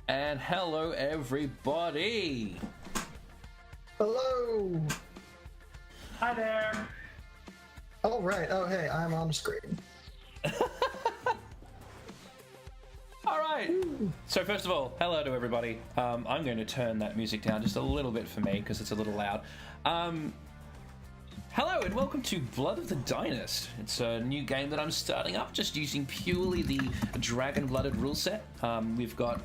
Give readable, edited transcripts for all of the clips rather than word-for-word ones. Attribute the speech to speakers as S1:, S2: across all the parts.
S1: And hello, everybody.
S2: Hello.
S3: Hi there.
S2: Oh, right. Oh, hey, I'm on the screen.
S1: All right. So first of all, hello to everybody. I'm going to turn that music down just a little bit for me because it's a little loud. Hello and welcome to Blood of the Dynast. It's a new game that I'm starting up, just using purely the dragon-blooded rule set. We've got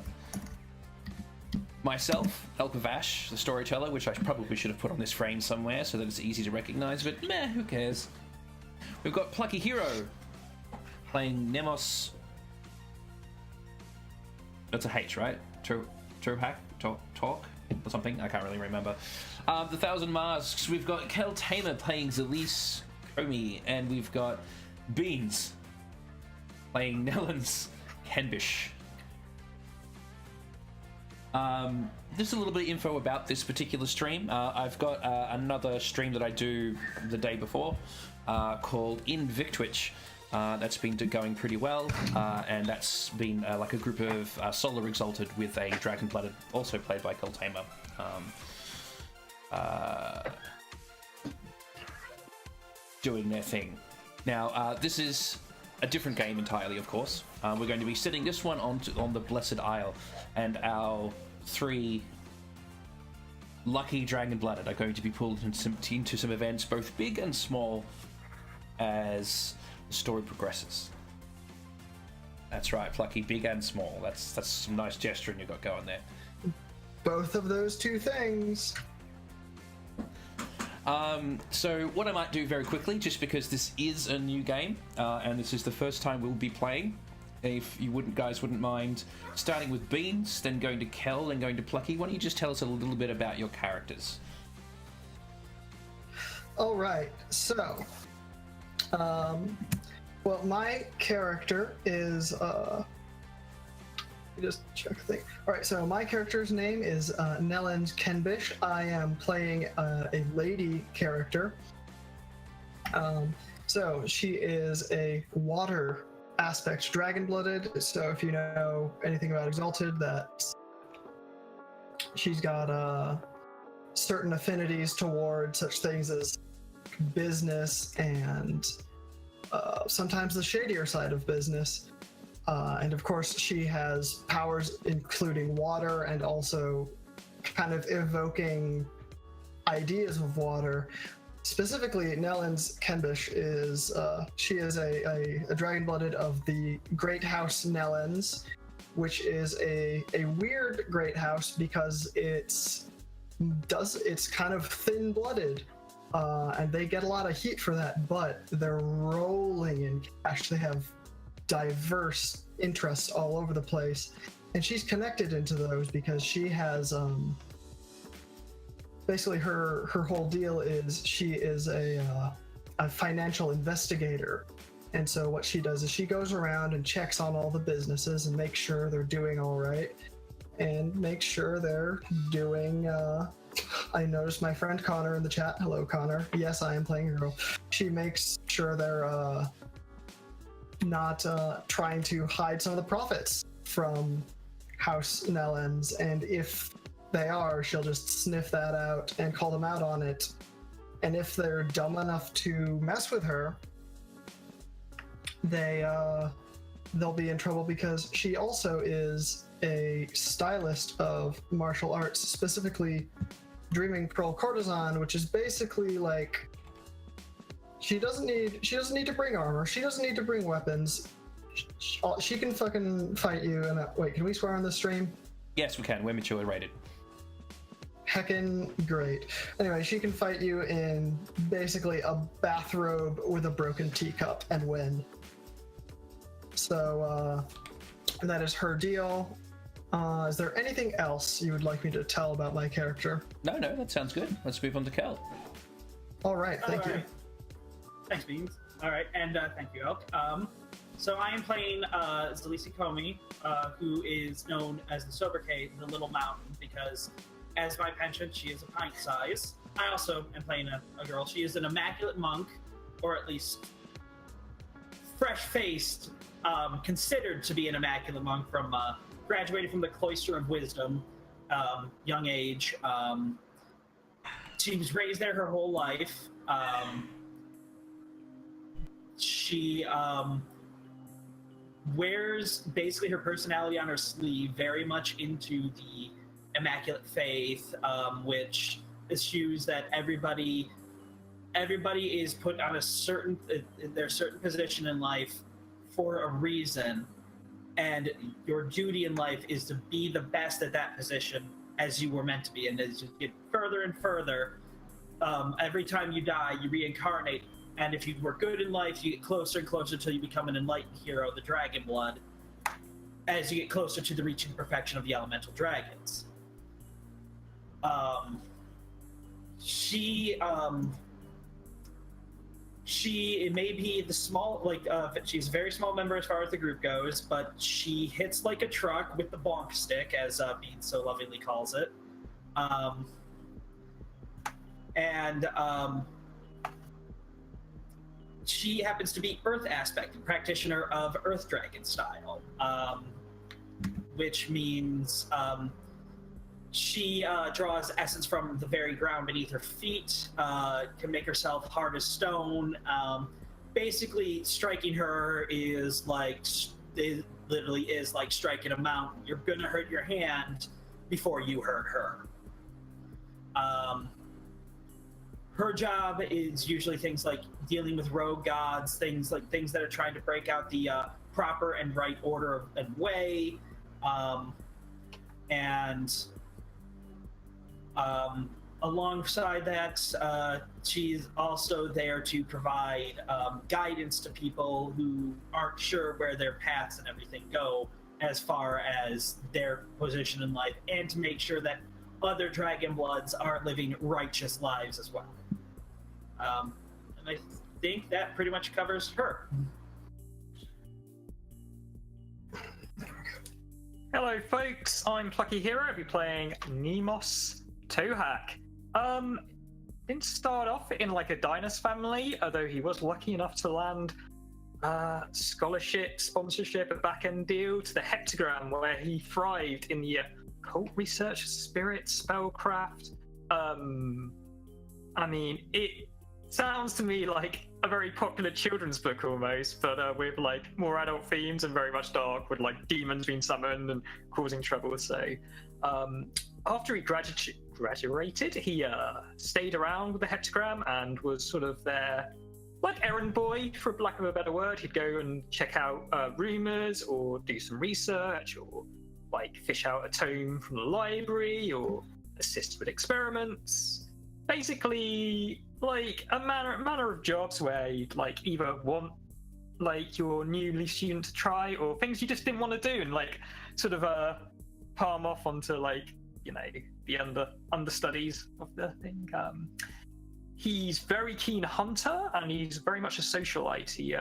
S1: myself, Elkavash, the storyteller, which I probably should have put on this frame somewhere so that it's easy to recognize, but meh, who cares? We've got Plucky Hero playing Nemos. That's a H, right? Trohack? Talk? Or something? I can't really remember. The Thousand Masks. We've got Kel Tamer playing Zelise Comey, and we've got Beans playing Nellens Kenbish. Just a little bit of info about this particular stream. I've got another stream that I do the day before called Invictwitch. That's been going pretty well, and that's been like a group of Solar Exalted with a Dragon-Blooded, also played by Kel Tamer. Doing their thing. Now, this is a different game entirely, of course. We're going to be setting this one on the Blessed Isle, and our three lucky Dragon-Blooded are going to be pulled into some events, both big and small, as the story progresses. That's right, Plucky, big and small. That's some nice gesturing you got going there.
S2: Both of those two things.
S1: So what I might do very quickly, just because this is a new game, and this is the first time we'll be playing, if you guys wouldn't mind starting with Beans, then going to Kel, then going to Plucky, why don't you just tell us a little bit about your characters?
S2: All right, so, well, my character is, just check the thing. All right, so my character's name is Nellens Kenbish. I am playing a lady character. So she is a water aspect dragon-blooded. So if you know anything about Exalted, that she's got certain affinities toward such things as business and sometimes the shadier side of business. And of course, she has powers including water and also kind of evoking ideas of water. Specifically, Nellens Kenbish is she is a dragon-blooded of the Great House Nellens, which is a weird great house because it's kind of thin-blooded. And they get a lot of heat for that, but they're rolling in cash. They have diverse interests all over the place, and she's connected into those because she has basically her whole deal is she is a financial investigator. And so what she does is she goes around and checks on all the businesses and makes sure they're doing all right and make sure they're doing I noticed my friend Connor in the chat. Hello, Connor. Yes, I am playing a girl. She makes sure they're not trying to hide some of the profits from House Nellens, and if they are, she'll just sniff that out and call them out on it. And if they're dumb enough to mess with her, they'll be in trouble because she also is a stylist of martial arts, specifically Dreaming Pearl Courtesan, which is basically like she doesn't need to bring armor. She doesn't need to bring weapons. She can fucking fight you. And wait, can we swear on this stream?
S1: Yes, we can. We're mature rated.
S2: Heckin' great. Anyway, she can fight you in basically a bathrobe with a broken teacup and win. So that is her deal. Is there anything else you would like me to tell about my character?
S1: No, that sounds good. Let's move on to Kel.
S2: All right, thank you.
S3: Thanks, Beans. All right, and thank you, Elk. So I am playing Zelise Comey, who is known as the Sobriquet, the Little Mountain, because as my penchant, she is a pint size. I also am playing a girl. She is an immaculate monk, or at least fresh-faced, considered to be an immaculate monk from graduated from the Cloister of Wisdom, young age. She was raised there her whole life. She wears basically her personality on her sleeve, very much into the Immaculate Faith, which eschews that everybody is put on their certain position in life for a reason, and your duty in life is to be the best at that position as you were meant to be. And as you get further and further, every time you die, you reincarnate. And if you were good in life, you get closer and closer till you become an enlightened hero, the Dragon Blood, as you get closer to the reaching perfection of the elemental dragons. She may be she's a very small member as far as the group goes, but she hits like a truck with the bonk stick, as Bean so lovingly calls it. She happens to be Earth Aspect, a practitioner of Earth Dragon style, which means she draws essence from the very ground beneath her feet, can make herself hard as stone. Basically, striking her it literally is like striking a mountain. You're gonna hurt your hand before you hurt her. Her job is usually things like dealing with rogue gods, things that are trying to break out the proper and right order and way, alongside that, she's also there to provide guidance to people who aren't sure where their paths and everything go as far as their position in life, and to make sure that other Dragon Bloods are living righteous lives as well. And I think that pretty much covers her.
S4: Hello folks, I'm Plucky Hero. I'll be playing Nemos Tohak. Didn't start off in like a Dynast family, although he was lucky enough to land scholarship, sponsorship, a back-end deal to the Heptagram, where he thrived in the occult research, spirit, spellcraft. I mean, it sounds to me like a very popular children's book almost, but with like more adult themes and very much dark, with like demons being summoned and causing trouble. So after he graduated, he stayed around with the Heptagram and was sort of their like errand boy, for lack of a better word. He'd go and check out rumors or do some research, or like fish out a tome from the library, or assist with experiments. Basically, like a manner of jobs where you'd like either want like your newly student to try, or things you just didn't want to do, and like sort of palm off onto like, you know, the understudies of the thing. He's very keen hunter, and he's very much a socialite. He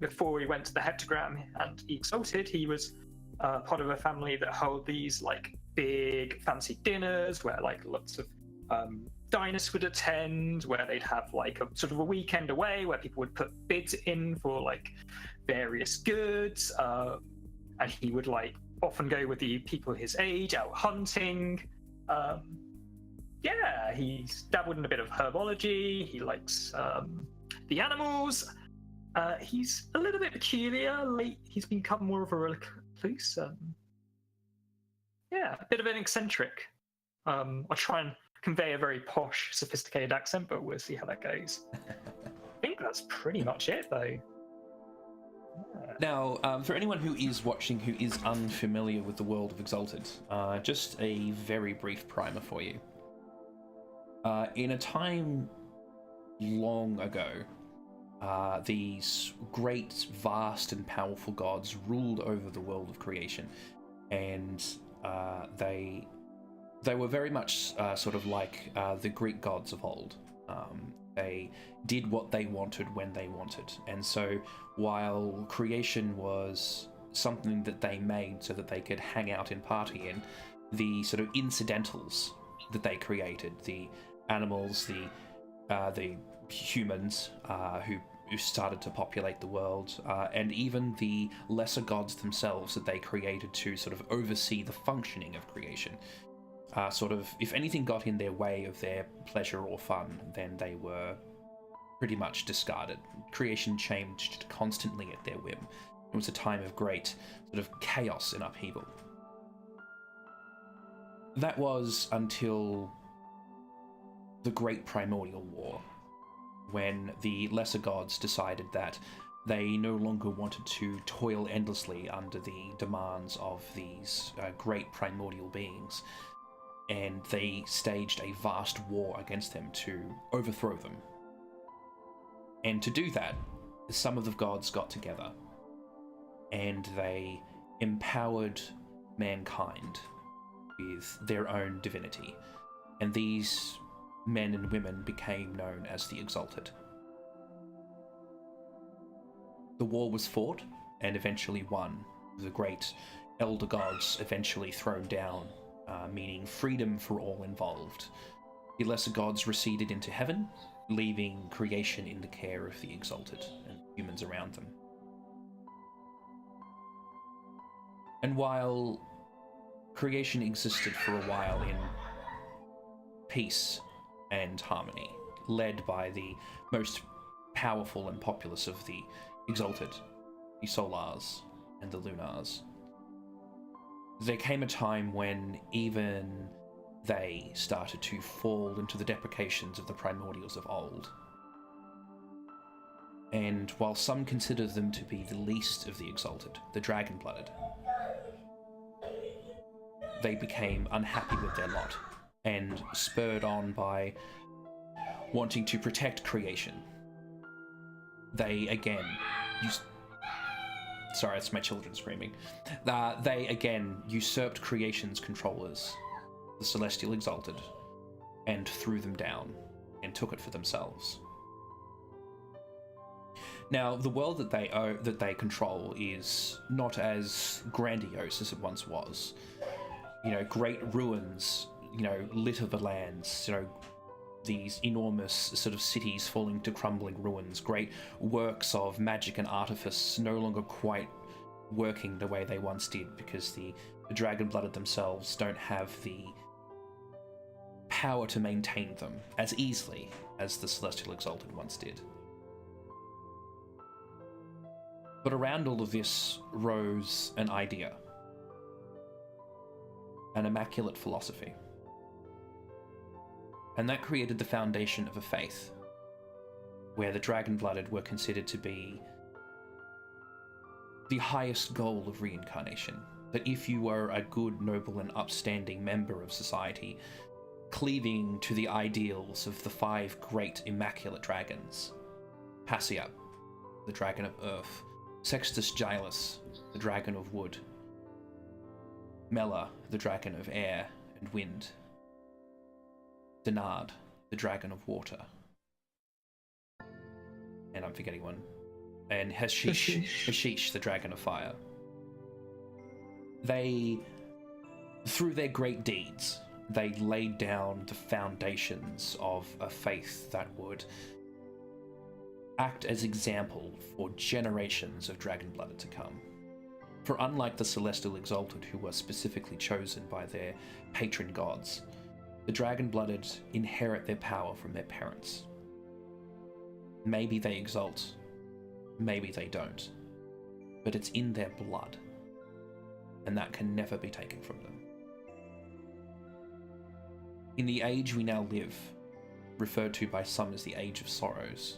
S4: before he went to the Heptagram and Exalted, he was part of a family that hold these like big fancy dinners where like lots of Dynast would attend, where they'd have like a sort of a weekend away where people would put bids in for like various goods, and he would like often go with the people his age out hunting. Yeah, he's dabbled in a bit of herbology. He likes the animals. He's a little bit peculiar. He's become more of a recluse. Yeah, a bit of an eccentric. I'll try and convey a very posh, sophisticated accent, but we'll see how that goes. I think that's pretty much it, though. Yeah.
S1: Now, for anyone who is watching who is unfamiliar with the world of Exalted, just a very brief primer for you. In a time long ago, these great, vast, and powerful gods ruled over the world of creation, and they were very much sort of like the Greek gods of old. They did what they wanted when they wanted, and so while creation was something that they made so that they could hang out and party in, the sort of incidentals that they created, the animals, the humans who who started to populate the world, and even the lesser gods themselves that they created to sort of oversee the functioning of creation. Sort of, if anything got in their way of their pleasure or fun, then they were pretty much discarded. Creation changed constantly at their whim. It was a time of great sort of chaos and upheaval. That was until the Great Primordial War, when the lesser gods decided that they no longer wanted to toil endlessly under the demands of these great primordial beings, and they staged a vast war against them to overthrow them. And to do that, some of the gods got together, and they empowered mankind with their own divinity, and these men and women became known as the Exalted. The war was fought and eventually won, the great elder gods eventually thrown down, meaning freedom for all involved. The lesser gods receded into heaven, leaving creation in the care of the Exalted and humans around them. And while creation existed for a while in peace and harmony, led by the most powerful and populous of the Exalted, the Solars and the Lunars, there came a time when even they started to fall into the deprecations of the primordials of old. And while some consider them to be the least of the Exalted, the Dragon-blooded, they became unhappy with their lot, and spurred on by wanting to protect creation, they again sorry, it's my children screaming. They again usurped creation's controllers, the Celestial Exalted, and threw them down, and took it for themselves. Now, the world that they control is not as grandiose as it once was. You know, great ruins, you know, litter the lands, you know, these enormous sort of cities falling to crumbling ruins, great works of magic and artifice no longer quite working the way they once did, because the Dragon-blooded themselves don't have the power to maintain them as easily as the Celestial Exalted once did. But around all of this rose an idea, an immaculate philosophy. And that created the foundation of a faith, where the Dragon-blooded were considered to be the highest goal of reincarnation. That if you were a good, noble, and upstanding member of society, cleaving to the ideals of the 5 great immaculate dragons, Passiat, the dragon of earth, Sextus Gilus, the dragon of wood, Mela, the dragon of air and wind, Dynast, the dragon of water, and I'm forgetting one, and Hashish, the dragon of fire. They, through their great deeds, they laid down the foundations of a faith that would act as example for generations of Dragon-blooded to come. For unlike the Celestial Exalted, who were specifically chosen by their patron gods, the Dragon-blooded inherit their power from their parents. Maybe they exalt, maybe they don't, but it's in their blood, and that can never be taken from them. In the age we now live, referred to by some as the Age of Sorrows,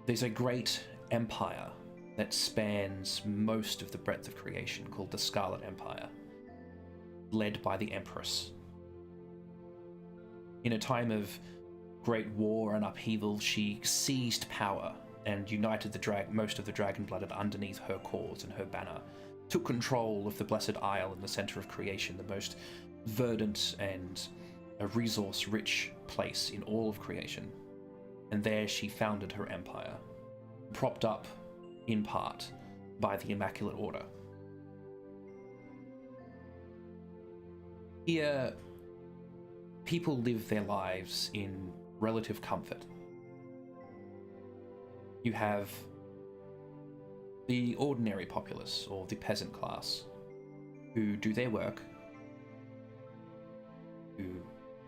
S1: there's a great empire that spans most of the breadth of creation called the Scarlet Empire, led by the Empress. In a time of great war and upheaval, she seized power and united most of the Dragon-blooded underneath her cause and her banner, took control of the Blessed Isle in the center of creation, the most verdant and a resource-rich place in all of creation. And there she founded her empire, propped up, in part, by the Immaculate Order. Here, people live their lives in relative comfort. you have the ordinary populace, or the peasant class, who do their work, who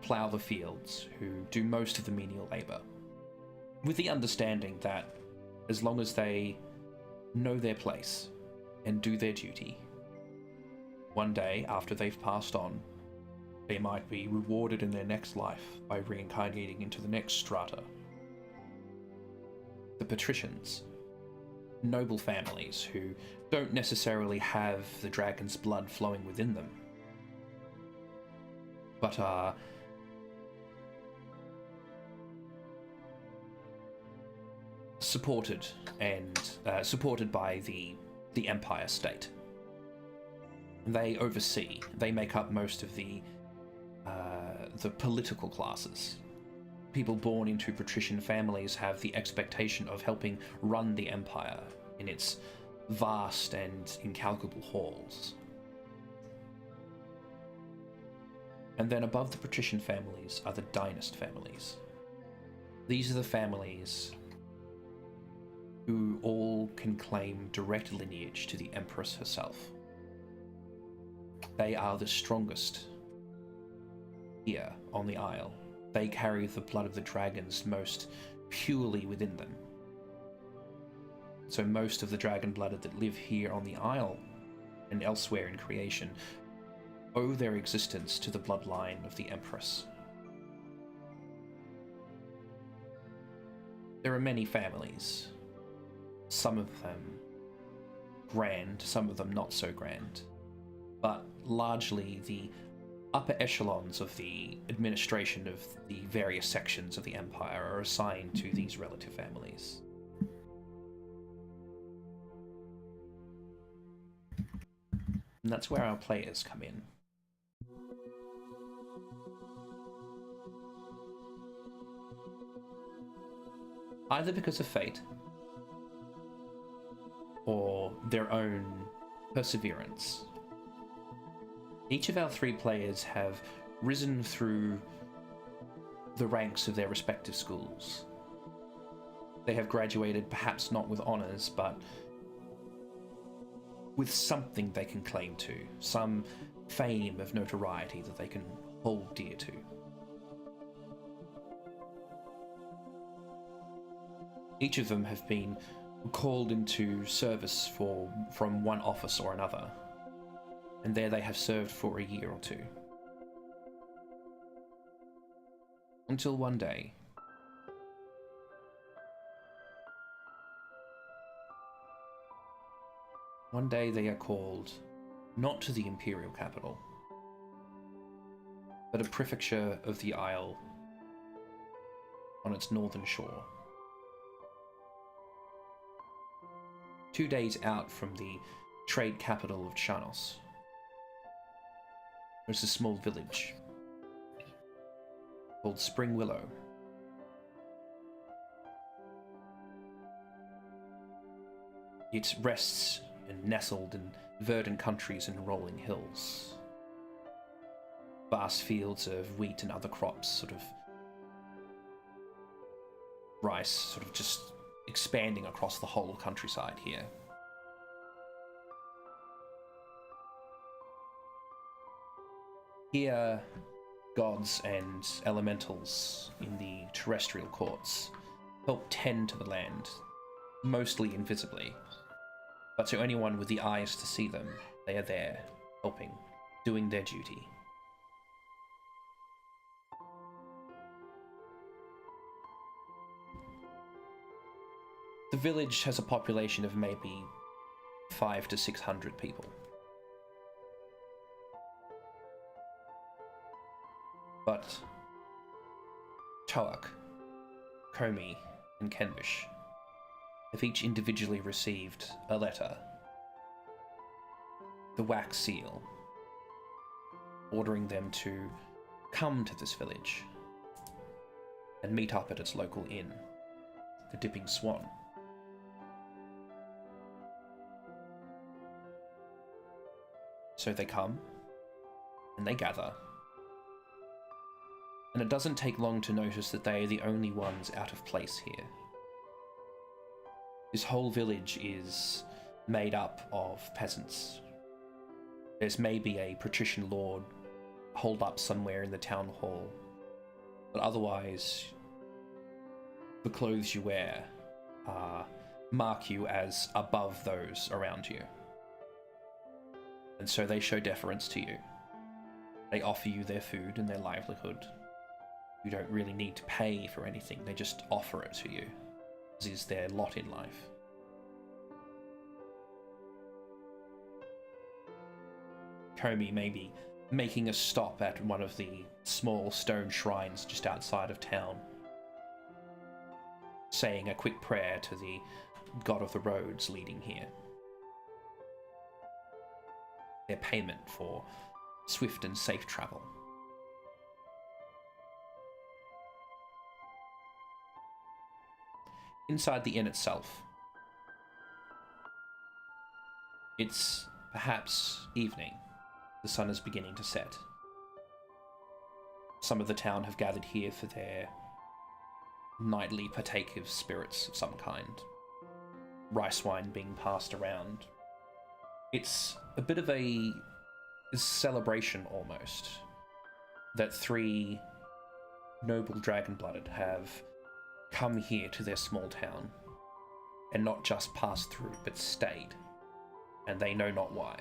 S1: plough the fields, who do most of the menial labour, with the understanding that as long as they know their place and do their duty, one day after they've passed on, they might be rewarded in their next life by reincarnating into the next strata. The patricians, noble families who don't necessarily have the dragon's blood flowing within them, but are supported by the Empire state. They oversee. They make up most of the political classes. People born into patrician families have the expectation of helping run the empire in its vast and incalculable halls. And then above the patrician families are the Dynast families. These are the families who all can claim direct lineage to the Empress herself. They are the strongest here on the Isle. They carry the blood of the dragons most purely within them. So most of the dragon-blooded that live here on the Isle and elsewhere in creation owe their existence to the bloodline of the Empress. There are many families, some of them grand, some of them not so grand, but largely the upper echelons of the administration of the various sections of the Empire are assigned to these relative families. And that's where our players come in. Either because of fate, or their own perseverance. Each of our three players have risen through the ranks of their respective schools. They have graduated, perhaps not with honours, but with something they can claim to, some fame of notoriety that they can hold dear to. Each of them have been called into service from one office or another, and there they have served for a year or two. Until one day, they are called not to the Imperial capital, but a prefecture of the Isle on its northern shore. 2 days out from the trade capital of Chanos, there's a small village called Spring Willow. It rests and nestled in verdant countries and rolling hills. Vast fields of wheat and other crops, sort of rice, sort of just expanding across the whole countryside here. Here, gods and elementals in the terrestrial courts help tend to the land, mostly invisibly, but to anyone with the eyes to see them, they are there, helping, doing their duty. The village has a population of maybe 500 to 600 people. But Toak, Komi, and Kenvish have each individually received a letter, the wax seal, ordering them to come to this village and meet up at its local inn, the Dipping Swan. So they come, and they gather, and it doesn't take long to notice that they are the only ones out of place here. This whole village is made up of peasants. There's maybe a patrician lord holed up somewhere in the town hall, but otherwise, the clothes you wear mark you as above those around you. And so they show deference to you. They offer you their food and their livelihood. You don't really need to pay for anything, they just offer it to you. This is their lot in life. Comey may be making a stop at one of the small stone shrines just outside of town, saying a quick prayer to the god of the roads leading here. Their payment for swift and safe travel. Inside the inn itself, it's perhaps evening. The sun is beginning to set. Some of the town have gathered here for their nightly partake of spirits of some kind. Rice wine being passed around. It's a bit of a celebration almost, that 3 noble dragon-blooded have come here to their small town, and not just passed through, but stayed, and they know not why.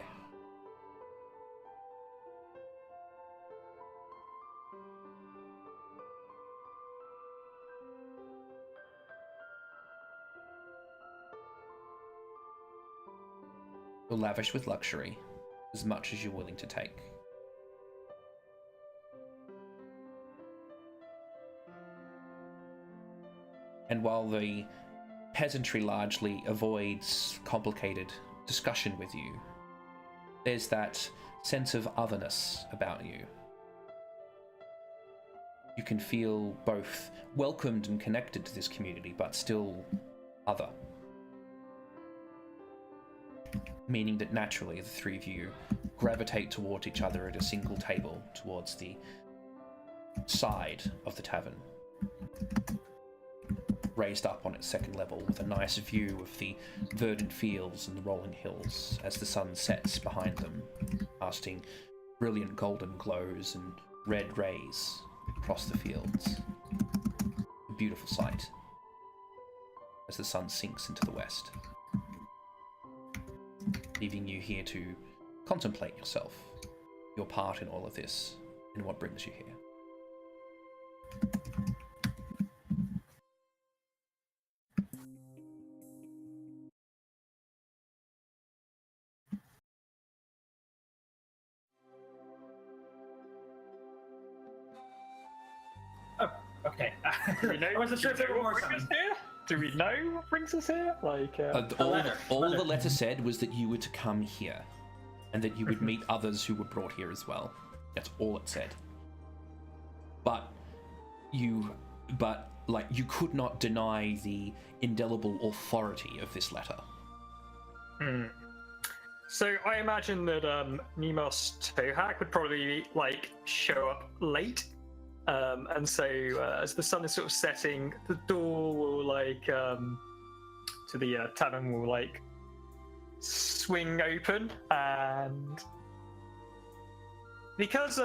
S1: You're lavish with luxury, as much as you're willing to take. And while the peasantry largely avoids complicated discussion with you, there's that sense of otherness about you. You can feel both welcomed and connected to this community, but still other. Meaning that naturally the 3 of you gravitate towards each other at a single table towards the side of the tavern, raised up on its 2nd level with a nice view of the verdant fields and the rolling hills as the sun sets behind them, casting brilliant golden glows and red rays across the fields. A beautiful sight as the sun sinks into the west, leaving you here to contemplate yourself, your part in all of this, and what brings you here.
S3: Oh, okay.
S4: Do we know
S3: I wasn't sure if there were more
S4: brings us
S3: coming.
S4: here? Do we know what brings us here? Like,
S1: All the letter said was that you were to come here, and that you would meet others who were brought here as well. That's all it said. But you could not deny the indelible authority of this letter.
S4: So I imagine that Nemos Tohak would probably show up late. And so as the sun is sort of setting, the door will to the tavern will swing open, and because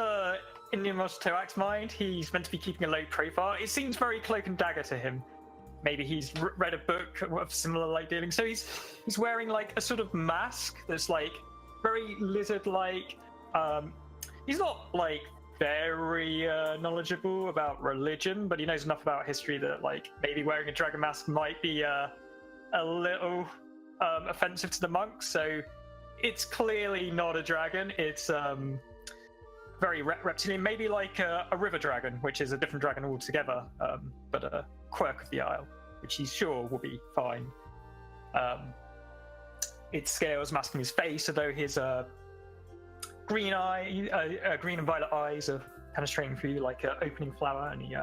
S4: in Nemos Tohak's mind he's meant to be keeping a low profile, it seems very cloak and dagger to him. Maybe he's read a book of similar dealing, so he's wearing a sort of mask that's very lizard-like. He's not very knowledgeable about religion, but he knows enough about history that maybe wearing a dragon mask might be a little offensive to the monks. So it's clearly not a dragon. It's very reptilian, maybe a river dragon, which is a different dragon altogether, but a quirk of the Isle, which he's sure will be fine. Its scales masking his face, although his green and violet eyes are penetrating through like an opening flower, and he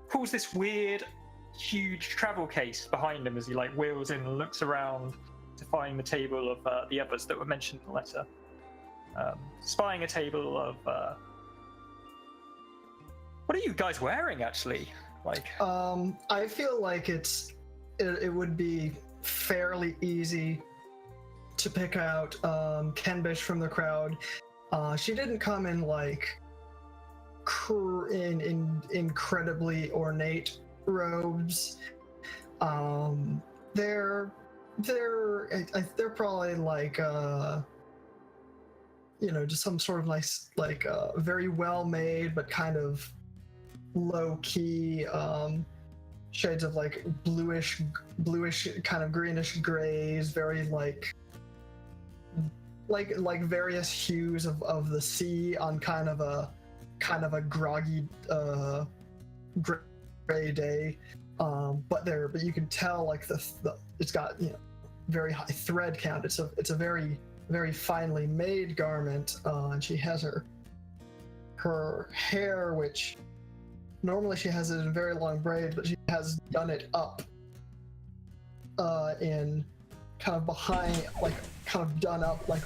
S4: pulls this weird, huge travel case behind him as he wheels in and looks around to find the table of the others that were mentioned in the letter. Spying a table of what are you guys wearing actually?
S2: I feel like it would be fairly easy to pick out Kenbish from the crowd. She didn't come in like in incredibly ornate robes. They're probably like just some sort of nice, like very well made but kind of low key shades of like bluish kind of greenish grays, very like various hues of the sea on kind of a groggy gray day. But you can tell like the it's got very high thread count. It's a very very finely made garment, and she has her hair, which normally she has it in very long braids, but she has done it up in kind of behind, like kind of done up, like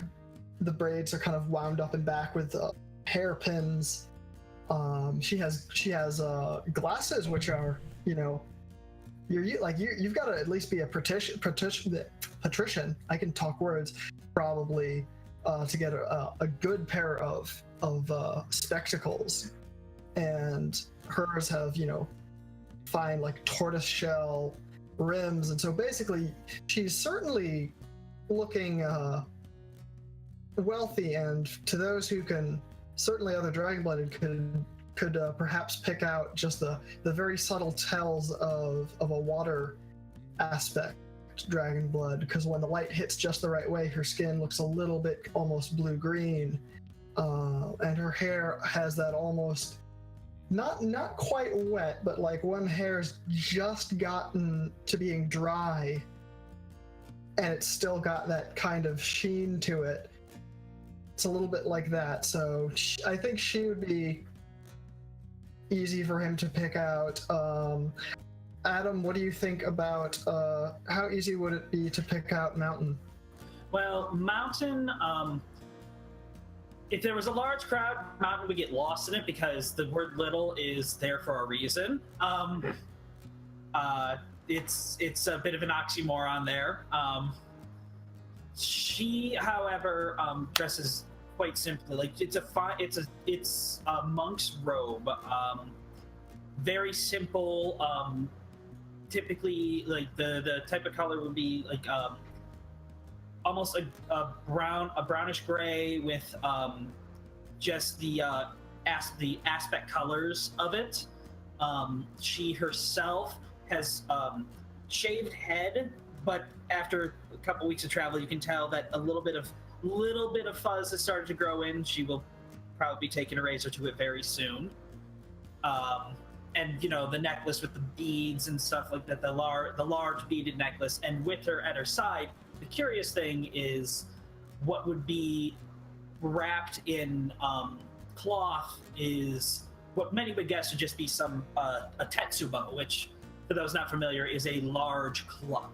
S2: the braids are kind of wound up and back with hairpins. She has glasses, which are you've got to at least be a patrician. I can talk words, probably, to get a good pair of spectacles, and hers have fine like tortoise shell rims, and so basically she's certainly looking wealthy, and to those who can, certainly other dragon-blooded could perhaps pick out just the very subtle tells of a water aspect dragon blood, because when the light hits just the right way, her skin looks a little bit almost blue-green, and her hair has that almost not quite wet, but like when hair's just gotten to being dry and it's still got that kind of sheen to it. It's a little bit like that, so I think she would be easy for him to pick out. Adam, what do you think about how easy would it be to pick out Mountain?
S3: Well, Mountain, if there was a large crowd, Mountain would get lost in it because the word little is there for a reason. It's a bit of an oxymoron there. She, however, dresses quite simply. Like it's a monk's robe. Very simple. Typically, like the type of color would be like almost a brownish gray with just the aspect colors of it. She herself has shaved head, but after a couple weeks of travel, you can tell that a little bit of fuzz has started to grow in. She will probably be taking a razor to it very soon. And the necklace with the beads and stuff like that, the large beaded necklace, and with her at her side, the curious thing is what would be wrapped in cloth is what many would guess would just be a tetsubo, which, for those not familiar, is a large club.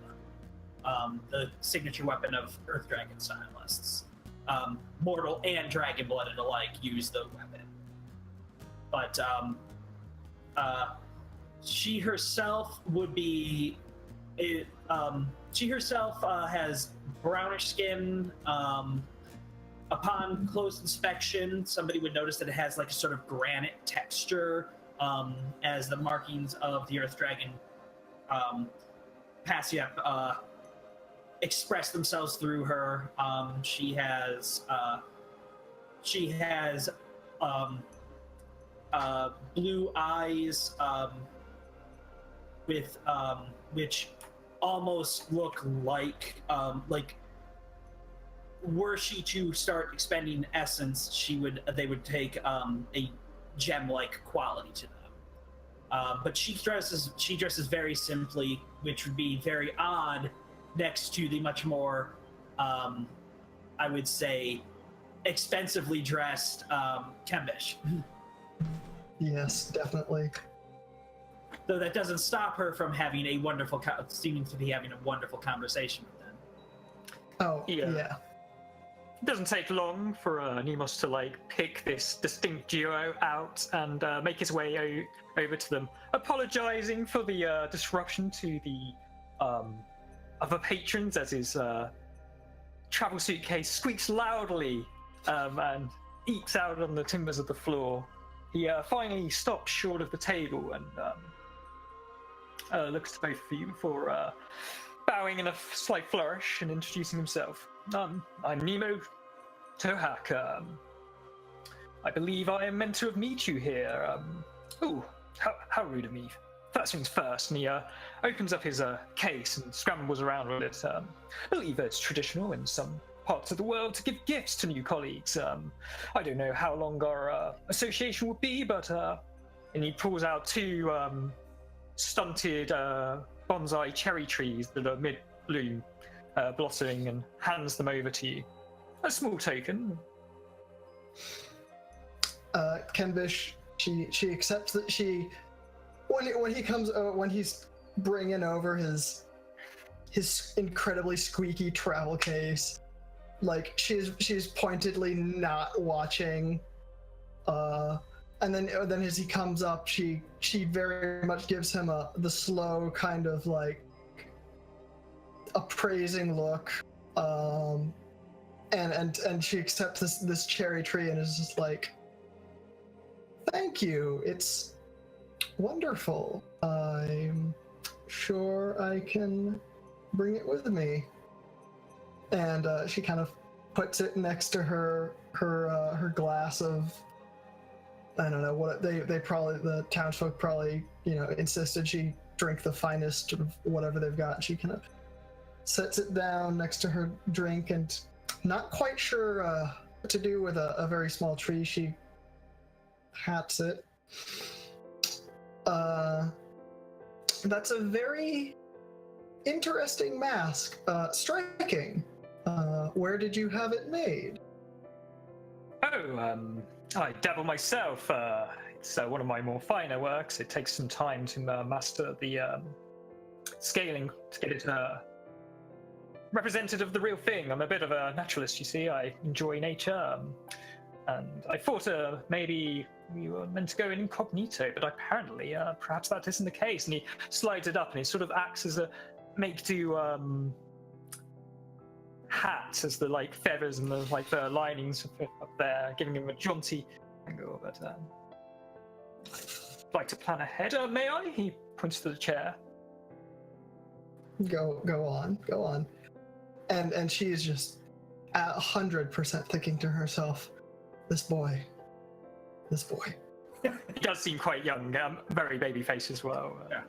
S3: The signature weapon of Earth Dragon stylists. Mortal and dragon-blooded alike use the weapon. But she herself would be... she herself has brownish skin. Upon close inspection, somebody would notice that it has like a sort of granite texture, as the markings of the Earth Dragon Passiep express themselves through her. She has blue eyes with which almost look like were she to start expending essence, they would take a gem-like quality to them. But she dresses very simply, which would be very odd next to the much more, I would say, expensively dressed Kenbish.
S2: Yes, definitely.
S3: Though that doesn't stop her from having seeming to be having a wonderful conversation with them.
S2: Oh, yeah.
S4: It doesn't take long for Nemos to pick this distinct duo out and make his way over to them, apologizing for the disruption to the other patrons as his travel suitcase squeaks loudly and eats out on the timbers of the floor. He finally stops short of the table and looks to both of you before bowing in a slight flourish and introducing himself. I'm Nemo Tohak. I believe I am meant to have met you here. How rude of me. First things first, and he opens up his case and scrambles around with it. I believe it's traditional in some parts of the world to give gifts to new colleagues. I don't know how long our association will be, but and he pulls out two stunted bonsai cherry trees that are mid-bloom, blossoming, and hands them over to you. A small token.
S2: Kenbish, she accepts that she, when he comes, when he's bringing over his incredibly squeaky travel case, like she's pointedly not watching, and then as he comes up, she very much gives him the slow kind of like appraising look, and she accepts this cherry tree and is just like, thank you, it's wonderful. I'm sure I can bring it with me. And she kind of puts it next to her glass of, I don't know what they probably, the townsfolk probably, insisted she drink the finest of whatever they've got. She kind of sets it down next to her drink, and not quite sure what to do with a very small tree. She hats it. That's a very interesting mask. Striking. Where did you have it made?
S4: I dabble myself. It's one of my more finer works. It takes some time to master the scaling to get it representative of the real thing. I'm a bit of a naturalist, you see. I enjoy nature, and I thought maybe we were meant to go in incognito, but apparently perhaps that isn't the case. And he slides it up, and it sort of acts as a make-do hat, as the like feathers and the linings up there, giving him a jaunty angle. But I'd like to plan ahead. May I? He points to the chair.
S2: Go on. And she is just 100% thinking to herself, this boy.
S4: He does seem quite young, very baby face as well.
S3: Yeah.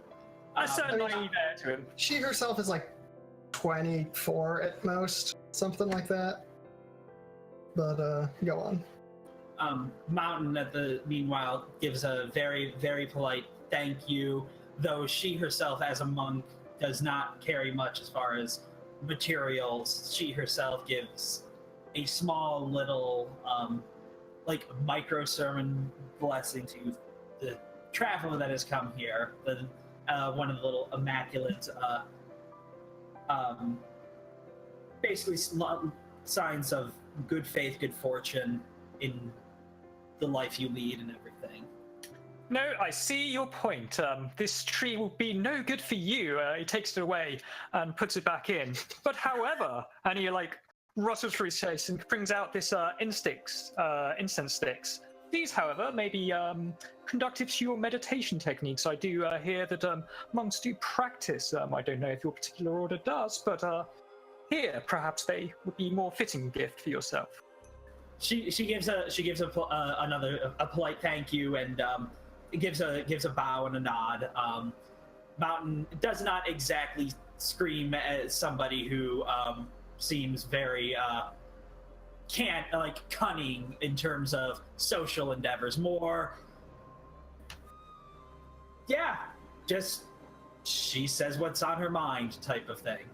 S4: A certain naive air to him.
S2: She herself is like 24 at most, something like that. But go on.
S3: Mountain meanwhile gives a very, very polite thank you, though she herself as a monk does not carry much as far as materials. She herself gives a small little micro sermon blessing to the traveler that has come here. One of the little immaculate basically signs of good faith, good fortune in the life you lead and everything.
S4: No, I see your point. This tree will be no good for you. He takes it away and puts it back in. But however, and he rustles through his face and brings out this incense sticks. These, however, may be conductive to your meditation techniques. I do hear that monks do practice. I don't know if your particular order does, but here, perhaps they would be more fitting gift for yourself.
S3: She gives a polite thank you and gives a bow and a nod. Mountain does not exactly scream as somebody who seems very cunning in terms of social endeavors. More, yeah, just she says what's on her mind type of thing.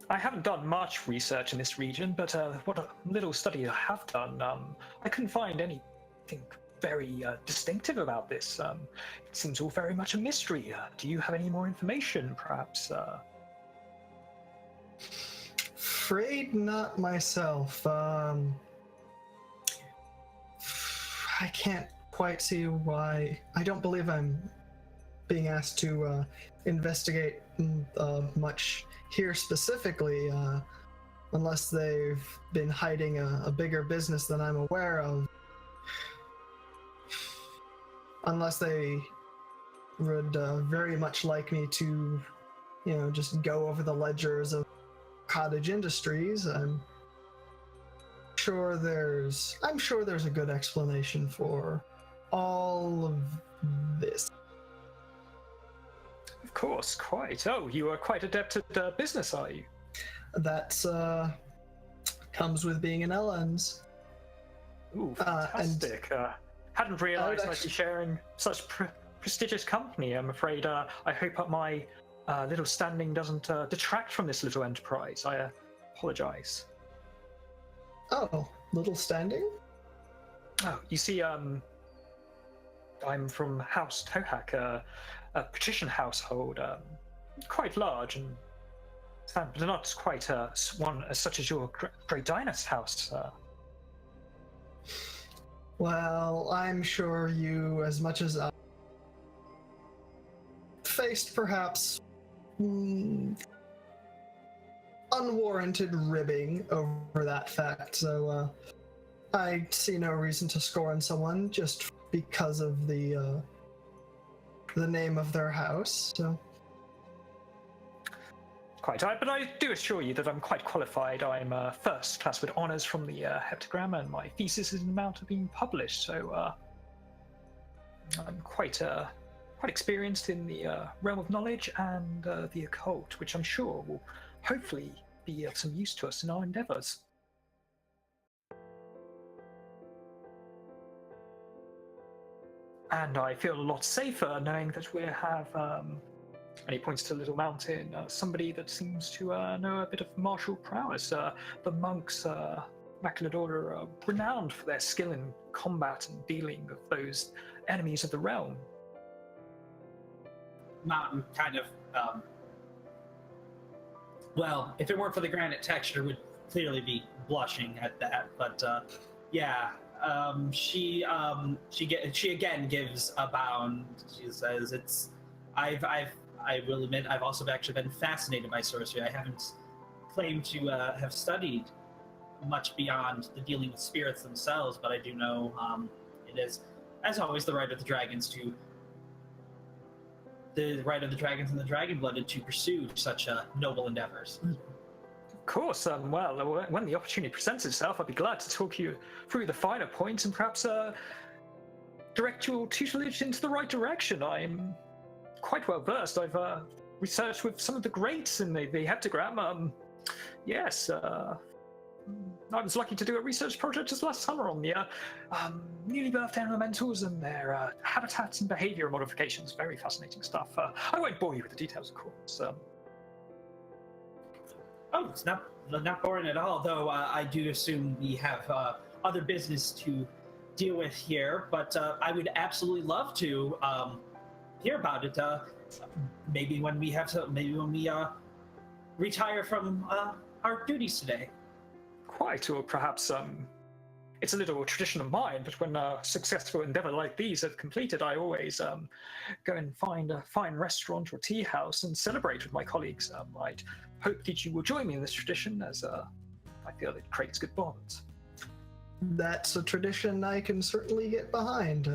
S4: I haven't done much research in this region, but what a little study I have done, I couldn't find anything very distinctive about this. It seems all very much a mystery. Do you have any more information, perhaps?
S2: Afraid not myself. I can't quite see why. I don't believe I'm being asked to investigate much here specifically, unless they've been hiding a bigger business than I'm aware of. Unless they would very much like me to, just go over the ledgers of cottage industries. I'm sure there's a good explanation for all of this.
S4: Of course, quite. Oh, you are quite adept at business, are you?
S2: That's comes with being an LNs.
S4: Ooh, fantastic. Hadn't realized I'd be sharing such prestigious company. I'm afraid I hope my little standing doesn't detract from this little enterprise. I apologize.
S2: Oh, little standing?
S4: Oh, you see, I'm from House Tohak, a patrician household, quite large and but not quite one as such as your great Dynast house.
S2: Well, I'm sure you, as much as I, faced perhaps unwarranted ribbing over that fact, so I see no reason to scorn someone just because of the name of their house. So.
S4: Quite, but I do assure you that I'm quite qualified. I'm first class with honours from the heptagram, and my thesis is about to be published. So I'm quite experienced in the realm of knowledge and the occult, which I'm sure will hopefully be of some use to us in our endeavours. And I feel a lot safer knowing that we have. And he points to the little mountain. Somebody that seems to know a bit of martial prowess. The monks, Immaculate Order, are renowned for their skill in combat and dealing with those enemies of the realm.
S3: Mountain kind of, well, if it weren't for the granite texture, would clearly be blushing at that. But yeah, she again gives a bound. She says, "It's I will admit, I've also actually been fascinated by sorcery. I haven't claimed to have studied much beyond the dealing with spirits themselves, but I do know it is, as always, the right of the dragons and the dragon-blooded to pursue such noble endeavors."
S4: Of course. Well, when the opportunity presents itself, I'd be glad to talk you through the finer points and perhaps direct your tutelage into the right direction. I'm quite well versed. I've researched with some of the greats in the heptagram. Yes, I was lucky to do a research project just last summer on the newly birthed elementals and their habitats and behavior modifications. Very fascinating stuff. I won't bore you with the details, of course.
S3: Oh, it's not boring at all, though I do assume we have other business to deal with here, but I would absolutely love to hear about it. Maybe when we retire from our duties today.
S4: Quite, or perhaps it's a little tradition of mine, but when a successful endeavor like these are completed, I always go and find a fine restaurant or tea house and celebrate with my colleagues. I'd hope that you will join me in this tradition, as I feel it creates good bonds.
S2: That's a tradition I can certainly get behind.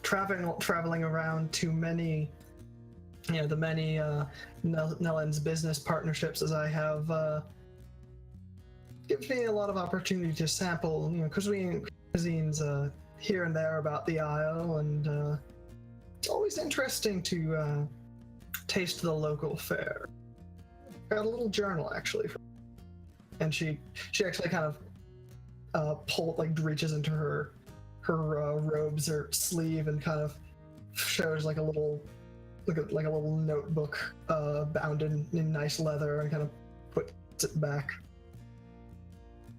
S2: Traveling around to many, the many Nellen's business partnerships as I have, gives me a lot of opportunity to sample, cuisines here and there about the Isle, and it's always interesting to taste the local fare. Got a little journal actually, and she actually kind of reaches into her robes or sleeve and kind of shows like a little notebook bound in nice leather, and kind of puts it back.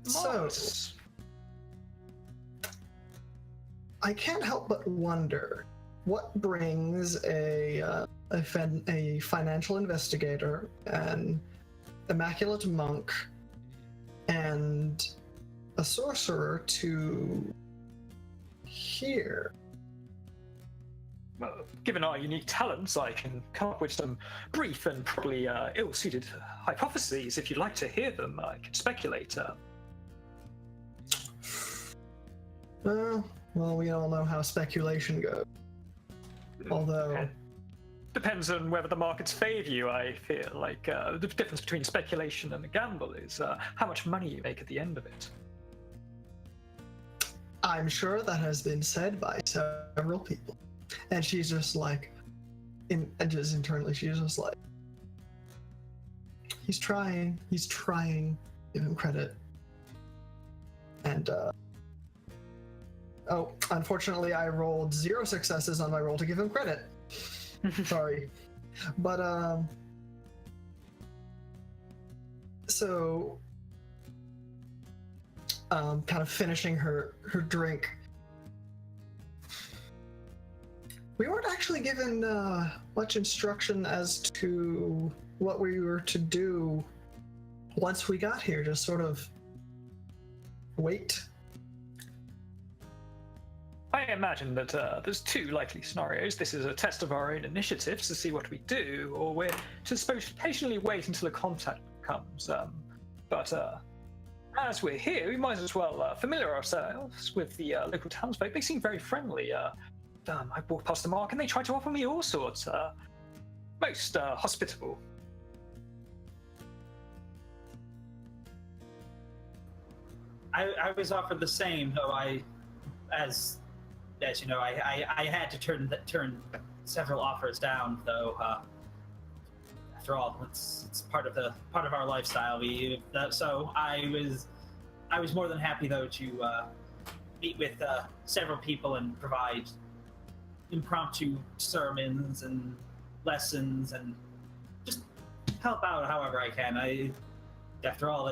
S4: Nice.
S2: So I can't help but wonder what brings a financial investigator, an immaculate monk, and a sorcerer to here.
S4: given our unique talents, I can come up with some brief and probably ill-suited hypotheses. If you'd like to hear them, I can speculate.
S2: Well, we all know how speculation goes. Although...
S4: Depends on whether the markets favor you, I feel. Like, the difference between speculation and a gamble is how much money you make at the end of it.
S2: I'm sure that has been said by several people. And she's just like, and just internally, she's just like, he's trying, give him credit. And, oh, unfortunately, I rolled 0 successes on my roll to give him credit. Sorry. But, so, kind of finishing her drink. We weren't actually given much instruction as to what we were to do once we got here, just sort of wait.
S4: I imagine that there's 2 likely scenarios. This is a test of our own initiatives to see what we do, or we're just supposed to patiently wait until a contact comes. But as we're here, we might as well familiar ourselves with the local townsfolk. They seem very friendly. I walked past the mark and they tried to offer me all sorts. Most hospitable.
S3: I was offered the same, though as you know, I had to turn several offers down, though. After all, it's part of our lifestyle. So I was more than happy, though, to meet with several people and provide impromptu sermons and lessons and just help out however I can. After all,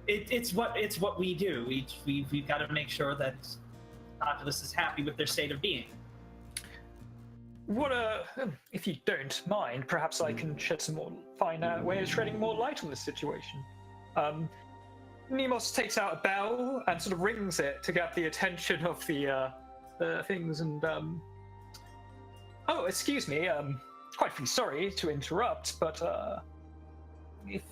S3: it's what we do. We've got to make sure that Populace is happy with their state of being.
S4: If you don't mind, perhaps I can shed some more fine ways of shedding more light on this situation. Nemos takes out a bell and sort of rings it to get the attention of the things and oh, excuse me, quite sorry to interrupt, but if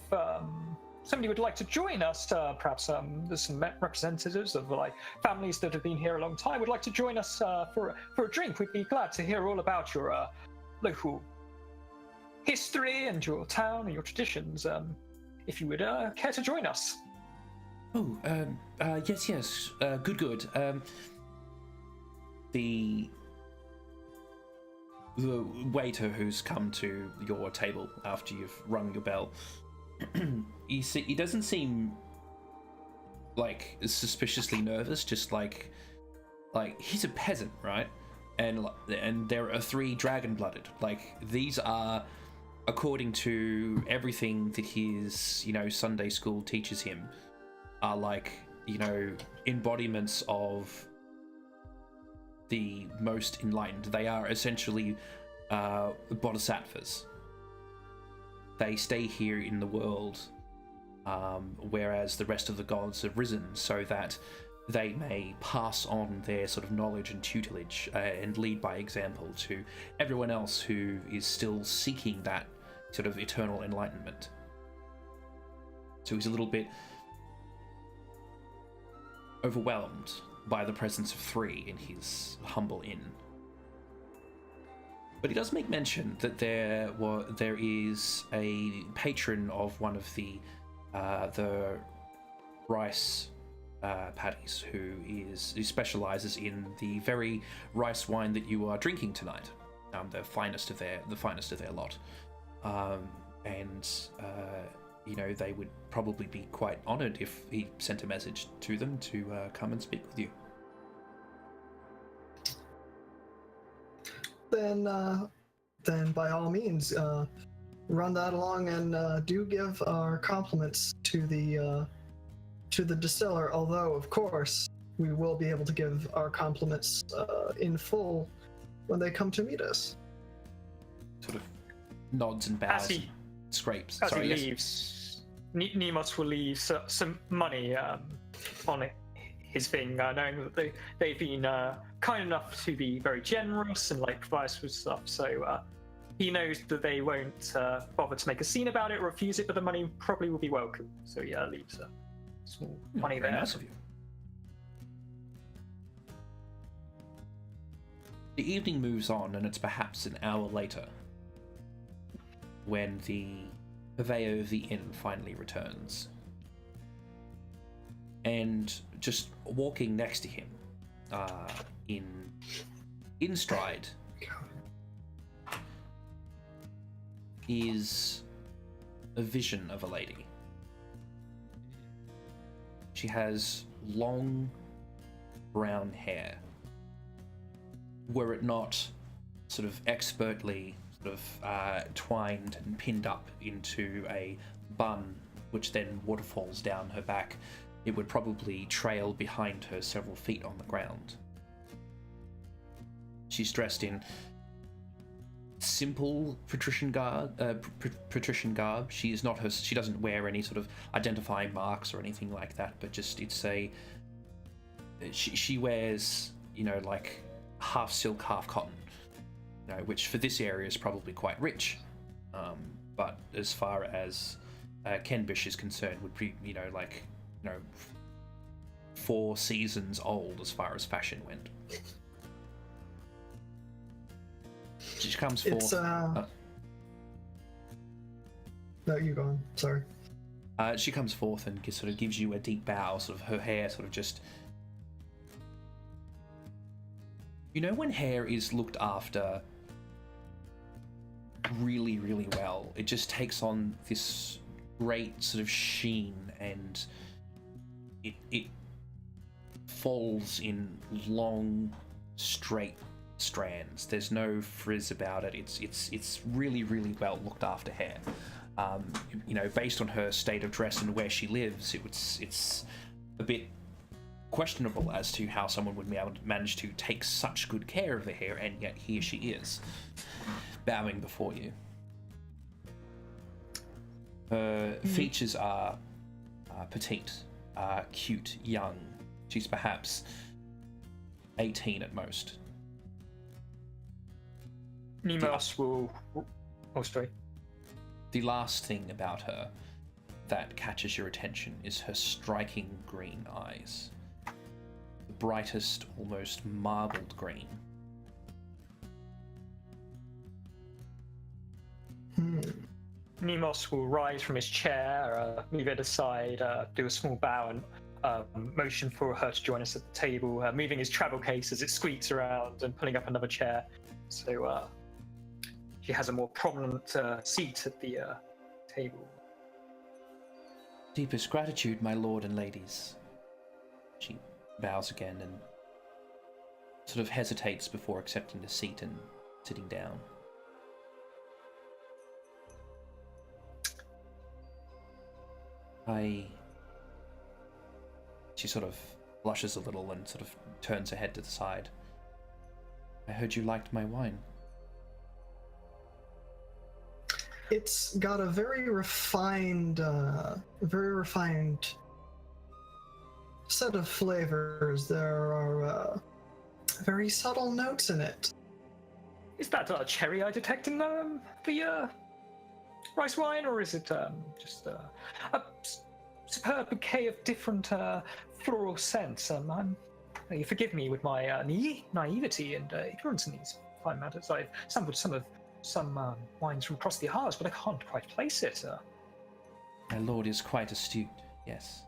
S4: somebody would like to join us, perhaps there's some representatives of like families that have been here a long time would like to join us for a drink. We'd be glad to hear all about your local history and your town and your traditions. If you would care to join us.
S1: Oh, yes, good. The waiter who's come to your table after you've rung your bell, he doesn't seem like suspiciously nervous, just like he's a peasant, right? And there are 3 dragon-blooded. Like, these are, according to everything that his, Sunday school teaches him, are like, embodiments of the most enlightened. They are essentially bodhisattvas. They stay here in the world, whereas the rest of the gods have risen, so that they may pass on their sort of knowledge and tutelage and lead by example to everyone else who is still seeking that sort of eternal enlightenment. So he's a little bit overwhelmed by the presence of 3 in his humble inn. But he does make mention that there is a patron of one of the rice paddies who specializes in the very rice wine that you are drinking tonight, the finest of their lot, and they would probably be quite honored if he sent a message to them to come and speak with you.
S2: Then by all means, run that along and do give our compliments to the distiller. Although, of course, we will be able to give our compliments in full when they come to meet us.
S1: Sort of nods and bows, scrapes.
S4: As he leaves, Nemos will leave some money on his thing, knowing that they've been kind enough to be very generous and like provide us with stuff. So he knows that they won't bother to make a scene about it or refuse it, but the money probably will be welcome. So yeah, leaves small money
S1: Very
S4: there.
S1: nice of you. The evening moves on, and it's perhaps an hour later when the purveyor of the inn finally returns. And just walking next to him, in stride, is a vision of a lady. She has long brown hair. Were it not sort of expertly twined and pinned up into a bun, which then waterfalls down her back, it would probably trail behind her several feet on the ground. She's dressed in simple patrician garb. She is not her. She doesn't wear any sort of identifying marks or anything like that. But just she wears, like half silk, half cotton, which for this area is probably quite rich. But as far as Kenbish is concerned, would be 4 seasons old as far as fashion went. She comes forth.
S2: No, you go on. Sorry.
S1: She comes forth and sort of gives you a deep bow. Sort of her hair, sort of just. When hair is looked after really, really well, it just takes on this great sort of sheen, and it falls in long, straight strands. There's no frizz about it. It's really, really well looked after hair. Based on her state of dress and where she lives, it's a bit questionable as to how someone would be able to manage to take such good care of her hair, and yet here she is, bowing before you. Her features are petite, cute, young. She's perhaps 18 at most.
S4: Nemas will... Oh, sorry.
S1: The last thing about her that catches your attention is her striking green eyes. The brightest, almost marbled green.
S4: Nemas will rise from his chair, move it aside, do a small bow, and motion for her to join us at the table, moving his travel case as it squeaks around and pulling up another chair. So she has a more prominent seat at the table.
S1: Deepest gratitude, my lord and ladies. She bows again and sort of hesitates before accepting the seat and sitting down. She sort of blushes a little and sort of turns her head to the side. I heard you liked my wine.
S2: It's got a very refined set of flavors. There are very subtle notes in it.
S4: Is that a cherry I detect in the rice wine, or is it just a superb bouquet of different floral scents? You forgive me with my naivety and ignorance in these fine matters. I've sampled some wines from across the Ihars, but I can't quite place it.
S1: My lord is quite astute, yes.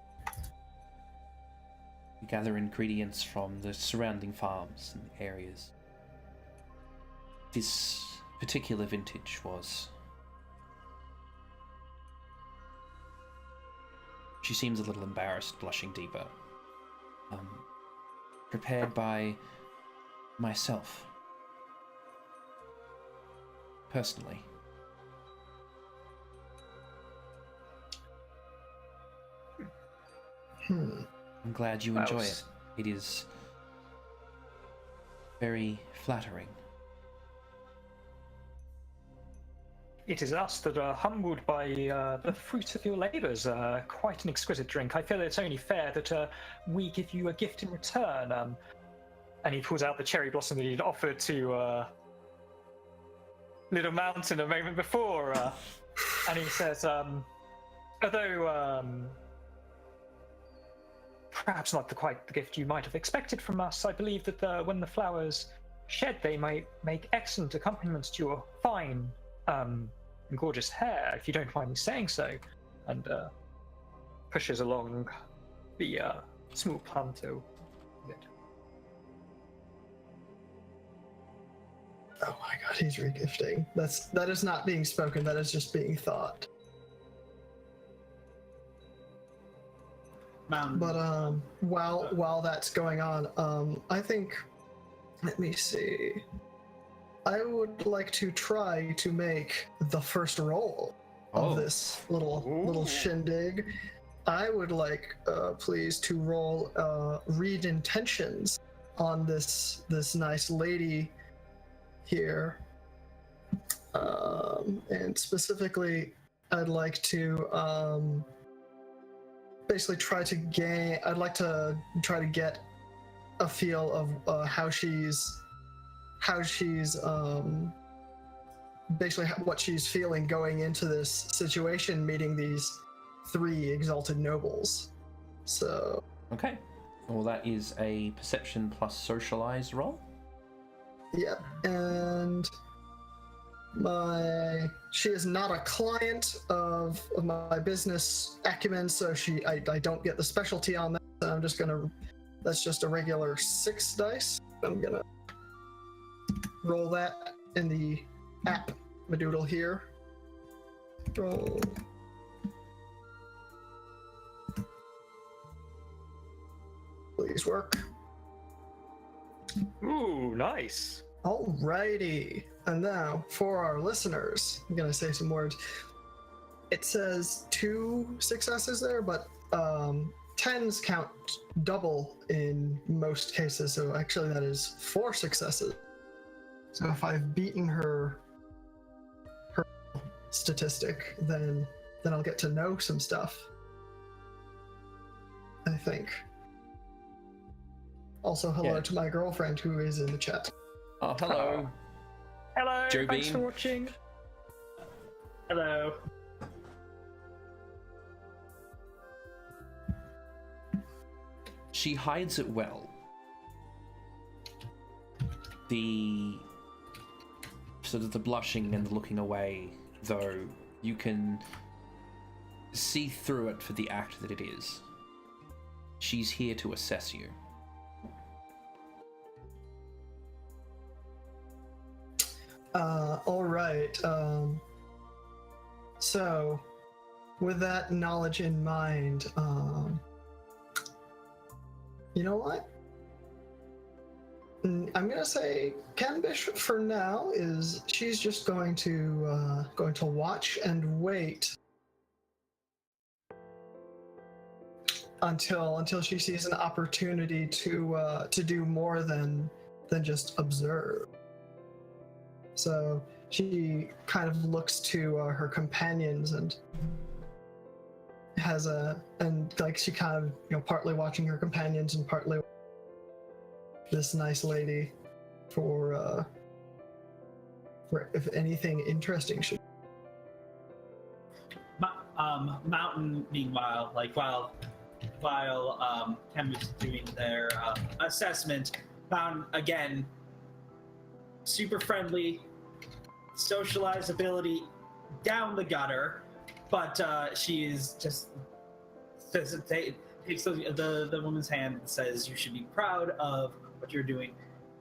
S1: We gather ingredients from the surrounding farms and areas. This particular vintage was... She seems a little embarrassed, blushing deeper. Prepared by myself. Personally. I'm glad you enjoy it. It is very flattering.
S4: it is us that are humbled by the fruit of your labours. Quite an exquisite drink. I feel it's only fair that we give you a gift in return. And he pulls out the cherry blossom that he'd offered to Little Mountain a moment before. And he says, although perhaps not quite the gift you might have expected from us, I believe that when the flowers shed, they might make excellent accompaniments to your fine and gorgeous hair, if you don't mind me saying so. And pushes along the small planto a bit.
S2: Oh my god, he's regifting. That is not being spoken, that is just being thought.
S3: Mountain.
S2: But while that's going on, I think, let me see. I would like to try to make the first roll of this little shindig. I would like, please, to roll read intentions on this nice lady here, and specifically, I'd like to basically try to gain. I'd like to try to get a feel of how she's basically what she's feeling going into this situation, meeting these 3 exalted nobles. So
S1: Okay. Well, that is a perception plus socialize roll.
S2: yep, and she is not a client of my business acumen, so I don't get the specialty on that. So I'm just gonna, that's just a regular 6 dice. I'm gonna roll that in the app Madoodle here. Roll. Please work.
S4: Ooh, nice.
S2: Alrighty. And now, for our listeners, I'm gonna say some words. It says 2 successes there, but 10s count double in most cases, so actually that is 4 successes. So if I've beaten her statistic, then I'll get to know some stuff, I think. Also, hello to my girlfriend who is in the chat.
S1: Oh, hello.
S4: Hello,
S1: Joe
S4: thanks
S1: Bean.
S4: for watching.
S3: Hello.
S1: She hides it well. The sort of the blushing and the looking away, though, you can see through it for the act that it is. She's here to assess you.
S2: All right. So, with that knowledge in mind, you know what? I'm gonna say Cambish for now is she's just going to watch and wait until she sees an opportunity to do more than just observe. So she kind of looks to her companions and she kind of, partly watching her companions and partly this nice lady for if anything interesting should.
S3: Mountain, meanwhile, while Kem is doing their assessment, Mountain again, super friendly, socialized ability down the gutter, but she is just takes the woman's hand and says, "You should be proud of what you're doing.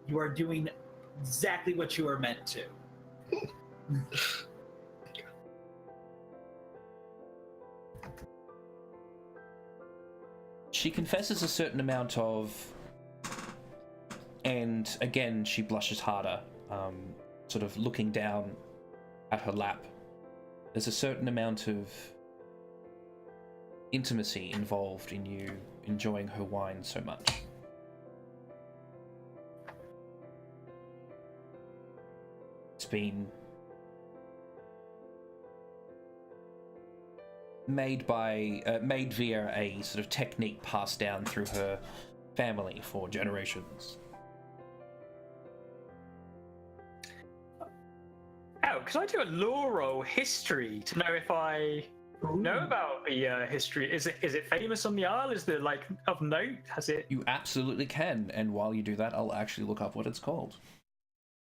S3: You are doing exactly what you are meant to."
S1: She confesses a certain amount of, and again she blushes harder, sort of looking down at her lap. There's a certain amount of intimacy involved in you enjoying her wine so much. It's been made via a sort of technique passed down through her family for generations.
S4: Oh, could I do a lore roll history to know if I know about the history? Is it famous on the Isle? Is there like of note? Has it?
S1: You absolutely can, and while you do that, I'll actually look up what it's called.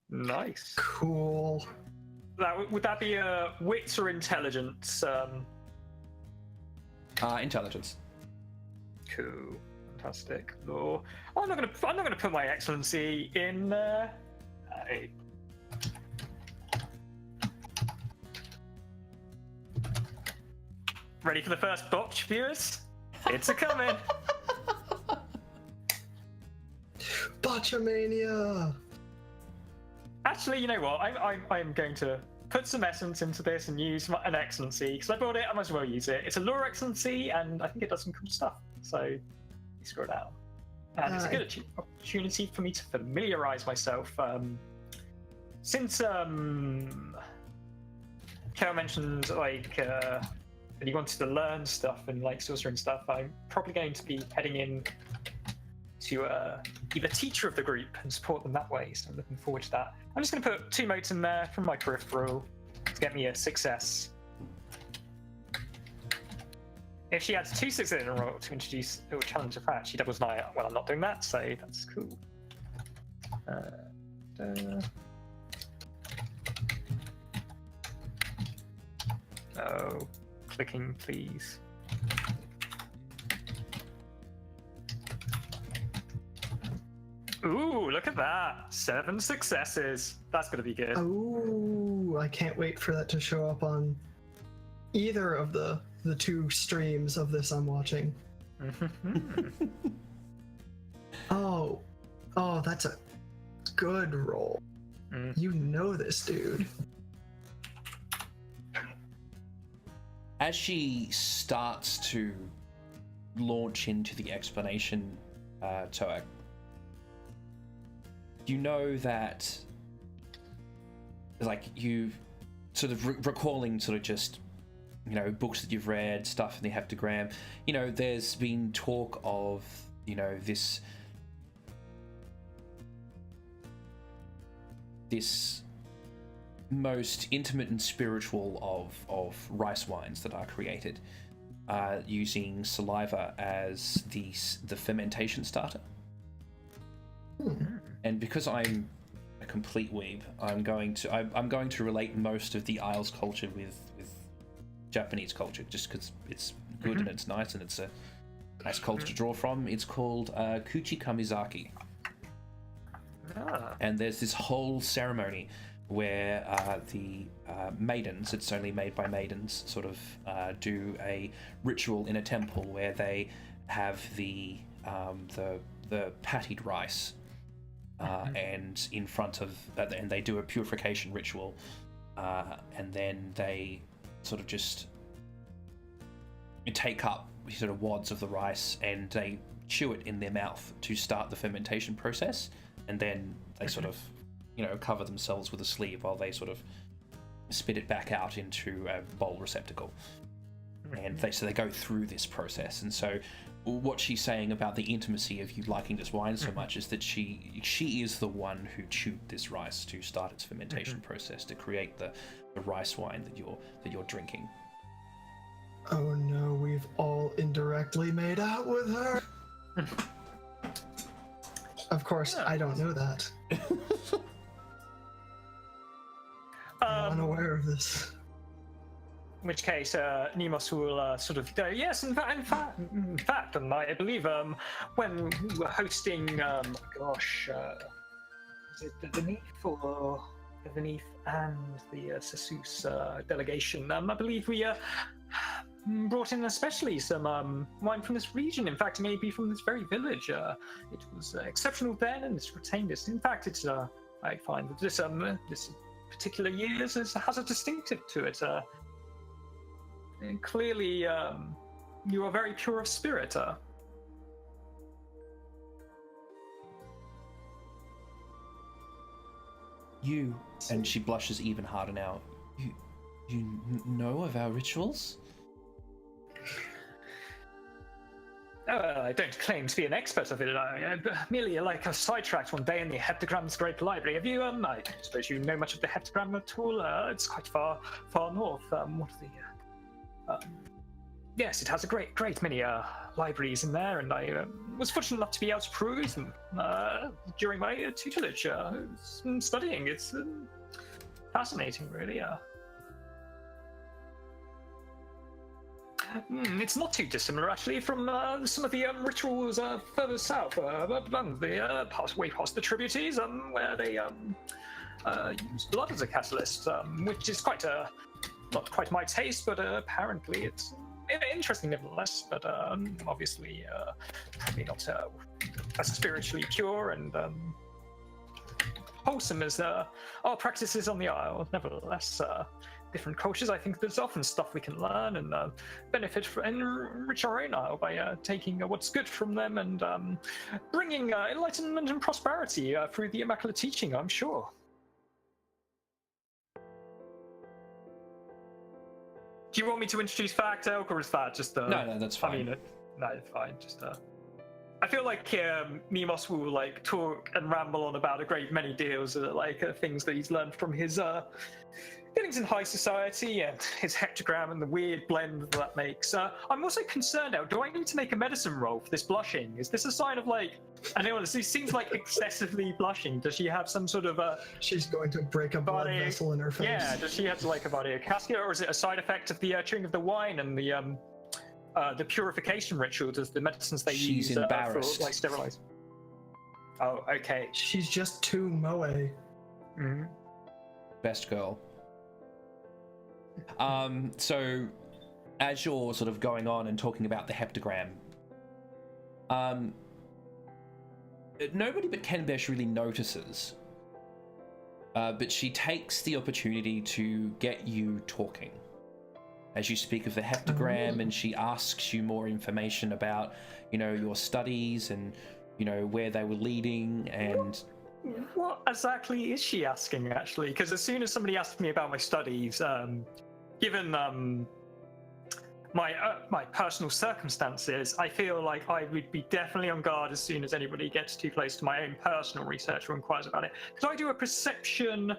S4: Nice.
S2: Cool.
S4: Would that be wits or intelligence?
S1: Intelligence.
S4: Cool. Fantastic. Lore. I'm not gonna put my excellency in. Ready for the first botch, viewers? It's a coming.
S2: Botchamania!
S4: Actually, you know what? I'm going to put some essence into this and use an excellency because I bought it. I might as well use it. It's a lore excellency, and I think it does some cool stuff. So, you scroll down, and it's a good opportunity for me to familiarize myself. Since Kel mentioned like that he wanted to learn stuff and like sorcery and stuff, I'm probably going to be heading in to be the teacher of the group and support them that way. So I'm looking forward to that. I'm just going to put 2 motes in there from my peripheral to get me a success. If she adds 2 successes in a row to introduce or challenge a fact, she doubles an eye. Well, I'm not doing that, so that's cool. Oh, clicking, please. Ooh, look at that. 7 successes. That's going to be good.
S2: Oh, I can't wait for that to show up on either of the 2 streams of this I'm watching. Oh, that's a good roll. You know this, dude.
S1: As she starts to launch into the explanation, Toak, you know that, like, you sort of recalling sort of just, you know, books that you've read, stuff in the heptagram, you know, there's been talk of, you know, this most intimate and spiritual of rice wines that are created using saliva as the fermentation starter. And because I'm a complete weeb, I'm going to relate most of the Isles culture with Japanese culture, just because it's good and it's nice and it's a nice culture to draw from. It's called Kuchi Kamizaki. And there's this whole ceremony where the maidens, it's only made by maidens, sort of do a ritual in a temple where they have the pattied rice, and in front of, and they do a purification ritual, and then they sort of just take up sort of wads of the rice and they chew it in their mouth to start the fermentation process, and then they sort of, you know, cover themselves with a sleeve while they sort of spit it back out into a bowl receptacle. And they go through this process. And so what she's saying about the intimacy of you liking this wine so much is that she is the one who chewed this rice to start its fermentation process to create the rice wine that you're drinking.
S2: Oh no, we've all indirectly made out with her. Of course, I don't know that. I'm unaware of this.
S4: In which case, Nemos will sort of go, yes, in fact, and I believe when we were hosting, is it the Beneath or the Beneath and the Sassus delegation? I believe we brought in especially some wine from this region. In fact, maybe from this very village. It was exceptional then, and it's retained it. In fact, it's I find that this particular year has a distinctive to it. And clearly, you are very pure of spirit.
S1: You, and she blushes even harder now. You know of our rituals?
S4: I don't claim to be an expert of it. I'm merely like a sidetracked one day in the Heptagram's great library. Have you, I suppose you know much of the Heptagram at all? It's quite far north. What are the... yes, it has a great many libraries in there, and I was fortunate enough to be able to peruse them during my tutelage, studying. It's fascinating, really. It's not too dissimilar, actually, from some of the rituals further south, way past the tributaries, where they use blood as a catalyst, which is not quite my taste, but apparently it's interesting nevertheless. But obviously, probably not as spiritually pure and wholesome as our practices on the Isle. Nevertheless, different cultures, I think there's often stuff we can learn and benefit from, and enrich our own Isle by taking what's good from them and bringing enlightenment and prosperity through the Immaculate Teaching, I'm sure. Do you want me to introduce fact, Elk, or is that just
S1: No, that's fine.
S4: I mean, no, it's fine. Just I feel like Mimos will like talk and ramble on about a great many deals, things that he's learned from his dealings in high society and his hectogram and the weird blend that makes. I'm also concerned now, do I need to make a medicine roll for this blushing? Is this a sign of I know this seems like excessively blushing. Does she have some sort of
S2: She's going to break a blood vessel in her face.
S4: Yeah, does she have a body casket, or is it a side effect of the chewing of the wine and the purification ritual? Does the medicines they use
S1: embarrassed.
S4: For sterilize? Oh, okay.
S2: She's just too moe.
S4: Mm-hmm.
S1: Best girl. So as you're sort of going on and talking about the heptagram, nobody but Kenbesh really notices, but she takes the opportunity to get you talking as you speak of the heptagram, and she asks you more information about, your studies and, where they were leading. And
S4: what exactly is she asking, actually? Because as soon as somebody asks me about my studies, given my personal circumstances, I feel like I would be definitely on guard as soon as anybody gets too close to my own personal research or inquires about it. Could I do a perception,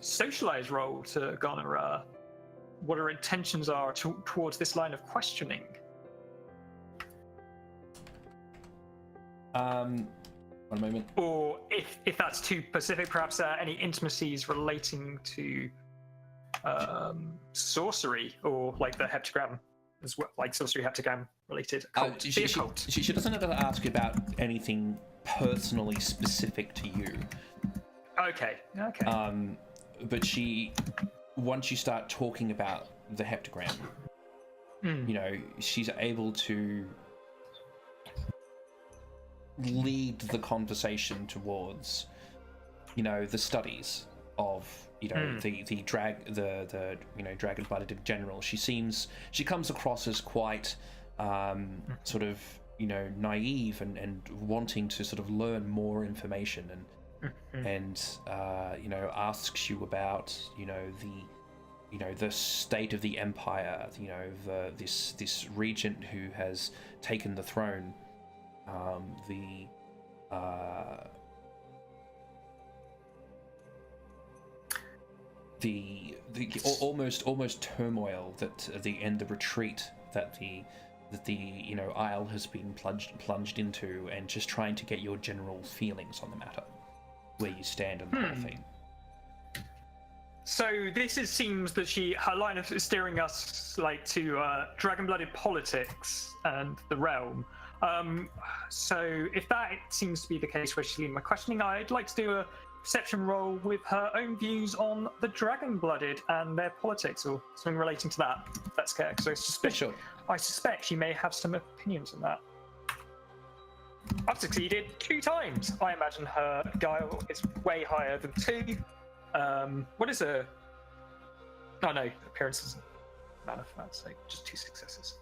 S4: socialized roll to garner what her intentions are towards this line of questioning?
S1: One moment.
S4: Or if that's too specific, perhaps any intimacies relating to sorcery, or like the heptagram as well, like sorcery heptagram related occult.
S1: She doesn't have to ask you about anything personally specific to you.
S4: Okay.
S1: But once you start talking about the heptagram, she's able to lead the conversation towards, the studies of, the dragon-blooded in general. She comes across as quite sort of, naive and wanting to sort of learn more information, and asks you about, the state of the empire, this regent who has taken the throne, the almost turmoil that the retreat that the Isle has been plunged into, and just trying to get your general feelings on the matter, where you stand on the whole thing.
S4: So seems that her line of steering us to dragon-blooded politics and the realm. So if that seems to be the case where she's leading my questioning, I'd like to do a perception roll with her own views on the dragon-blooded and their politics, or something relating to that. That's okay, because I suspect she may have some opinions on that. I've succeeded 2 times. I imagine her guile is way higher than 2. What is her... Oh no, appearance doesn't matter for that, so just 2 successes.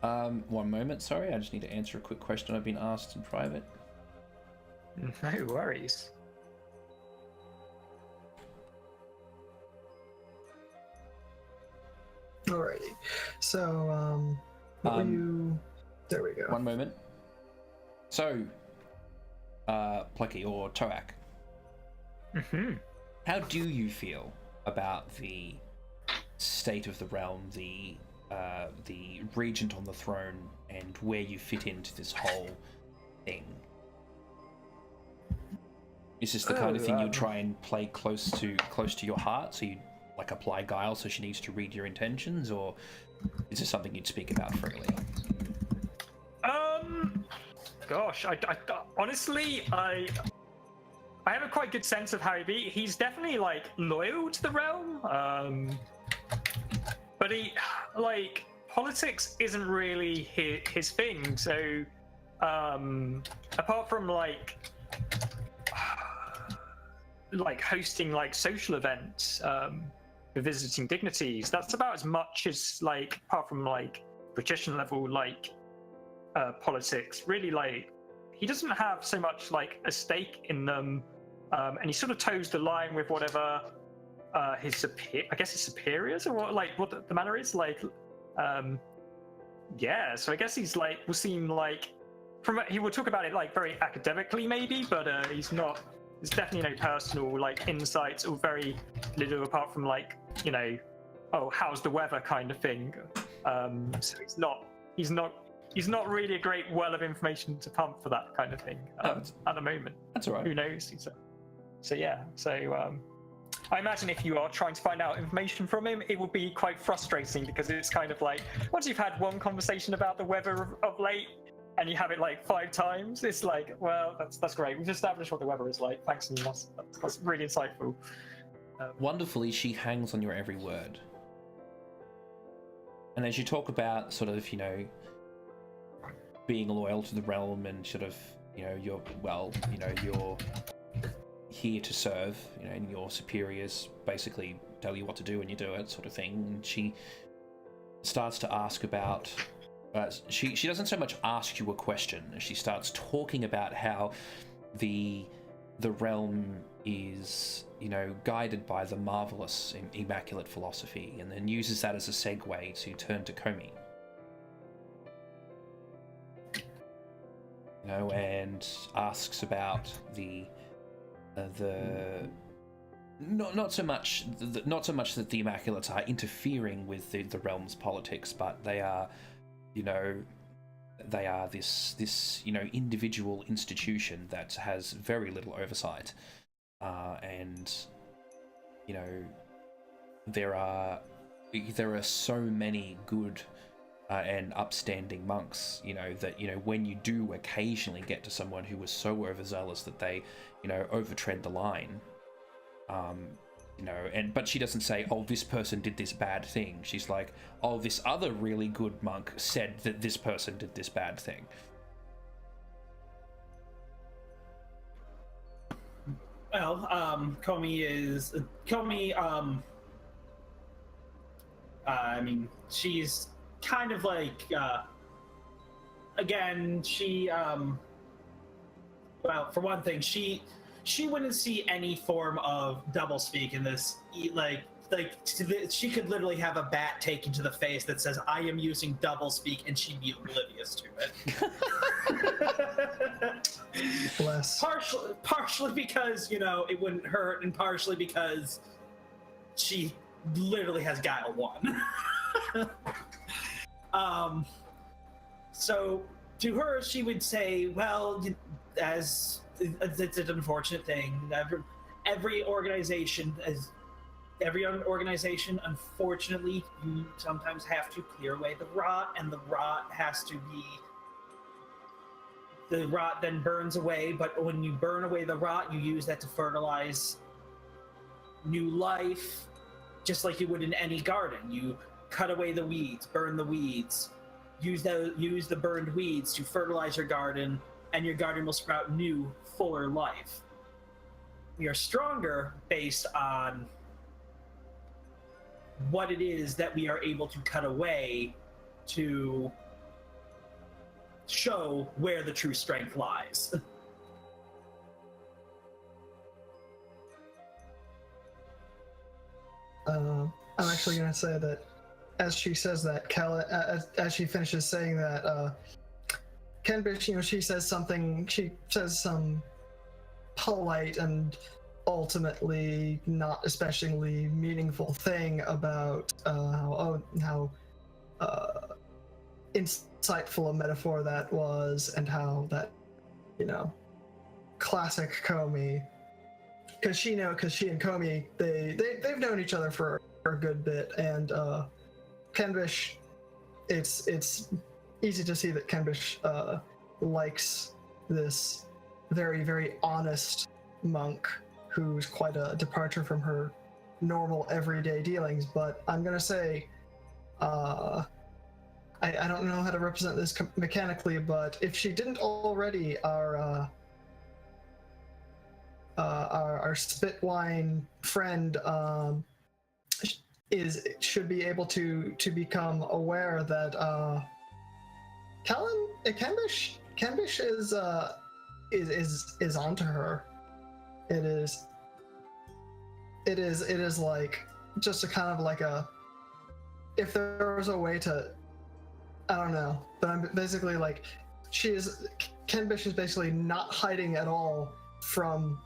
S1: One moment, sorry, I just need to answer a quick question I've been asked in private.
S4: No worries.
S2: Alrighty. So, what were you? There we go.
S1: One moment. So, Plucky or Toak, how do you feel about the state of the realm, the regent on the throne, and where you fit into this whole thing? Is this the kind of thing you try and play close to your heart, so you like apply guile so she needs to read your intentions, or is this something you'd speak about freely?
S4: Gosh, I honestly, I have a quite good sense of how he's definitely like loyal to the realm, but he like politics isn't really his thing. So apart from like hosting like social events for visiting dignities, that's about as much as like apart from like patrician level like politics. Really, like he doesn't have so much like a stake in them, and he sort of toes the line with whatever his superiors or what the matter is like. Yeah, so I guess he's like will seem like he will talk about it like very academically maybe, but he's not. There's definitely no personal like insights or very little apart from like oh how's the weather kind of thing. So he's not really a great well of information to pump for that kind of thing at the moment.
S1: That's all right.
S4: Who knows? So yeah. So I imagine if you are trying to find out information from him, it will be quite frustrating because it's kind of like once you've had one conversation about the weather of late and you have it like 5 times, it's like, well, that's great. We've established what the weather is like. Thanks, Ninos. That's really insightful.
S1: Wonderfully, she hangs on your every word. And as you talk about sort of, being loyal to the realm and sort of, you're here to serve, and your superiors basically tell you what to do and you do it, sort of thing. And she starts to ask about, she doesn't so much ask you a question, she starts talking about how the realm is, guided by the marvelous, immaculate philosophy, and then uses that as a segue to turn to Komi. And asks about not so much that the Immaculates are interfering with the realm's politics, but they are, this individual institution that has very little oversight, and there are so many good and upstanding monks, that when you do occasionally get to someone who was so overzealous that they overtread the line, but she doesn't say, oh, this person did this bad thing. She's like, oh, this other really good monk said that this person did this bad thing.
S3: Well, Comey, I mean, she's kind of like, again, she, well, for one thing, she wouldn't see any form of doublespeak in this. Like she could literally have a bat taken to the face that says, I am using doublespeak, and she'd be oblivious to it.
S2: Bless.
S3: Partially because, it wouldn't hurt, and partially because she literally has Guile 1. So to her, she would say, well, as it's an unfortunate thing. Every organization, unfortunately, you sometimes have to clear away the rot, and the rot has to be. The rot then burns away, but when you burn away the rot, you use that to fertilize new life, just like you would in any garden. You cut away the weeds, burn the weeds, use the burned weeds to fertilize your garden, and your garden will sprout new, fuller life. We are stronger based on what it is that we are able to cut away to show where the true strength lies.
S2: I'm actually going to say that as she says that, as she finishes saying that, Kenbish, she says something. She says some polite and ultimately not especially meaningful thing about how insightful a metaphor that was, and how that, classic Comey, because she and Comey, they've known each other for a good bit, and Kenbish, it's easy to see that Kenbish likes this very, very honest monk who's quite a departure from her normal everyday dealings. But I'm gonna say, I don't know how to represent this mechanically, but if she didn't already, our Spitwine friend should be able to become aware that Kenbish is onto her. It is like just a kind of like a, if there was a way to, I don't know, but I'm basically like, Kenbish is basically not hiding at all from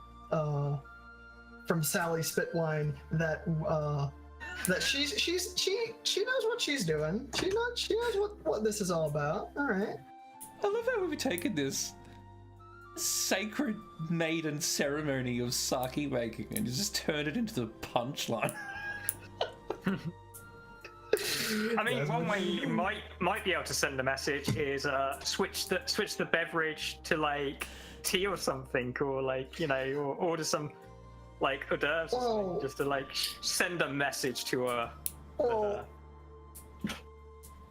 S2: Sally Spitwine, that she knows what she's doing. She knows what this is all about. All right.
S1: I love how we've taken this sacred maiden ceremony of sake making and just turned it into the punchline.
S4: I mean, one way you might be able to send the message is switch the beverage to like tea or something, or like, or order some like hors d'oeuvres or something, just to like send a message to her.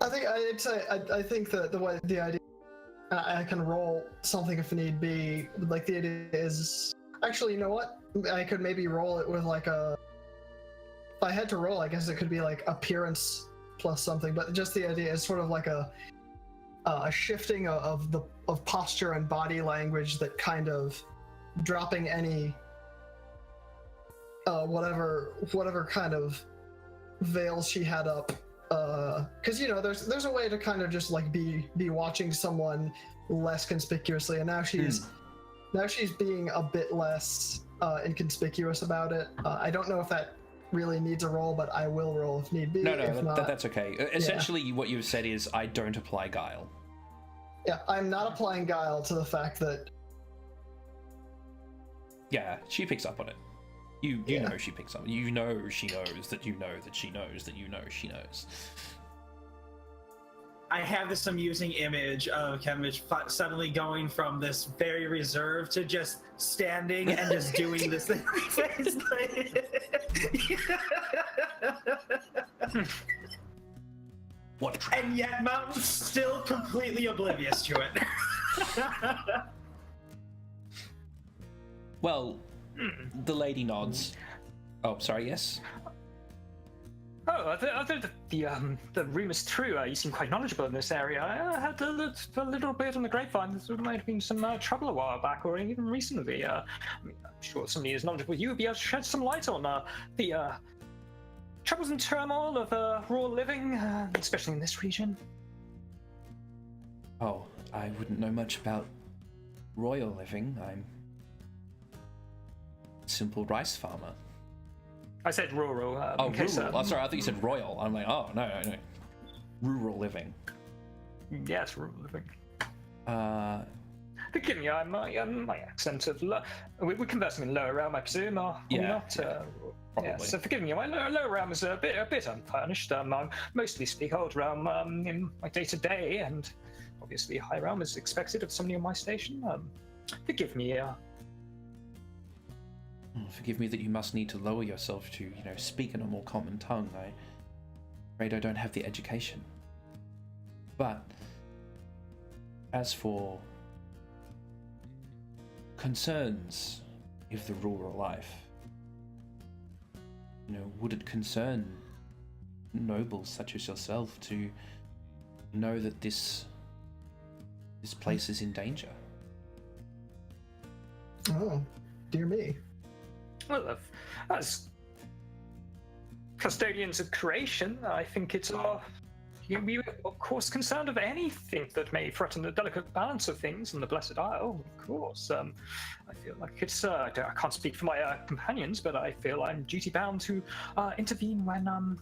S2: I think that the idea, I can roll something if need be. Like, the idea is, actually, you know what? I could maybe roll it with like a, if I had to roll, I guess it could be like appearance plus something, but just the idea is sort of like a shifting of posture and body language, that kind of dropping any whatever kind of veils she had up, because there's a way to kind of just like be watching someone less conspicuously, and now she's being a bit less inconspicuous about it. I don't know if that really needs a roll, but I will roll if need be.
S1: No, that's okay. Essentially, what you've said is, I don't apply guile.
S2: Yeah, I'm not applying guile to the fact that.
S1: Yeah, she picks up on it. You know she picks up. You know she knows that you know that she knows that you know she knows.
S3: I have this amusing image of Kenbish suddenly going from this very reserved to just standing and just doing this thing.
S1: What?
S3: And yet Mountain's still completely oblivious to it.
S1: Well, the lady nods. Oh, sorry, yes?
S4: Oh, the rumor's true. You seem quite knowledgeable in this area. I had a little bit on the grapevine. There might have been some trouble a while back, or even recently. I'm sure somebody as knowledgeable as you would be able to shed some light on the troubles and turmoil of rural living, especially in this region.
S1: Oh, I wouldn't know much about royal living. I'm a simple rice farmer.
S4: I said rural.
S1: Rural. Oh, sorry, I thought you said royal. I'm like, oh, no. Rural living.
S4: Yes, rural living. Forgive me, my accent of we're conversing in lower realm, I presume, are we not?
S1: Probably.
S4: Yeah, so forgive me, my lower realm is a bit unfurnished. I mostly speak old realm in my day-to-day, and obviously high realm is expected of somebody on my station. Forgive me.
S1: Forgive me that you must need to lower yourself to, speak in a more common tongue. I'm afraid I don't have the education. But as for concerns of the rural life, would it concern nobles such as yourself to know that this place is in danger?
S2: Oh, dear me.
S4: Well, as custodians of creation, I think it's we are, of course, concerned of anything that may threaten the delicate balance of things in the Blessed Isle, of course. I feel like it's, I can't speak for my companions, but I feel I'm duty-bound to intervene when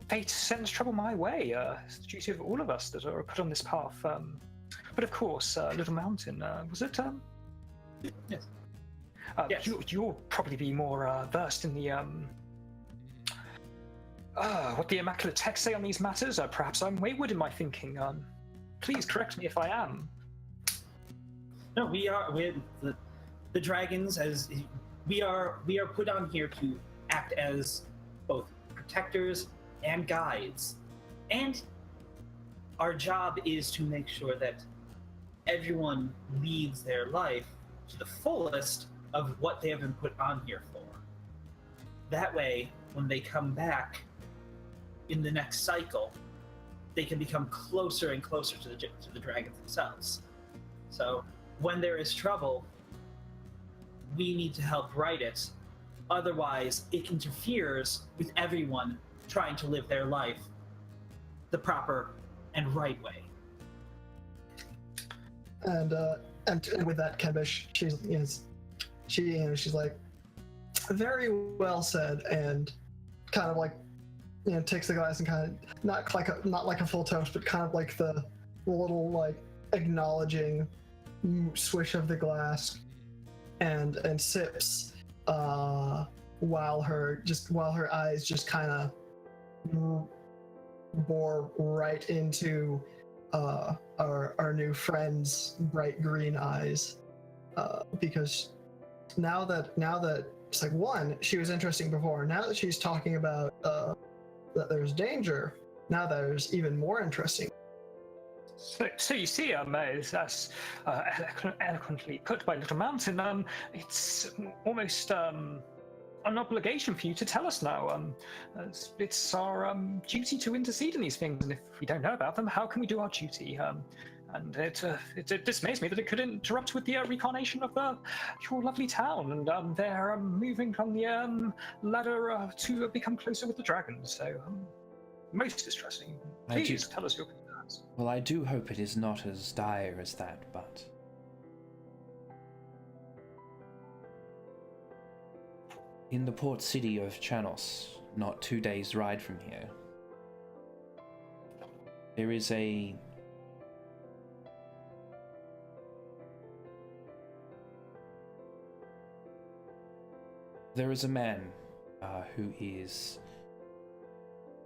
S4: fate sends trouble my way. It's the duty of all of us that are put on this path. But of course, Little Mountain, was it?
S3: Yes.
S4: Yes. You'll probably be more versed in the what the Immaculate Texts say on these matters. Perhaps I'm wayward in my thinking. Please correct me if I am.
S3: No, we're the dragons. As we are put on here to act as both protectors and guides, and our job is to make sure that everyone leads their life to the fullest of what they have been put on here for. That way, when they come back in the next cycle, they can become closer and closer to the dragons themselves. So when there is trouble, we need to help right it. Otherwise, it interferes with everyone trying to live their life the proper and right way.
S2: And with that, Kebish, she's like, very well said, and kind of like, takes the glass and kind of not like a full toast, but kind of like the little like acknowledging swish of the glass, and sips while her eyes just kind of bore right into our new friend's bright green eyes, because now that it's like, one, she was interesting before. Now that she's talking about that there's danger, now there's even more interesting.
S4: So you see, as eloquently put by Little Mountain, it's almost an obligation for you to tell us now. It's our duty to intercede in these things, and if we don't know about them, how can we do our duty? And it dismays me that it could interrupt with the reincarnation of your lovely town, and they're moving on the ladder to become closer with the dragons. So, most distressing. Please tell us your concerns.
S1: Well, I do hope it is not as dire as that, but in the port city of Chanos, not 2 days' ride from here, there is a man who is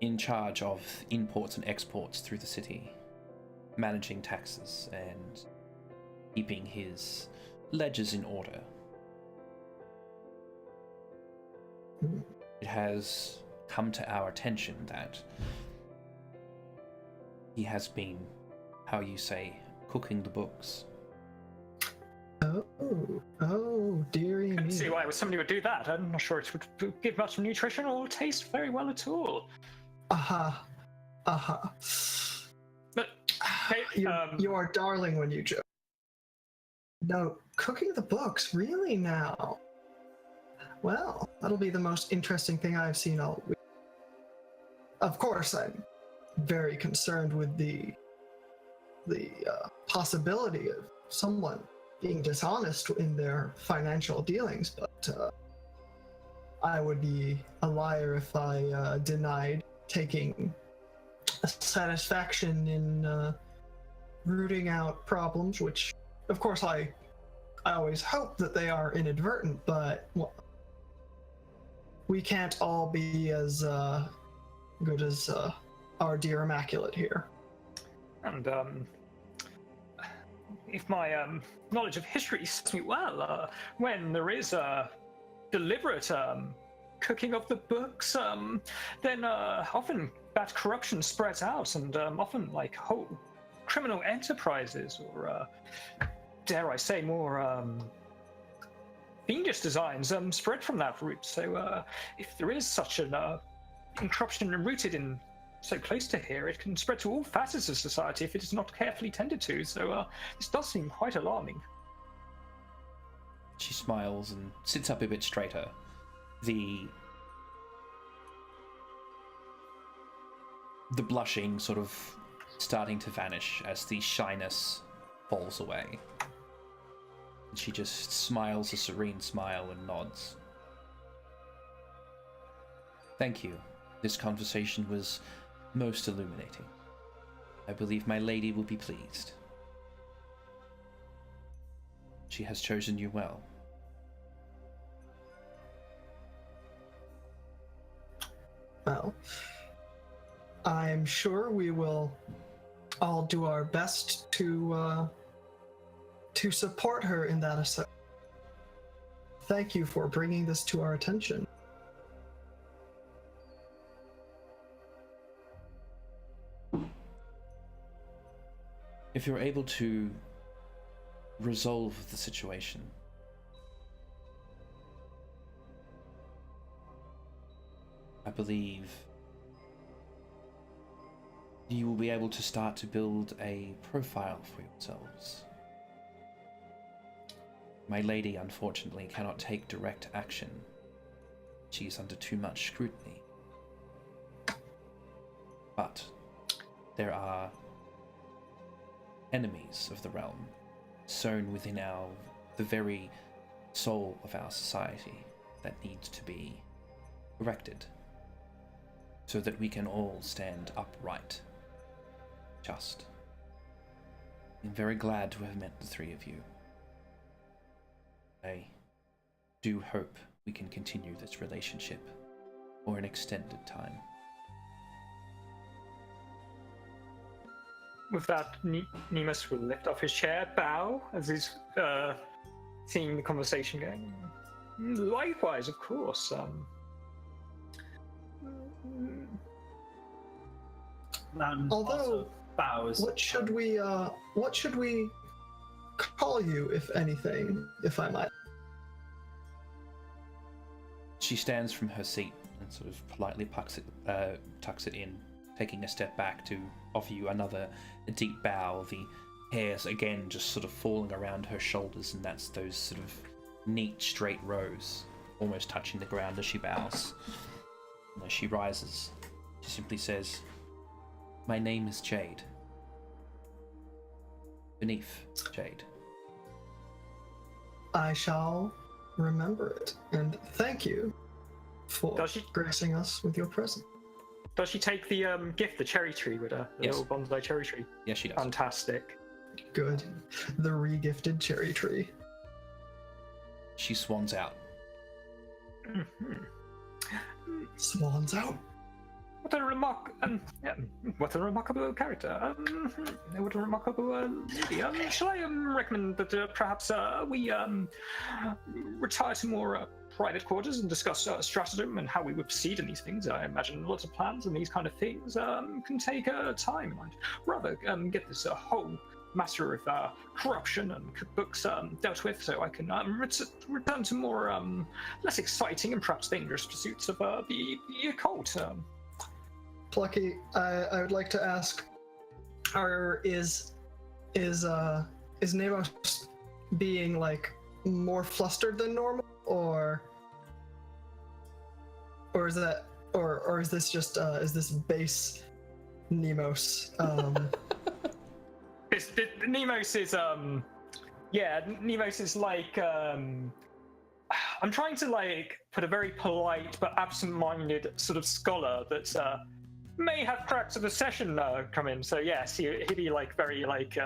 S1: in charge of imports and exports through the city, managing taxes and keeping his ledgers in order. It has come to our attention that he has been, how you say, cooking the books.
S2: Oh, dearie me.
S4: I can see why somebody would do that. I'm not sure it would give much nutrition or taste very well at all.
S2: But
S4: Hey,
S2: you are darling when you joke. No, cooking the books, really now? Well, that'll be the most interesting thing I've seen all week. Of course, I'm very concerned with the possibility of someone being dishonest in their financial dealings, but I would be a liar if I denied taking a satisfaction in rooting out problems, which, of course, I always hope that they are inadvertent, but we can't all be as good as our dear Immaculate here.
S4: And if my knowledge of history serves me well, when there is a deliberate cooking of the books, then often that corruption spreads out, and often like whole criminal enterprises, or dare I say more fiendish designs spread from that route. So if there is such an corruption rooted in so close to here, it can spread to all facets of society if it is not carefully tended to. So this does seem quite alarming.
S1: She smiles and sits up a bit straighter. The the blushing sort of starting to vanish as the shyness falls away. And she just smiles a serene smile and nods. Thank you. This conversation was most illuminating. I believe my lady will be pleased. She has chosen you well.
S2: Well, I'm sure we will all do our best to support her in that assessment. Thank you for bringing this to our attention.
S1: If you're able to resolve the situation, I believe you will be able to start to build a profile for yourselves. My lady, unfortunately, cannot take direct action. She is under too much scrutiny. But there are enemies of the realm sown within the very soul of our society that needs to be corrected, so that we can all stand upright. Just. I'm very glad to have met the three of you. I do hope we can continue this relationship for an extended time.
S4: With that, Nemus will lift off his chair, bow, as he's seeing the conversation going. Likewise, of course.
S2: Although,
S3: bows.
S2: what should we call you, if anything, if I might?
S1: She stands from her seat and sort of politely tucks it in, taking a step back to offer you another deep bow. The hairs again just sort of falling around her shoulders, and that's those sort of neat straight rows, almost touching the ground as she bows. And as she rises, she simply says, "My name is Jade. Beneath Jade."
S2: I shall remember it, and thank you for gracing us with your presence.
S4: Does she take the gift, the cherry tree, with her? The
S1: Yes.
S4: little bonsai cherry tree?
S1: Yes, she does.
S4: Fantastic.
S2: Good. The re-gifted cherry tree.
S1: She swans out.
S2: Swans out.
S4: What a what a remarkable character. What a remarkable lady. Shall I recommend that perhaps we retire to more private quarters and discuss stratagem and how we would proceed in these things? I imagine lots of plans and these kind of things can take time. I'd rather get this whole matter of corruption and cookbooks dealt with, so I can return to more less exciting and perhaps dangerous pursuits of the occult.
S2: Plucky, I would like to ask, is Nemos being like more flustered than normal, or is this just is this base Nemos?
S4: Nemos is Nemos is like I'm trying to like put a very polite but absent-minded sort of scholar that may have cracks of the session come in. So yes, he'd be like very like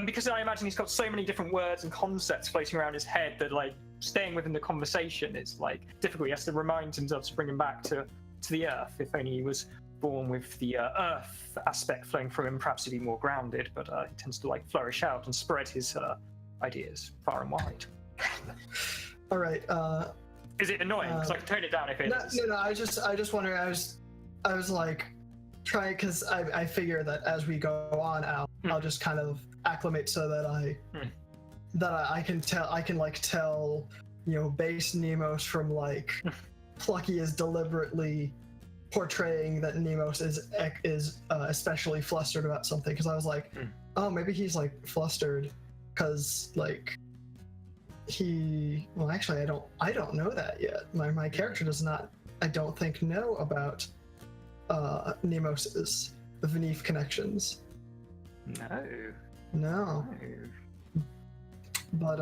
S4: because I imagine he's got so many different words and concepts floating around his head that like staying within the conversation is like difficult. He has to remind himself to bring him back to the earth. If only he was born with the earth aspect flowing through him, perhaps he'd be more grounded, but he tends to like flourish out and spread his ideas far and wide.
S2: All right.
S4: Is it annoying? Because I can tone it down if it is.
S2: No. I just wonder. I was like trying, because I figure that as we go on out, I'll just kind of acclimate so that I can tell base Nemos from like Plucky is deliberately portraying that Nemos is especially flustered about something, because I was like, oh, maybe he's like flustered because like actually I don't know that yet. My character does not, I don't think, know about Nemos's, the Venif connections.
S4: No.
S2: No. But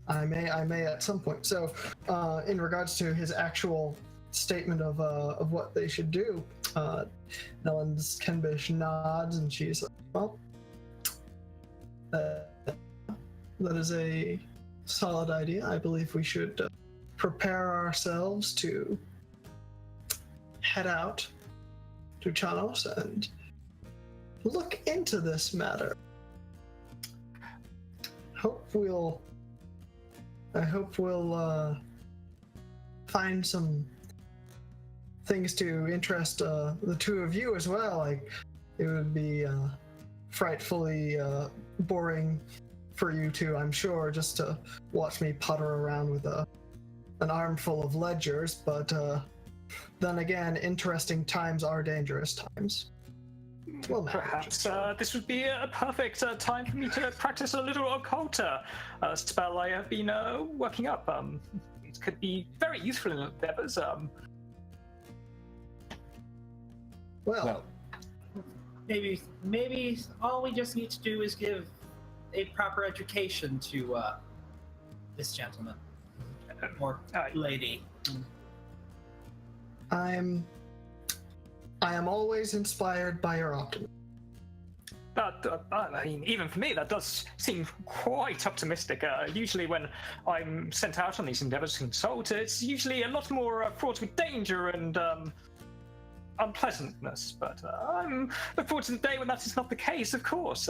S2: I may at some point. So, in regards to his actual statement of what they should do, Nellen's Kenbish nods and she's like, well, that is a solid idea. I believe we should prepare ourselves to head out to Chanos and look into this matter. I hope we'll find some things to interest the two of you as well. Like, it would be frightfully boring for you two, I'm sure, just to watch me putter around with an armful of ledgers, but then again, interesting times are dangerous times. Well,
S4: perhaps this would be a perfect time for me to practice a little occulta spell I have been working up. It could be very useful in endeavors.
S2: Well,
S3: maybe all we just need to do is give a proper education to this gentleman or lady.
S2: I am always inspired by your optimism.
S4: But I mean, even for me, that does seem quite optimistic. Usually, when I'm sent out on these endeavors to consult, it's usually a lot more fraught with danger and unpleasantness. But I'm looking forward to the day when that is not the case. Of course.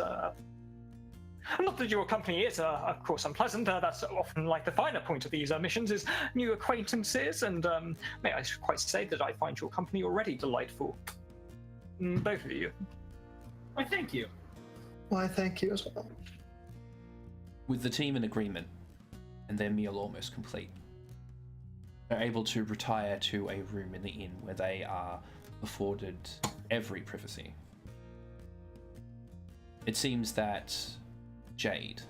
S4: Not that your company is, of course, unpleasant. That's often like the finer point of these missions is new acquaintances, and may I quite say that I find your company already delightful. Both of you.
S3: Why, thank you.
S2: Why, thank you as well.
S1: With the team in agreement, and their meal almost complete, they're able to retire to a room in the inn where they are afforded every privacy. It seems that Jade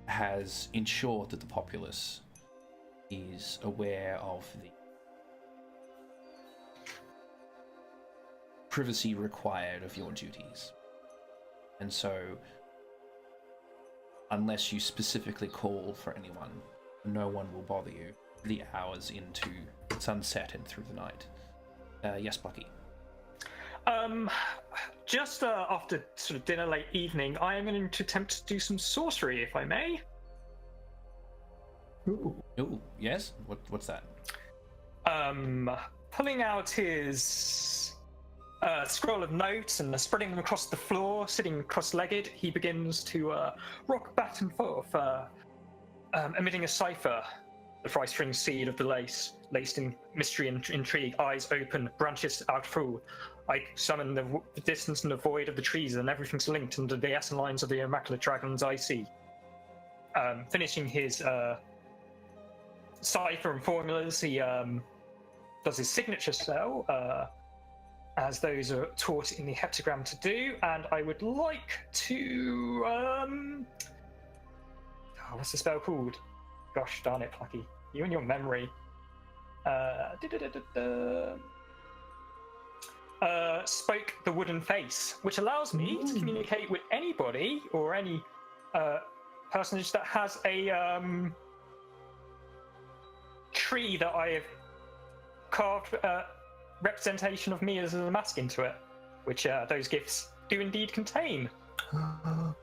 S1: has ensured that the populace is aware of the privacy required of your duties. And so, unless you specifically call for anyone, no one will bother you the hours into sunset and through the night. Yes, Bucky.
S4: Just after sort of dinner, late evening, I am going to attempt to do some sorcery, if I may.
S1: Ooh, yes? What's that?
S4: Pulling out his scroll of notes and spreading them across the floor, sitting cross-legged, he begins to rock back and forth, emitting a cipher, the fry-string seed of the lace, laced in mystery and intrigue, eyes open, branches out full. I summon the distance and the void of the trees, and everything's linked under the S lines of the Immaculate Dragons I see. Finishing his cipher and formulas, he does his signature spell, as those are taught in the heptagram to do, and I would like to... what's the spell called? Gosh darn it, Plucky. You and your memory. Spoke the wooden face, which allows me to communicate with anybody or any personage that has a tree that I have carved representation of me as a mask into it, which those gifts do indeed contain.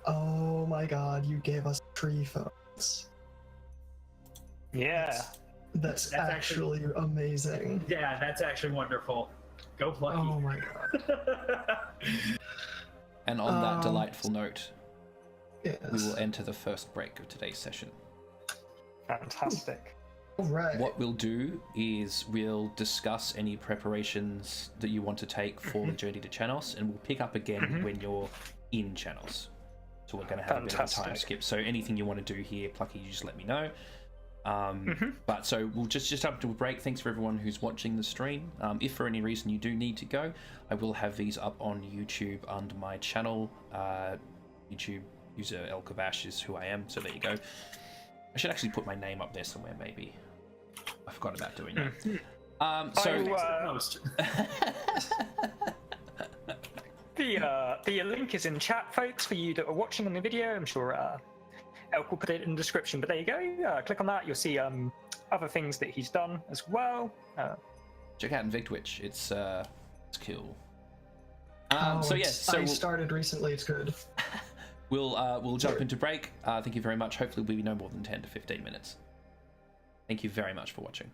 S2: Oh my god, you gave us tree folks.
S4: Yeah.
S2: That's actually amazing.
S3: Yeah, that's actually wonderful. Go Plucky.
S2: Oh my god.
S1: And on that delightful note,
S2: yes.
S1: we will enter the first break of today's session.
S4: Fantastic.
S2: All right.
S1: What we'll do is we'll discuss any preparations that you want to take for the journey to Chanos, and we'll pick up again when you're in Chanos. So we're going to have a bit of a time skip. So anything you want to do here, Plucky, you just let me know. But so we'll just up to a break. Thanks for everyone who's watching the stream. If for any reason you do need to go, I will have these up on YouTube under my channel. YouTube user El Kavash is who I am, so there you go. I should actually put my name up there somewhere, maybe. I forgot about doing that.
S3: Most.
S4: The link is in chat, folks, for you that are watching on the video. I'm sure Elk will put it in the description. But there you go. Click on that. You'll see other things that he's done as well.
S1: Check out Invictwitch. It's cool.
S2: I
S1: we'll,
S2: started recently. It's good.
S1: we'll jump into break. Thank you very much. Hopefully we'll be no more than 10 to 15 minutes. Thank you very much for watching.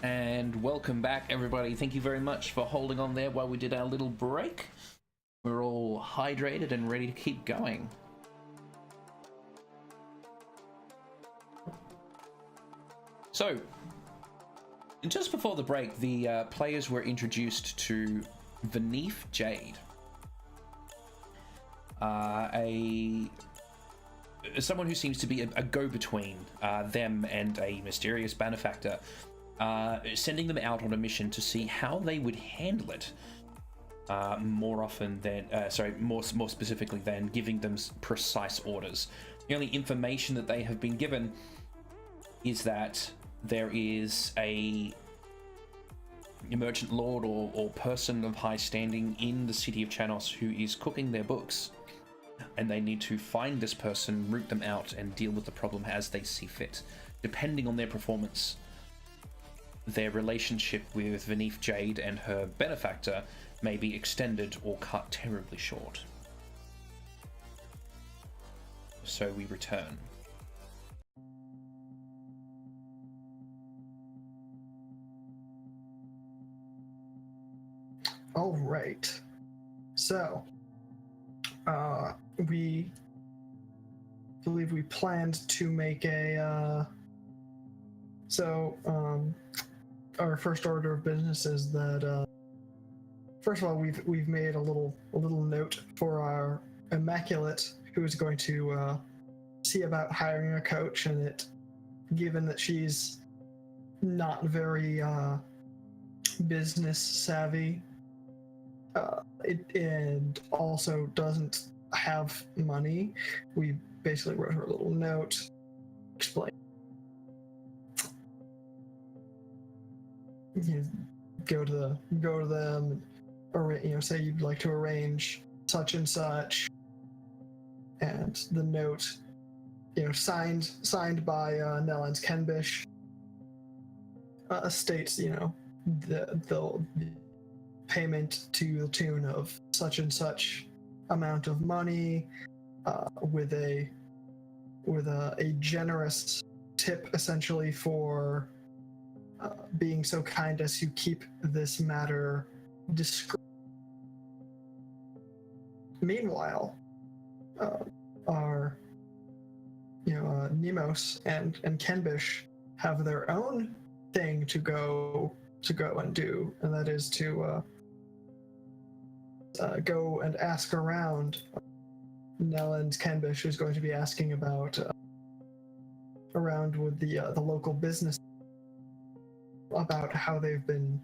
S1: And welcome back, everybody. Thank you very much for holding on there while we did our little break. We're all hydrated and ready to keep going. So, just before the break, the players were introduced to Beneath Jade, someone who seems to be a go-between them and a mysterious benefactor, sending them out on a mission to see how they would handle it. More specifically than giving them precise orders. The only information that they have been given is that there is a merchant lord or person of high standing in the city of Chanos who is cooking their books, and they need to find this person, root them out, and deal with the problem as they see fit. Depending on their performance, their relationship with Beneath Jade and her benefactor may be extended or cut terribly short. So we return.
S2: All right. So, we believe we planned to make a. Our first order of business is that. First of all, we've made a little note for our Immaculate, who is going to see about hiring a coach, and it, given that she's not very business savvy, and also doesn't have money, we basically wrote her a little note, explain. You go to them, or say you'd like to arrange such and such, and the note, signed by Nellens Kenbish, states, the payment to the tune of such and such amount of money, with a generous tip, essentially, for being so kind as to keep this matter discreet. Meanwhile, our Nemos and Kenbish have their own thing to go and do, and that is to go and ask around. Nellens Kenbish is going to be asking about around with the local business about how they've been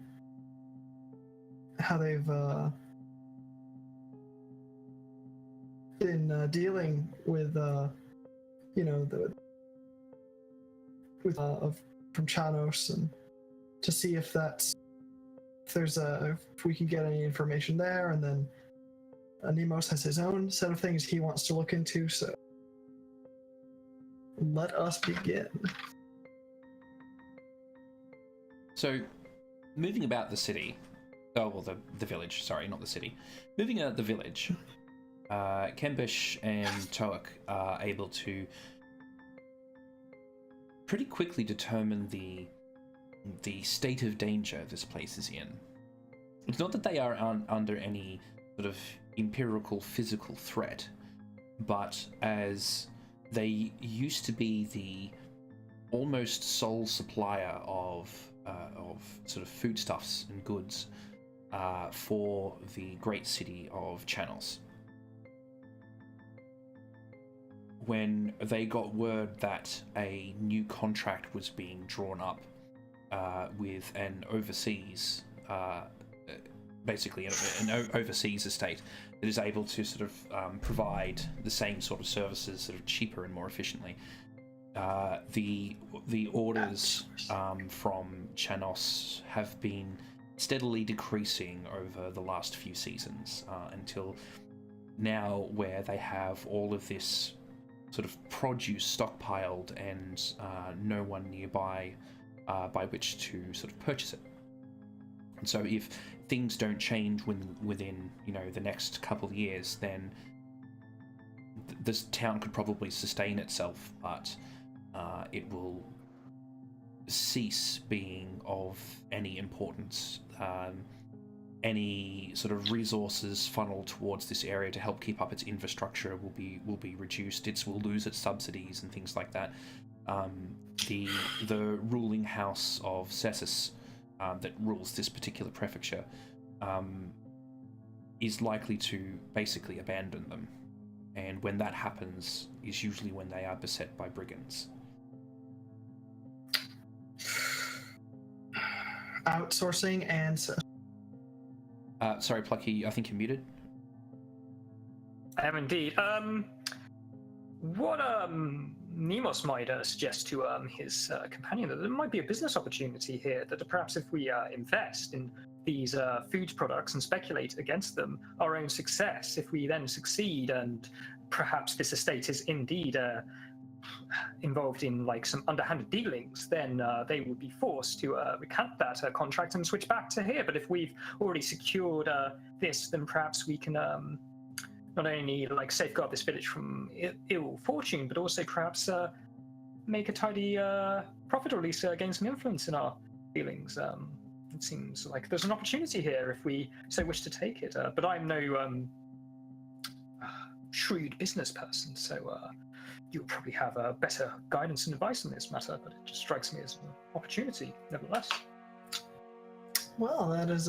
S2: dealing with from Chanos, and to see if we can get any information there. And then Nemos has his own set of things he wants to look into, so let us begin.
S1: So, moving about the city, the village, sorry, not the city. Moving about the village, Kenbish and Toak are able to pretty quickly determine the state of danger this place is in. It's not that they are under any sort of empirical physical threat, but as they used to be the almost sole supplier of sort of foodstuffs and goods for the great city of Chanos. When they got word that a new contract was being drawn up with an overseas, basically an overseas estate that is able to sort of provide the same sort of services sort of cheaper and more efficiently, the orders from Chanos have been steadily decreasing over the last few seasons, until now, where they have all of this sort of produce stockpiled and no one nearby by which to sort of purchase it. And so if things don't change within the next couple of years, then this town could probably sustain itself, but it will cease being of any importance. Any sort of resources funneled towards this area to help keep up its infrastructure will be reduced. It will lose its subsidies and things like that. The ruling house of Cessus that rules this particular prefecture is likely to basically abandon them, and when that happens is usually when they are beset by brigands.
S2: Outsourcing and
S1: sorry, Plucky, I think you're muted.
S4: I am indeed. What Nemos might suggest to his companion that there might be a business opportunity here, that perhaps if we invest in these food products and speculate against them, our own success, if we then succeed and perhaps this estate is indeed involved in like some underhanded dealings, then they would be forced to recant that contract and switch back to here. But if we've already secured this, then perhaps we can not only like safeguard this village from ill fortune, but also perhaps make a tidy profit, or at least gain some influence in our dealings. It seems like there's an opportunity here if we so wish to take it. But I'm no shrewd business person, so you'll probably have better guidance and advice on this matter, but it just strikes me as an opportunity, nevertheless.
S2: Well, that is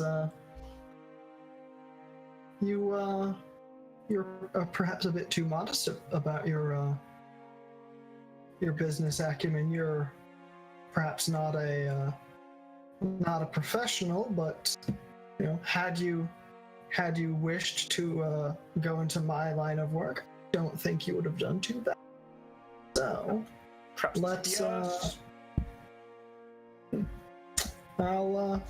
S2: you're perhaps a bit too modest about your business acumen. You're perhaps not a professional, but you know, had you wished to go into my line of work, I don't think you would have done too bad. So
S4: Perhaps
S2: let's I'll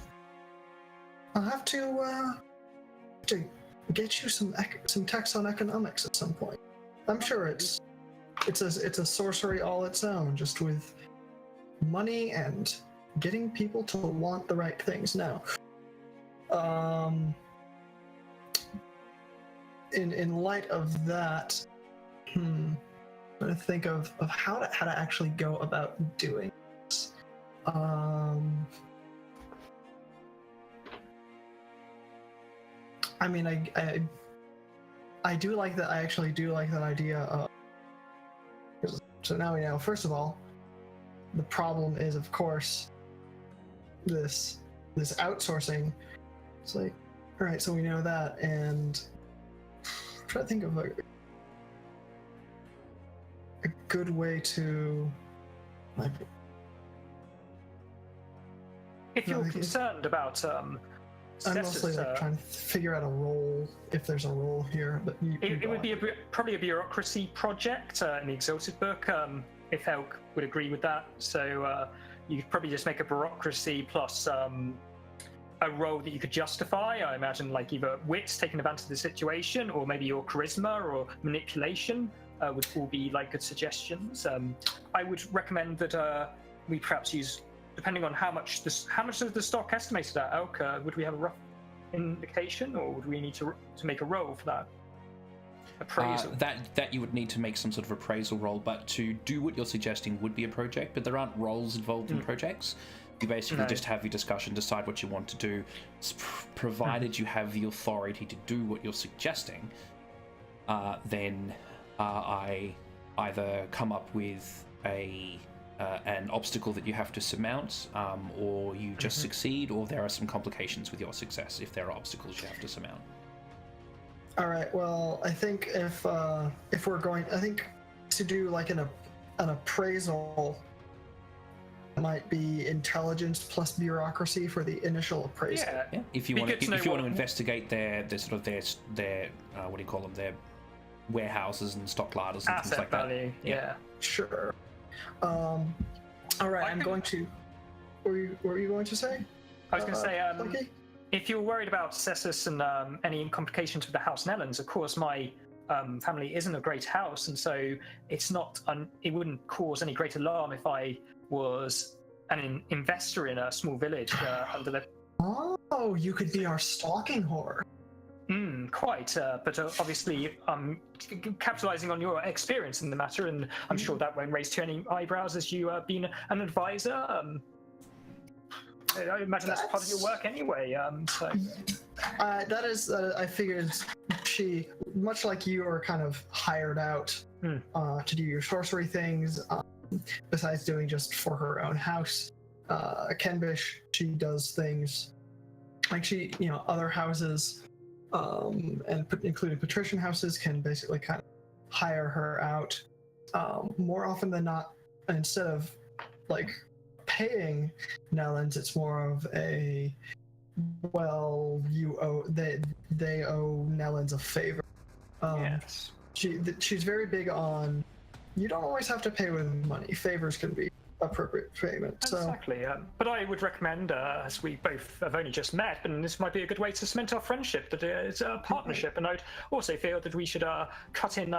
S2: have to get you some text on economics at some point. I'm sure it's a sorcery all its own, just with money and getting people to want the right things. Now, in light of that, I'm gonna think of how to actually go about doing this. I mean, I do like that. I actually do like that idea of. So now we know. First of all, the problem is, of course, this outsourcing. It's like, all right, so we know that, and I'm trying to think of a good way to. Like,
S4: if you're concerned about
S2: I'm mostly like trying to figure out a role, if there's a role here. But
S4: it would be probably a bureaucracy project in the Exalted book, if Elk would agree with that. So you could probably just make a bureaucracy plus a role that you could justify. I imagine like either wits, taking advantage of the situation, or maybe your charisma or manipulation would all be like good suggestions. I would recommend that we perhaps use, depending on how much is the stock estimated at, Elk, would we have a rough indication, or would we need to make a roll for that appraisal?
S1: That you would need to make some sort of appraisal roll, but to do what you're suggesting would be a project, but there aren't roles involved in projects. You basically just have your discussion, decide what you want to do, provided you have the authority to do what you're suggesting, then I either come up with an obstacle that you have to surmount, or you just succeed, or there are some complications with your success if there are obstacles you have to surmount.
S2: All right. Well, I think if we're going, I think to do like an appraisal might be intelligence plus bureaucracy for the initial appraisal.
S1: Yeah. If you want to investigate their what do you call them? Their warehouses and stock larders and things like
S4: value.
S1: that.
S4: Yeah.
S2: Sure. All right. I'm going to. What were you going to say?
S4: I was going to say,
S2: okay.
S4: If you're worried about Cessus and any complications with the House Nellens, of course, my family isn't a great house, and so it's not. It wouldn't cause any great alarm if I was an investor in a small village under the.
S2: Oh, you could be our stalking whore.
S4: Quite, but obviously capitalizing on your experience in the matter, and I'm sure that won't raise too many eyebrows as you being an advisor. I imagine that's part of your work anyway. So
S2: That is, I figured she, much like you, are kind of hired out to do your sorcery things, besides doing just for her own house. Kenbish, she does things like other houses, including patrician houses, can basically kind of hire her out. More often than not, instead of like paying Nellens, it's more of a, well, they owe Nellens a favor.
S4: yes.
S2: She's very big on, you don't always have to pay with money. Favors can be appropriate payment.
S4: Exactly. But I would recommend, as we both have only just met, and this might be a good way to cement our friendship, that it's a partnership. And I'd also feel that we should cut in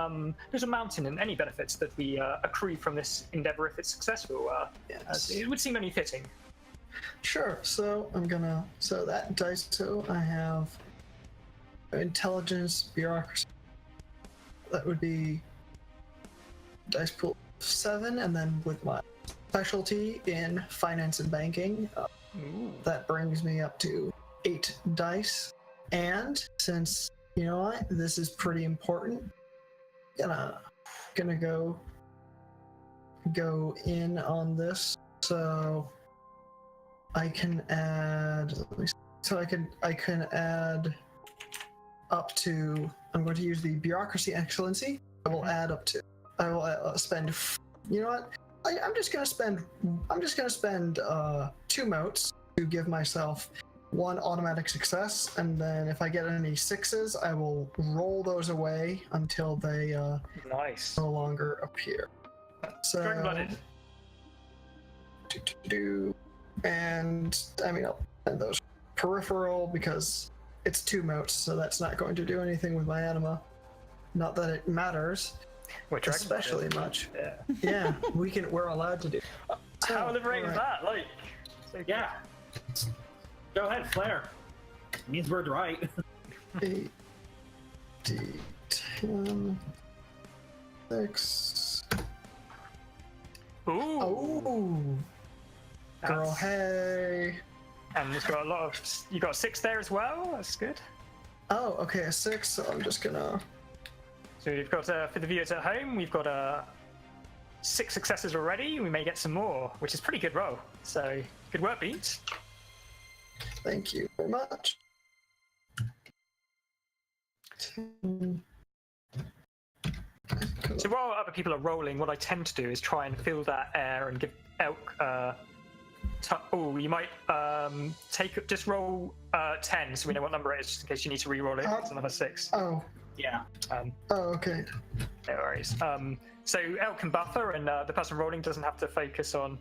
S4: there's a mountain in any benefits that we accrue from this endeavor if it's successful.
S2: Yes.
S4: It would seem only fitting.
S2: Sure. So that dice. So I have intelligence, bureaucracy. That would be dice pool 7, and then with my specialty in finance and banking, that brings me up to 8 dice. And since you know what, this is pretty important, gonna go in on this. So I can add. So I can add up to. I'm going to use the bureaucracy excellency. I will add up to. I will spend. You know what? I'm just gonna spend 2 motes to give myself 1 automatic success, and then if I get any 6s, I will roll those away until they
S4: Nice.
S2: no longer appear. So
S4: Dragon-blooded.
S2: and I mean, I'll spend those peripheral because it's 2 motes, so that's not going to do anything with my anima. Not that it matters. Especially much. Yeah, we're allowed to do.
S4: How liberating is that? Like,
S3: Yeah. Go ahead, flare. Means we're right.
S2: 8, D10, 6.
S4: ooh.
S2: Oh, girl,
S4: That's-
S2: hey.
S4: And it's got a lot of. You got 6 there as well. That's good.
S2: Oh, okay, a 6. So I'm just gonna.
S4: So we've got, for the viewers at home, we've got 6 successes already. We may get some more, which is pretty good roll. So good work, Beats.
S2: Thank you very much. 10.
S4: So while other people are rolling, what I tend to do is try and fill that air and give Elk. You might just roll 10, so we know what number it is, just in case you need to re-roll it. It's another 6.
S2: Oh.
S3: Yeah.
S2: Okay.
S4: No worries. So Elk can buffer, and the person rolling doesn't have to focus on.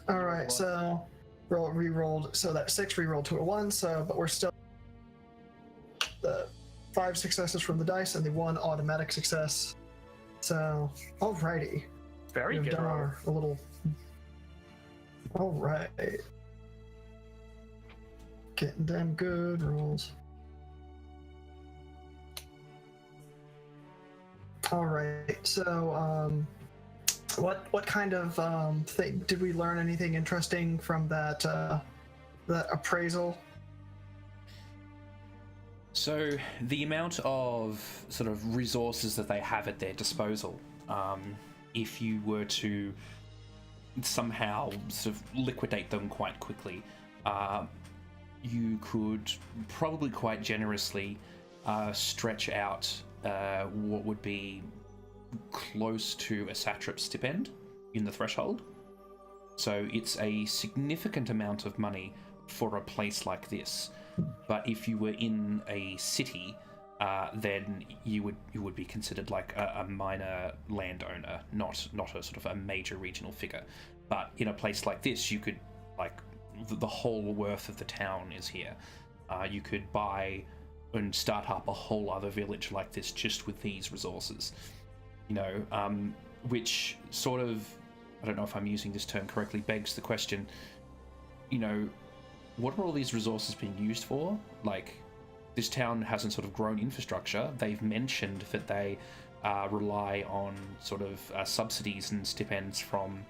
S2: All right. So re-rolled. So that 6 re-rolled to a 1. So, but we're still the 5 successes from the dice and the 1 automatic success. So, alrighty.
S4: Very
S2: We've
S4: good
S2: done
S4: roll.
S2: a little. All right. Getting them good rolls. All right. So, what kind of thing did we learn? Anything interesting from that appraisal?
S1: So the amount of sort of resources that they have at their disposal, if you were to somehow sort of liquidate them quite quickly, you could probably quite generously stretch out what would be close to a satrap stipend in the threshold. So it's a significant amount of money for a place like this. But if you were in a city, then you would be considered like a minor landowner, not a sort of a major regional figure. But in a place like this, you could, like, the whole worth of the town is here. You could buy and start up a whole other village like this just with these resources. Which sort of, I don't know if I'm using this term correctly, begs the question, what are all these resources being used for? Like, this town hasn't sort of grown infrastructure. They've mentioned that they rely on sort of subsidies and stipends from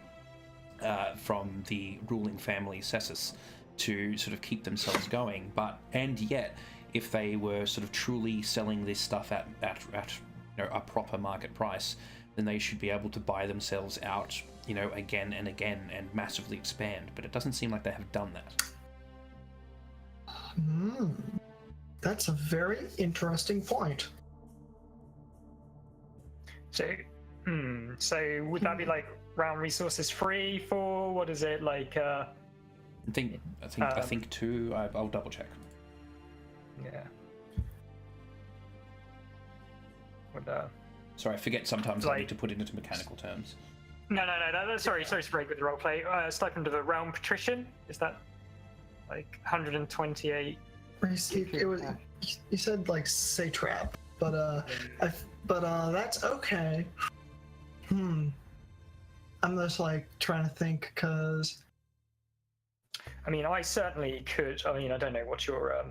S1: the ruling family Cessus. to sort of keep themselves going. And yet, if they were sort of truly selling this stuff at a proper market price, then they should be able to buy themselves out, again and again and massively expand. But it doesn't seem like they have done that.
S2: That's a very interesting point.
S4: So would that be like round resources free for, what is it like?
S1: I think 2. I'll double check.
S4: Yeah.
S1: Sorry, I forget sometimes I need to put it into mechanical terms.
S4: No. Sorry to break with the roleplay. Stipend of a realm patrician, is that like 128?
S2: You said like satrap, but that's okay. I'm just like trying to think, because
S4: I mean, I certainly could. I mean, I don't know what your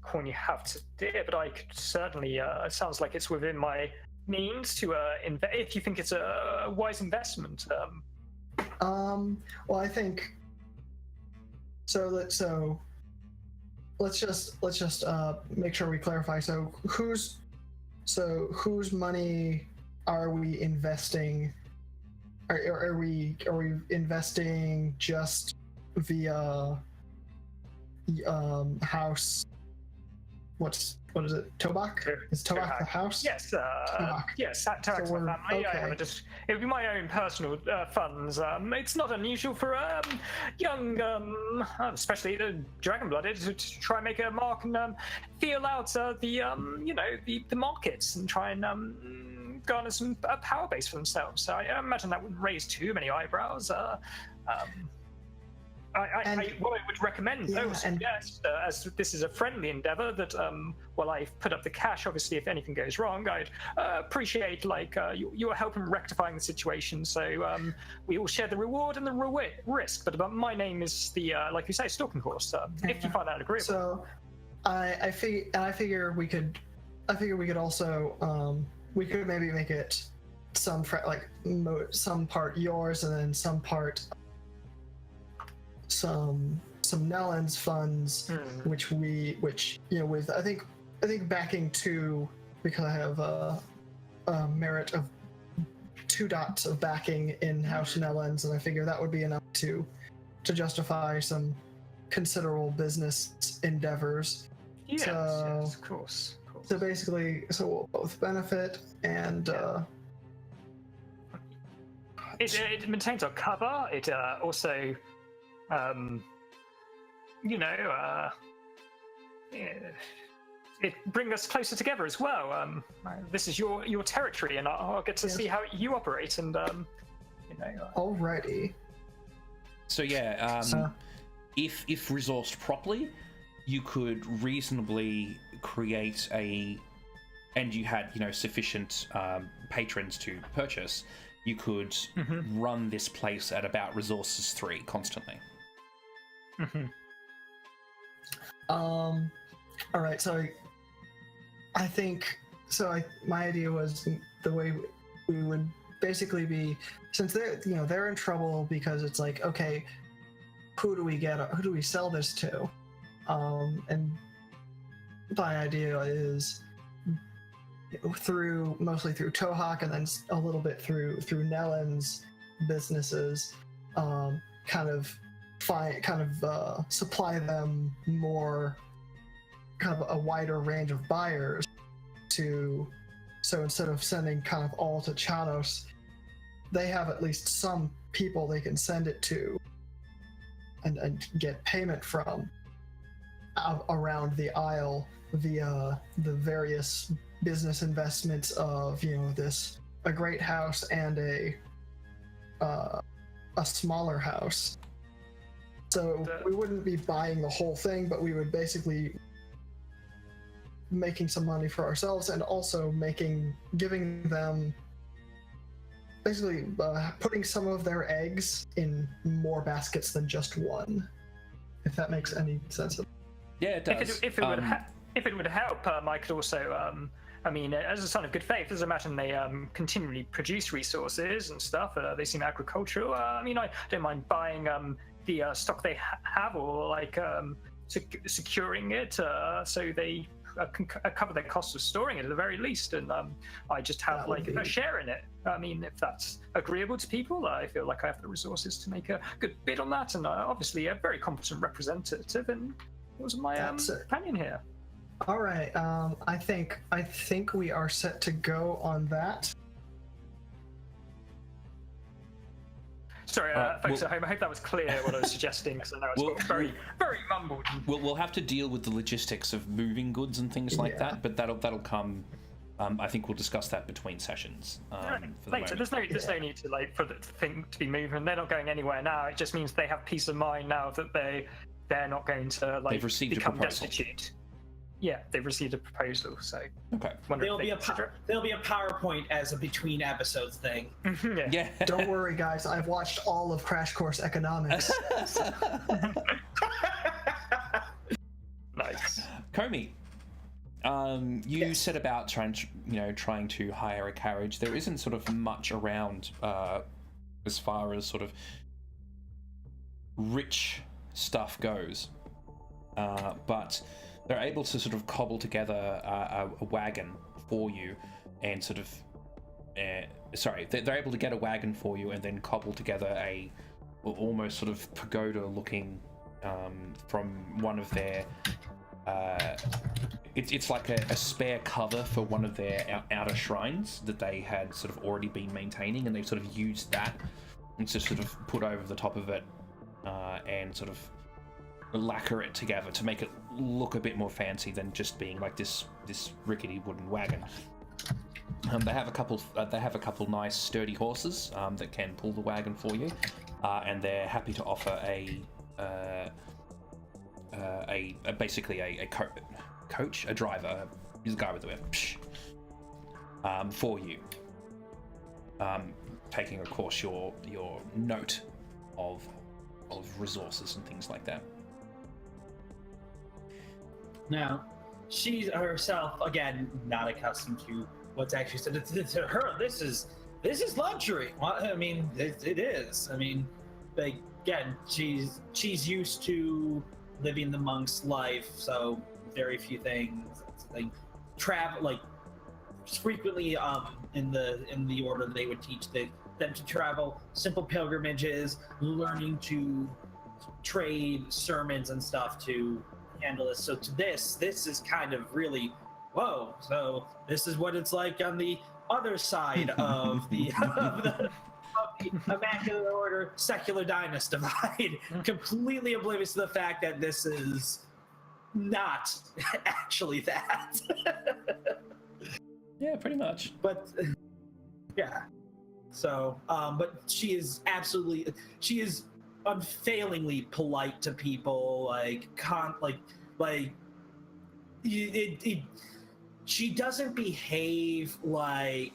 S4: coin you have to do, but I could certainly. It sounds like it's within my means to invest. If you think it's a wise investment.
S2: Well, I think so. Let's just make sure we clarify. So whose money are we investing? Are we investing just via house? What is it? Tobak? Is Tobak the house?
S4: Yes.
S2: Tobak.
S4: Yes. Tobak's my family.
S2: Okay.
S4: It would be my own personal funds. It's not unusual for young, especially the dragon-blooded, to try and make a mark and feel out the markets and try and garner some power base for themselves. So I imagine that wouldn't raise too many eyebrows. What I would recommend, as this is a friendly endeavor, that while I've put up the cash, obviously, if anything goes wrong, I'd appreciate you are helping rectifying the situation. So we all share the reward and the risk. But my name is the like you say, stalking horse. If you find that agreeable.
S2: So I figure we could also we could maybe make it some part yours and then some part. Some Nellens funds, which with I think backing 2, because I have a merit of 2 dots of backing in House Nellens, and I figure that would be enough to justify some considerable business endeavors.
S4: Yes, of course.
S2: So basically, we'll both benefit, and
S4: it maintains our cover. It also. It brings us closer together as well. This is your territory, and I'll get to see how you operate. And
S2: Alrighty.
S1: So yeah, if resourced properly, you could reasonably create and you had sufficient patrons to purchase. You could run this place at about resources 3 constantly.
S2: All right. So I think my idea was the way we would basically be, since they're in trouble, because it's like, okay, who do we sell this to? And my idea is mostly through Tohak, and then a little bit through Nellen's businesses, supply them more, kind of a wider range of buyers so instead of sending kind of all to Chanos, they have at least some people they can send it to and get payment from around the Isle via the various business investments of a great house and a smaller house. So we wouldn't be buying the whole thing, but we would basically making some money for ourselves, and also giving them basically putting some of their eggs in more baskets than just one, if that makes any sense.
S1: Yeah, it does.
S4: If it would help, I could also, as a sign of good faith, as I imagine they continually produce resources and stuff. They seem agricultural. I don't mind buying the stock they have, or like securing it so they can cover their costs of storing it at the very least, and I just have like a share in it. I mean, if that's agreeable to people, I feel like I have the resources to make a good bid on that, and obviously a very competent representative, and it was my opinion here.
S2: All right, I think we are set to go on that.
S4: Sorry, folks at home, I hope that was clear what I was suggesting, because I know it's very, very mumbled.
S1: We'll have to deal with the logistics of moving goods and things like that, but that'll come. I think we'll discuss that between sessions.
S4: Later, there's no need to for the thing to be moving. They're not going anywhere now. It just means they have peace of mind now that they're not going to
S1: they've received
S4: become
S1: a proposal.
S4: destitute. Yeah, they've received a proposal, so
S1: okay.
S3: There'll be a PowerPoint as a between episodes thing.
S1: Yeah.
S2: Don't worry, guys. I've watched all of Crash Course Economics.
S4: Nice.
S1: Comey, you set about trying to hire a carriage. There isn't sort of much around as far as sort of rich stuff goes, but they're able to sort of cobble together a wagon for you, and sort of they're able to get a wagon for you and then cobble together a almost sort of pagoda-looking from one of their. It's like a spare cover for one of their outer shrines that they had sort of already been maintaining, and they've sort of used that and just sort of put over the top of it and sort of lacquer it together to make it look a bit more fancy than just being like this rickety wooden wagon. They have a couple nice sturdy horses that can pull the wagon for you, and they're happy to offer basically a coach, a driver, he's a guy with the whip, for you, taking of course your note of resources and things like that. Now,
S3: She's herself, again, not accustomed to what's actually said to her. This is luxury. Well, I mean, it is. I mean, again, she's used to living the monk's life, so very few things. Like travel, like frequently, in the order they would teach them to travel, simple pilgrimages, learning to trade sermons and stuff to handle this. So to this is kind of really, whoa. So this is what it's like on the other side of the Immaculate Order secular Dynast divide. Completely oblivious to the fact that this is not actually that.
S1: Yeah, pretty much.
S3: But yeah. So, but she is unfailingly polite to people. She doesn't behave like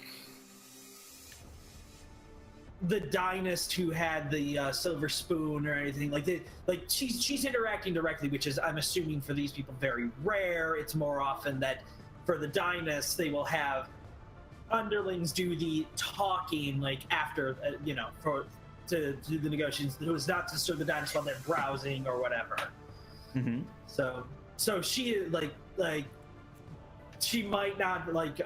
S3: the Dynast who had the silver spoon or anything like that. Like she's interacting directly, which is, I'm assuming, for these people very rare. It's more often that for the Dynast they will have underlings do the talking, like after to do the negotiations. It was not to serve the Dynast while they're browsing or whatever.
S1: Mm-hmm.
S3: So she is like she might not like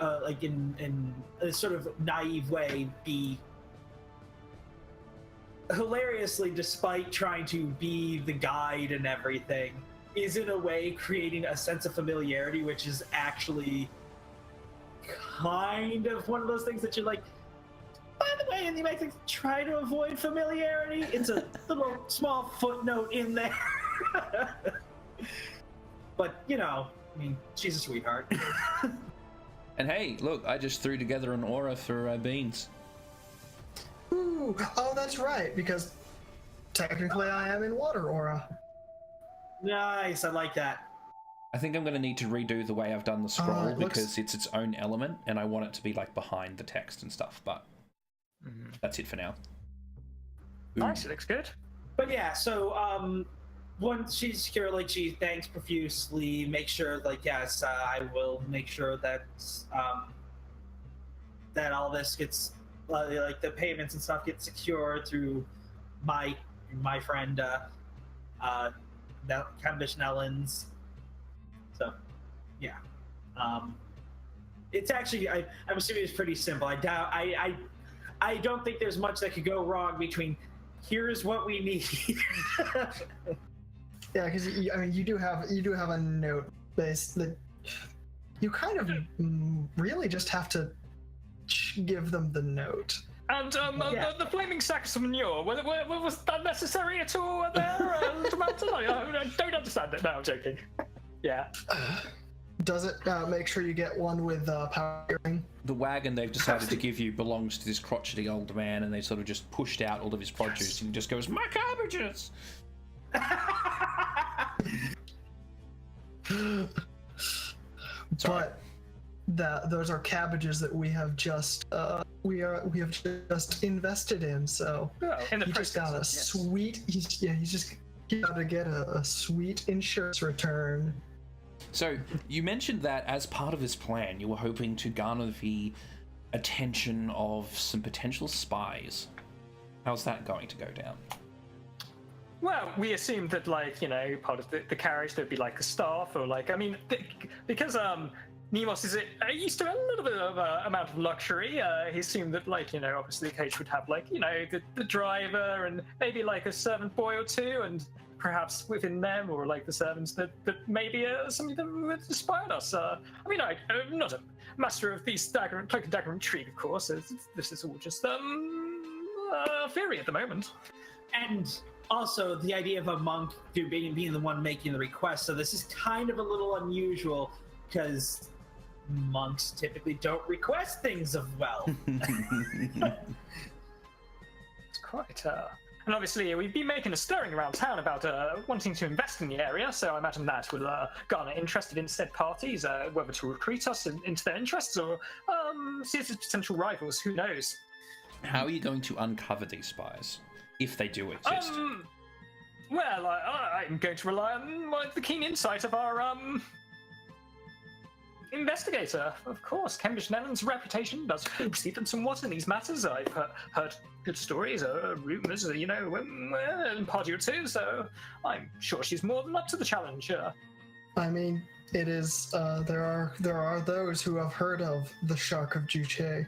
S3: in a sort of naive way be hilariously, despite trying to be the guide and everything, is in a way creating a sense of familiarity, which is actually kind of one of those things that you're like, by the way, and you might try to avoid familiarity. It's a little small footnote in there. But, I mean, she's a sweetheart.
S1: And hey, look, I just threw together an aura for Beans.
S2: Ooh, oh, that's right, because technically I am in water aura.
S3: Nice, I like that.
S1: I think I'm going to need to redo the way I've done the scroll because it's its own element, and I want it to be like behind the text and stuff, but that's it for now.
S4: Nice, it looks good.
S3: But yeah, so once she's secure, like, she thanks profusely, make sure, like, yes, I will make sure that that all this gets, like, the payments and stuff get secured through my friend Cavendish Nellens. So, yeah. It's actually, I'm assuming it's pretty simple. I don't think there's much that could go wrong between here's what we need.
S2: Yeah, because you do have a note base that you kind of really just have to give them the note.
S4: And the flaming sacks of manure, was that necessary at all there? I don't understand it. No, I'm joking. Yeah.
S2: Does it make sure you get one with power hearing?
S1: The wagon they've decided to give you belongs to this crotchety old man, and they sort of just pushed out all of his produce, and he just goes, "My cabbages!"
S2: But those are cabbages that we have just invested in. So
S4: in the
S2: he just got a sweet. He's got to get a sweet insurance return.
S1: So, you mentioned that as part of this plan, you were hoping to garner the attention of some potential spies. How's that going to go down?
S4: Well, we assumed that, like, part of the carriage, there'd be, like, a staff, or, like, because, Nemos is used to a little bit of amount of luxury, he assumed that, like, obviously the coach would have, like, the driver, and maybe, like, a servant boy or two, and perhaps within them, or like the servants, that maybe somebody that would spy on us. I'm not a master of these cloak and dagger intrigue, of course. This is all just theory at the moment.
S3: And also the idea of a monk being the one making the request. So this is kind of a little unusual because monks typically don't request things of wealth.
S4: It's quite. And obviously, we've been making a stirring around town about wanting to invest in the area, so I imagine that will garner interest in said parties, whether to recruit us into their interests or see us as potential rivals, who knows?
S1: How are you going to uncover these spies, if they do exist?
S4: Well, I'm going to rely on the keen insight of our investigator, of course. Cambridge Netherlands' reputation does precede them somewhat in these matters. I've heard good stories, rumours, in party or two, so I'm sure she's more than up to the challenge.
S2: I mean, it is, there are those who have heard of the Shark of Juche.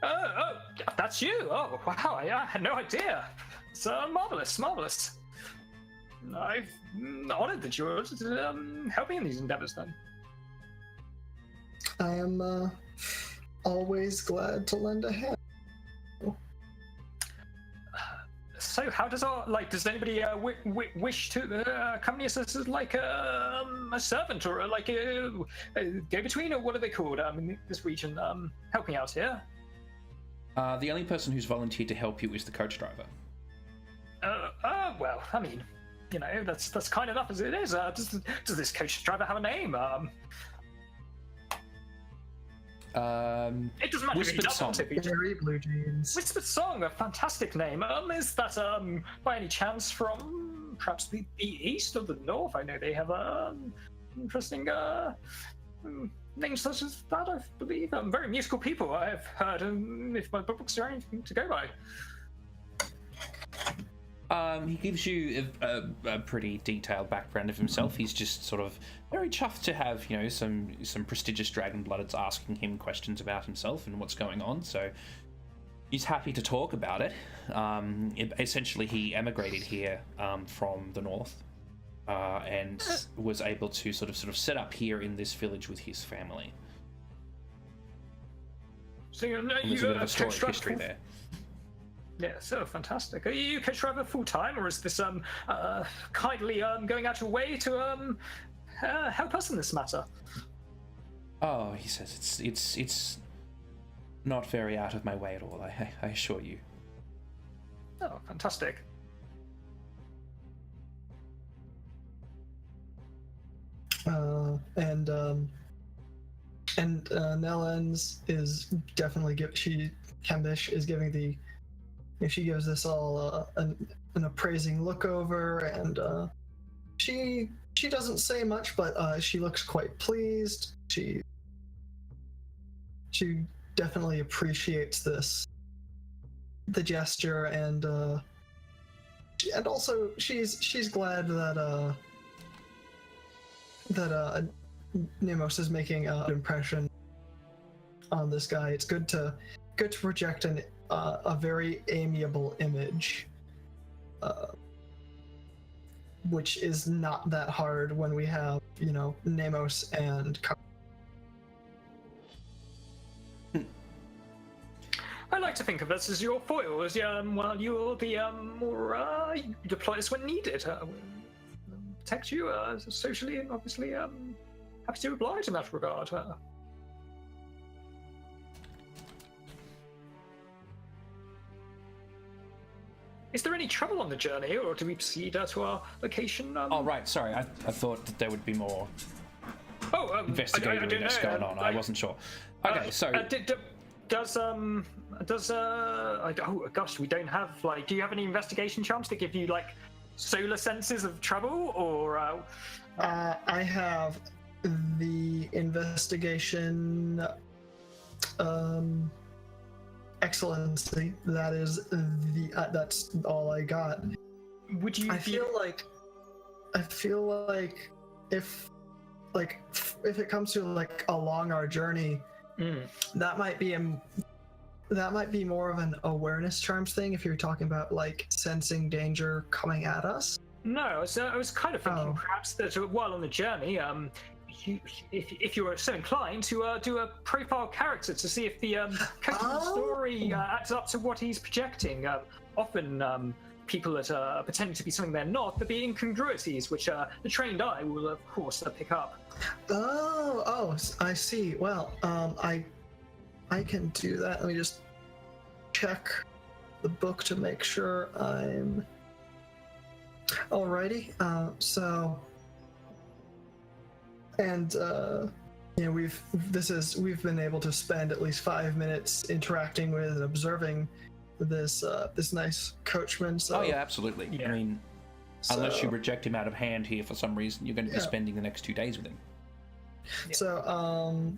S4: Oh, that's you? Oh, wow, I had no idea. It's marvellous. I'm honoured that you're helping in these endeavours, then.
S2: I am always glad to lend a hand.
S4: So, how does does anybody wish to accompany us as like a servant or like a go-between, or what are they called in this region, helping out here?
S1: The only person who's volunteered to help you is the coach driver.
S4: Well, I mean, that's kind enough as it is. Does this coach driver have a name?
S2: It
S4: doesn't matter if he doesn't.
S2: Very Blue Jeans.
S4: Whispered Song, a fantastic name. Is that by any chance from perhaps the east or the north? I know they have interesting names such as that, I believe. Very musical people, I've heard, if my books are anything to go by.
S1: He gives you a pretty detailed background of himself. He's just sort of very chuffed to have, some prestigious dragon-bloodeds asking him questions about himself and what's going on. So he's happy to talk about it. Essentially, he emigrated here from the north and was able to sort of set up here in this village with his family.
S4: So
S1: there's a bit of a story history there.
S4: Yeah, so fantastic. Are you coach driver full time, or is this kindly going out your way to help us in this matter?
S1: Oh, he says it's not very out of my way at all. I assure you.
S4: Oh, fantastic.
S2: And Nellens is definitely Cambish is giving the. She gives this all an appraising look over, and she doesn't say much, but she looks quite pleased. She definitely appreciates the gesture, and and also she's glad that Nemos is making an impression on this guy. It's good to project a very amiable image, which is not that hard when we have, Nemos and
S4: I like to think of us as your foils, while you'll be more you deploy us when needed. We'll protect you socially, and obviously happy to oblige in that regard. Is there any trouble on the journey, or do we proceed to our location?
S1: Oh, right. Sorry, I thought that there would be more investigating that's going on. I wasn't sure. Okay, so
S4: oh gosh, we don't have do you have any investigation charms to give you solar senses of trouble, or?
S2: I have the investigation. Excellency. That is that's all I got.
S4: Would you?
S2: I feel like if it comes to along our journey, that might be more of an awareness charms thing. If you're talking about sensing danger coming at us.
S4: No, so I was kind of thinking perhaps that while on the journey, if you were so inclined to do a profile character to see if the coach's story adds up to what he's projecting. Often people that are pretending to be something they're not, there'll be incongruities, which the trained eye will of course pick up.
S2: Oh, I see. Well, I can do that. Let me just check the book to make sure I'm alrighty. We've been able to spend at least 5 minutes interacting with and observing this nice coachman. So,
S1: yeah, absolutely. Yeah. I mean, unless you reject him out of hand here for some reason, you're going to be spending the next 2 days with him.
S2: Yeah. So,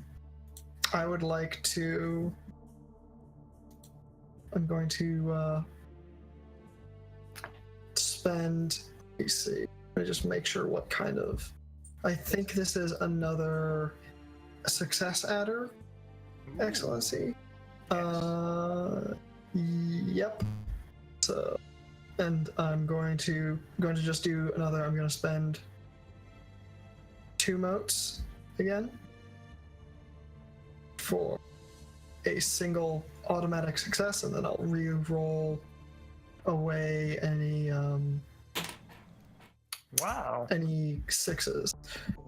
S2: I would like to. I'm going to spend. Let me see. Let me just make sure what kind of. I think this is another success adder, Excellency. Yep. So, and I'm going to just do another. I'm going to spend 2 motes again for a single automatic success, and then I'll re-roll away any any 6s.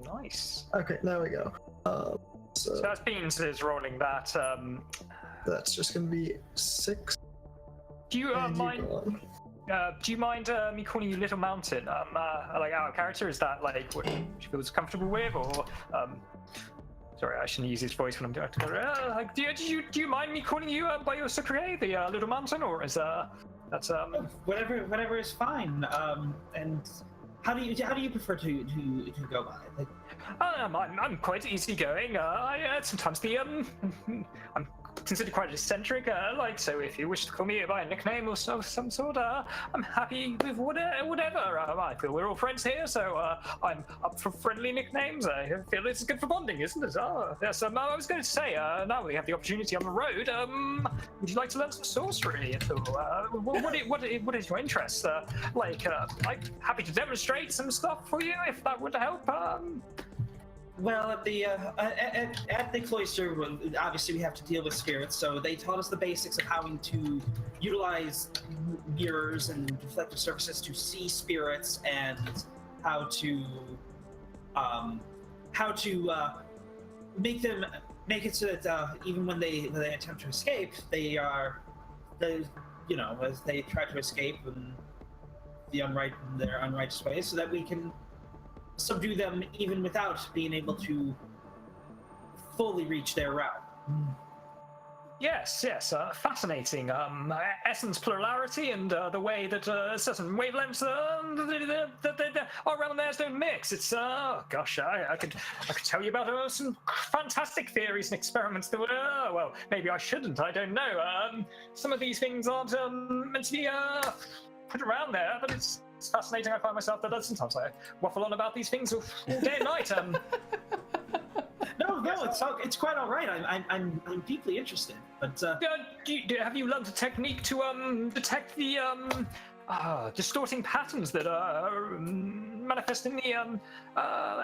S4: Nice.
S2: Okay, there we go. So
S4: that's Beans is rolling that.
S2: That's just gonna be 6.
S4: Do you mind? Do you mind me calling you Little Mountain? Out of character, is that what she feels comfortable with, or? Sorry, I shouldn't use his voice when I'm doing it. Do you mind me calling you by your sobriquet, the Little Mountain, or is that's
S3: whatever is fine. And how do you prefer to go by?
S4: I'm quite easygoing. I sometimes I'm considered quite eccentric. So if you wish to call me by a nickname or some sort, I'm happy with whatever. I feel we're all friends here, so I'm up for friendly nicknames. I feel it's good for bonding, isn't it? Yes. I was going to say, now we have the opportunity on the road. Would you like to learn some sorcery at all? What is your interest? I'm happy to demonstrate some stuff for you if that would help.
S3: Well, at the cloister, obviously we have to deal with spirits, so they taught us the basics of how to utilize mirrors and reflective surfaces to see spirits, and how to make it so that even when they attempt to escape, as they try to escape in their unrighteous ways, so that we can subdue them even without being able to fully reach their realm.
S4: Yes, fascinating. Essence plurality and the way that certain wavelengths around theirs don't mix. It's gosh, I could tell you about some fantastic theories and experiments that would maybe I shouldn't. I don't know. Some of these things aren't meant to be put around there, but it's fascinating. I find myself that sometimes I waffle on about these things all day and night.
S3: No, it's quite all right. I'm deeply interested. But
S4: have you learned a technique to detect the distorting patterns that manifest in the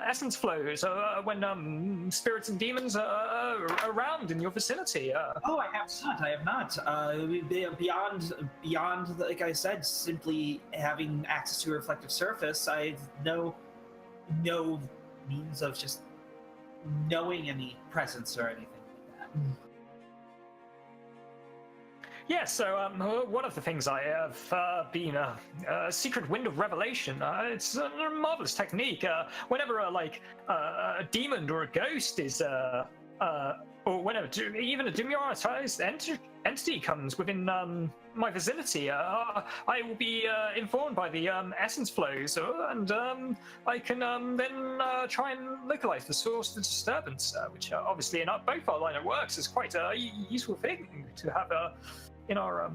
S4: essence flows when spirits and demons are around in your vicinity?
S3: Oh, I have not. Beyond, like I said, simply having access to a reflective surface, I've no means of just knowing any presence or anything like that.
S4: Yeah, so one of the things I have been a secret wind of revelation. It's a marvelous technique. Whenever a demon or a ghost is or whenever even a demoralized entity comes within my vicinity, I will be informed by the essence flows, and I can then try and localize the source of the disturbance, which obviously in both our line of works is quite a useful thing to have in our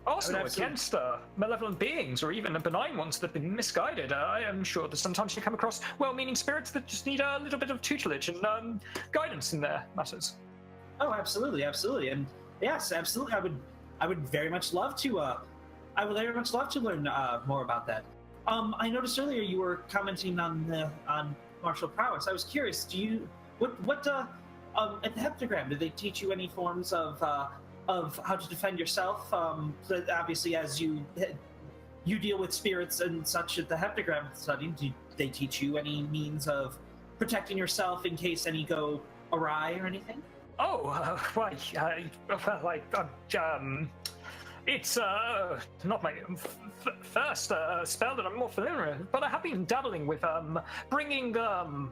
S4: arsenal against malevolent beings or even benign ones that have been misguided. I am sure that sometimes you come across well-meaning spirits that just need a little bit of tutelage and guidance in their matters.
S3: Oh, absolutely, and yes, absolutely. I would very much love to. I would very much love to learn more about that. I noticed earlier you were commenting on martial prowess. I was curious. What at the heptagram, did they teach you any forms of how to defend yourself? Obviously, as you deal with spirits and such at the heptagram study, do they teach you any means of protecting yourself in case any go awry or anything?
S4: Oh, it's not my first spell that I'm more familiar with, but I have been dabbling with bringing the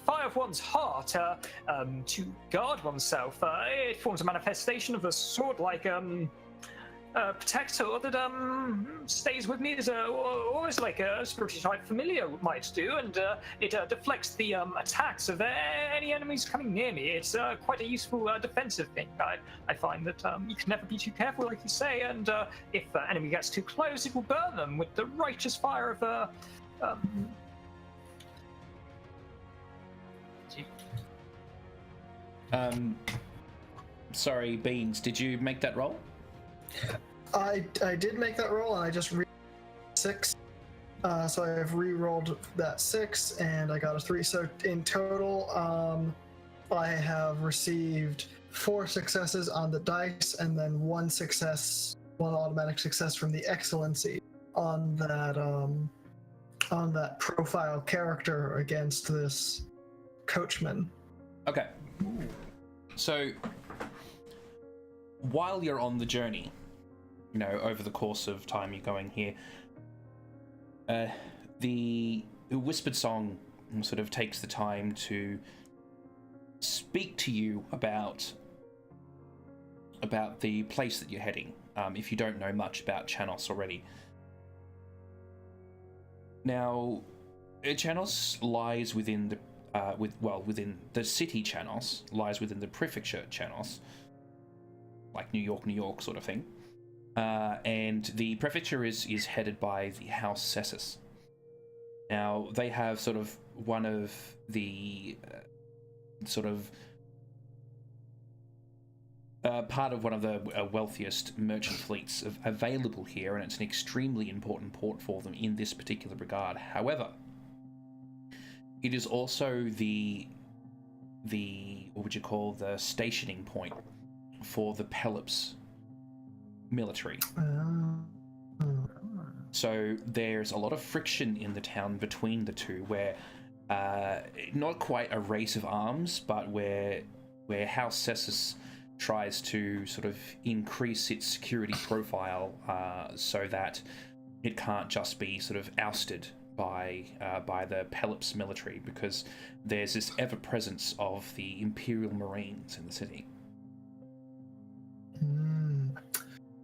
S4: fire of one's heart to guard oneself. It forms a manifestation of a sword-like protector that stays with me as always like a spiritual type familiar might do, and it deflects the attacks of any enemies coming near me. It's quite a useful defensive thing. I find that you can never be too careful, like you say, and if an enemy gets too close, it will burn them with the righteous fire of
S1: Sorry, Beans, did you make that roll?
S2: I did make that roll, and I just 6. So I have re-rolled that 6, and I got a 3. So in total, I have received 4 successes on the dice, and then 1 automatic success from the excellency on that profile character against this coachman.
S1: Okay. So while you're on the journey, over the course of time you're going here, the whispered song sort of takes the time to speak to you about the place that you're heading, if you don't know much about Chanos already. Now, Chanos lies within the within the city Chanos, lies within the prefecture Chanos, like New York sort of thing. And the prefecture is headed by the House Cessus. Now, they have sort of one of the part of one of the wealthiest merchant fleets available here, and it's an extremely important port for them in this particular regard. However, it is also the what would you call the stationing point for the Pelops military. So there's a lot of friction in the town between the two, where not quite a race of arms, but where House Cessus tries to sort of increase its security profile so that it can't just be sort of ousted by the Pelops military, because there's this ever-presence of the Imperial Marines in the city.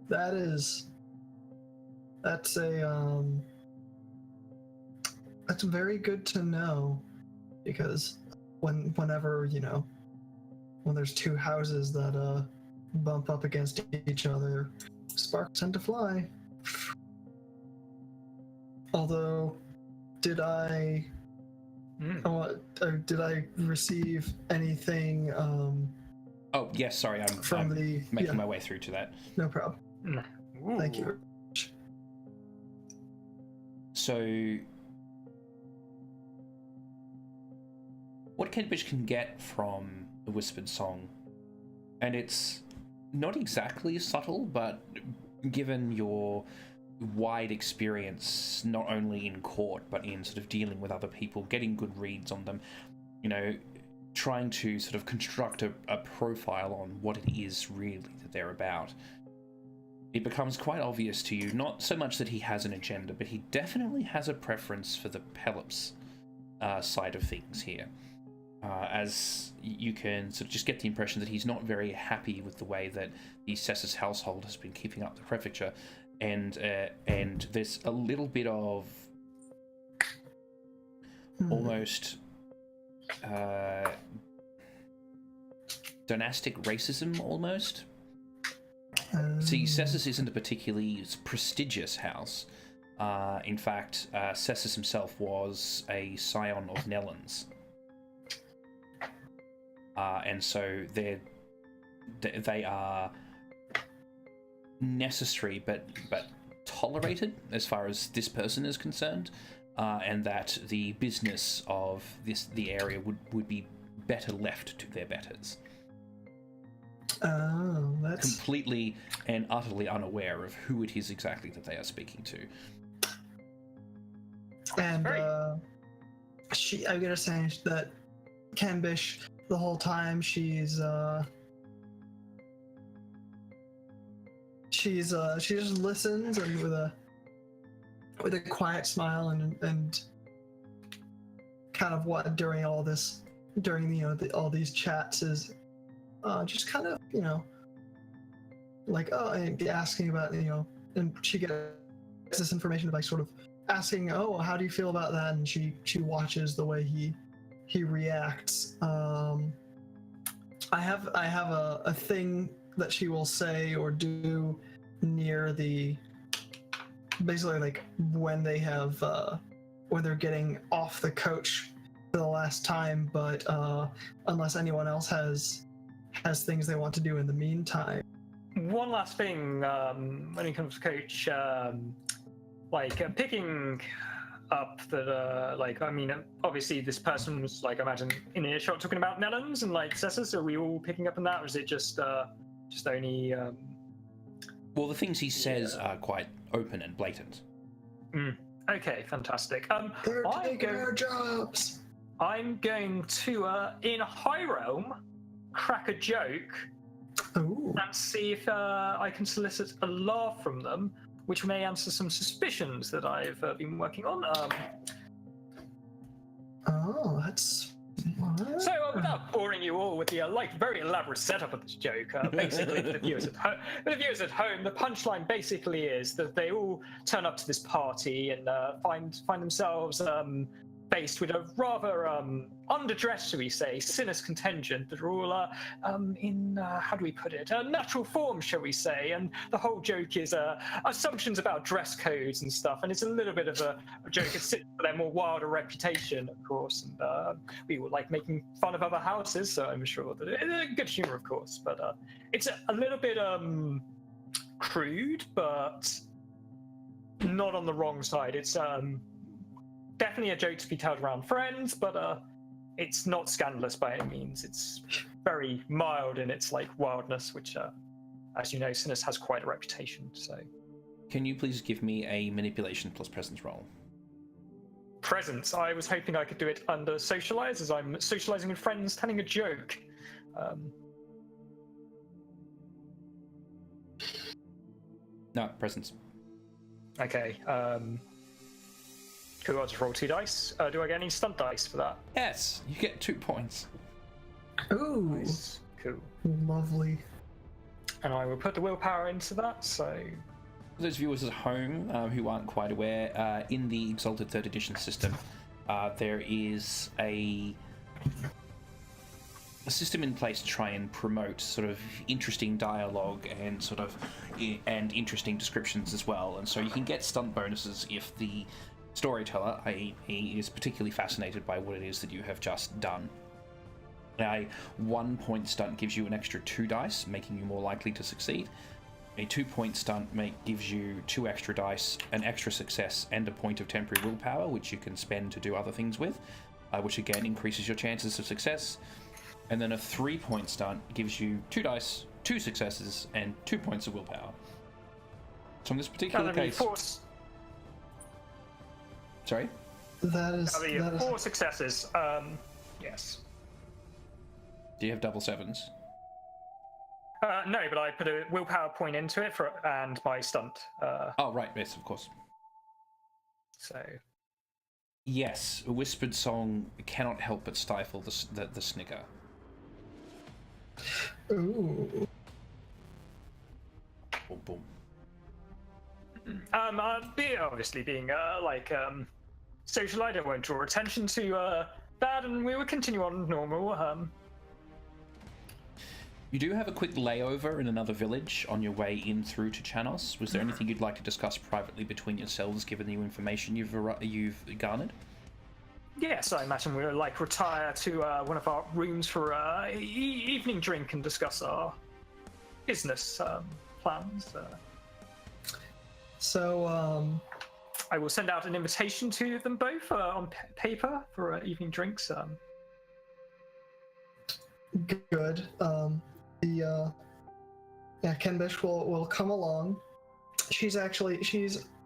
S2: That's very good to know, because whenever when there's two houses that bump up against each other. Sparks tend to fly. Although, did I receive anything?
S1: Oh yes, sorry, I'm making my way through to that.
S2: No problem.
S4: Ooh.
S2: Thank you.
S1: So, what Kidbish can get from the Whispered Song, and it's not exactly subtle, but given your wide experience, not only in court, but in sort of dealing with other people, getting good reads on them, you know, trying to sort of construct a profile on what it is really that they're about, it becomes quite obvious to you, not so much that he has an agenda, but he definitely has a preference for the Pelops side of things here. As you can sort of just get the impression that he's not very happy with the way that the Cessus household has been keeping up the prefecture, and there's a little bit of almost dynastic racism, almost. See, Cessus isn't a particularly prestigious house. In fact, Cessus himself was a scion of Nellans. And so they are necessary but tolerated as far as this person is concerned, and that the business of the area would be better left to their betters.
S2: Oh, that's
S1: completely and utterly unaware of who it is exactly that they are speaking to.
S2: And I'm gonna say that Cambish, the whole time she just listens, and with a quiet smile and kind of what during all these chats is just kind of like and asking about and she gets this information by sort of asking, oh, how do you feel about that, and she watches the way he reacts. I have a thing that she will say or do near the, basically like when they're getting off the coach for the last time, but unless anyone else has things they want to do in the meantime.
S4: One last thing, when it comes to coach, picking up that, obviously this person was, I imagine, in earshot talking about Nellans and, Cessus. Are we all picking up on that, or is it just only...
S1: Well, the things he says are quite open and blatant.
S4: Okay, fantastic.
S2: They're taking our jobs!
S4: I'm going to, in High Realm, crack a joke.
S2: Ooh.
S4: And see if I can solicit a laugh from them, which may answer some suspicions that I've been working on.
S2: Oh, that's...
S4: So, without boring you all with the very elaborate setup of this joke, basically for the viewers at home, the punchline basically is that they all turn up to this party and find themselves faced with a rather underdressed, shall we say, Sinus contingent that are all in, how do we put it, natural form, shall we say, and the whole joke is assumptions about dress codes and stuff, and it's a little bit of a joke. It's for their more wilder reputation, of course, and we were making fun of other houses, so I'm sure that it's good humor, of course, but it's a little bit crude, but not on the wrong side. It's definitely a joke to be told around friends, but it's not scandalous by any means. It's very mild in its wildness, which, as you know, Sinus has quite a reputation. So,
S1: can you please give me a manipulation plus presence roll?
S4: Presence. I was hoping I could do it under socialize, as I'm socializing with friends, telling a joke.
S1: No, presence.
S4: Okay. Cool, I'll just roll 2 dice. Do I get any stunt dice for that?
S1: Yes, you get 2 points.
S2: Ooh,
S4: Nice. Cool.
S2: lovely.
S4: And I will put the willpower into that, so...
S1: For those viewers at home who aren't quite aware, in the Exalted 3rd Edition system, there is a a system in place to try and promote sort of interesting dialogue and sort of and interesting descriptions as well. And so you can get stunt bonuses if the storyteller, i.e., he is particularly fascinated by what it is that you have just done. A 1-point stunt gives you an extra 2 dice, making you more likely to succeed. A 2-point stunt gives you 2 extra dice, an extra success, and a point of temporary willpower, which you can spend to do other things with, which again increases your chances of success. And then a 3-point stunt gives you 2 dice, 2 successes, and 2 points of willpower. So in this particular case... Sorry?
S2: That is
S4: 4 successes. Yes.
S1: Do you have double 7s?
S4: No, but I put a willpower point into it and my stunt.
S1: Oh, right, yes, of course.
S4: So...
S1: Yes, a whispered song cannot help but stifle the snigger.
S2: Ooh.
S1: Boom, boom.
S4: Obviously being socialite, I won't draw attention to that, and we will continue on normal.
S1: You do have a quick layover in another village on your way in through to Chanos. Was there anything you'd like to discuss privately between yourselves, given the new information you've garnered?
S4: Yes, I imagine we'll retire to one of our rooms for evening drink and discuss our business plans.
S2: So,
S4: I will send out an invitation to them both on paper for evening drinks.
S2: Good. Kenbish will come along. She's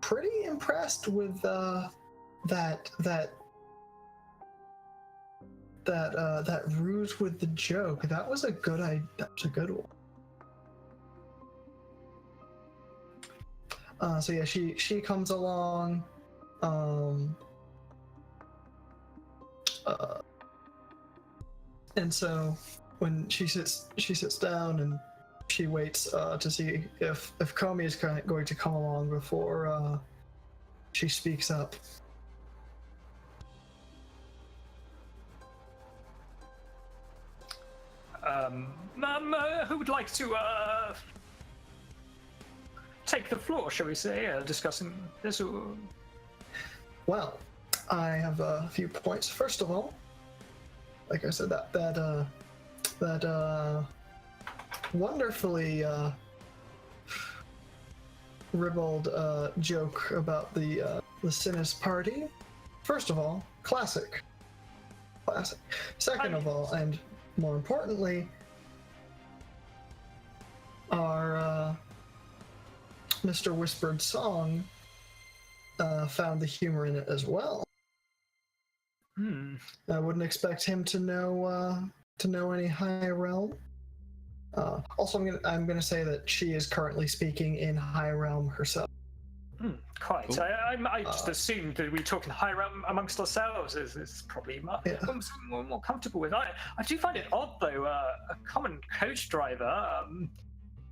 S2: pretty impressed with that ruse with the joke. That was a good one. So yeah, she comes along. And so when she sits down and she waits to see if Comey is going to come along before she speaks up.
S4: Who would like to take the floor, shall we say, discussing this?
S2: Well, I have a few points. First of all, like I said, that wonderfully ribald joke about the Sinis party. First of all, classic. Second of all, and more importantly, our Mr. Whispered Song found the humor in it as well. I wouldn't expect him to know any High Realm. Also, I'm gonna say that she is currently speaking in High Realm herself.
S4: Quite. Cool. I just assumed that we were talking High Realm amongst ourselves. Is probably more comfortable with. I do find it odd though. A common coach driver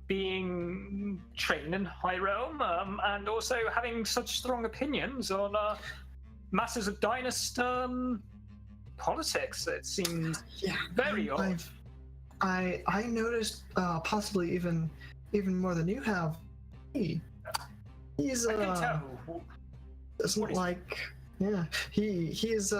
S4: being trained in High Realm and also having such strong opinions on matters of Dynast politics. It seems very odd.
S2: I noticed possibly even more than you have. He's
S4: I can tell.
S2: Doesn't like he's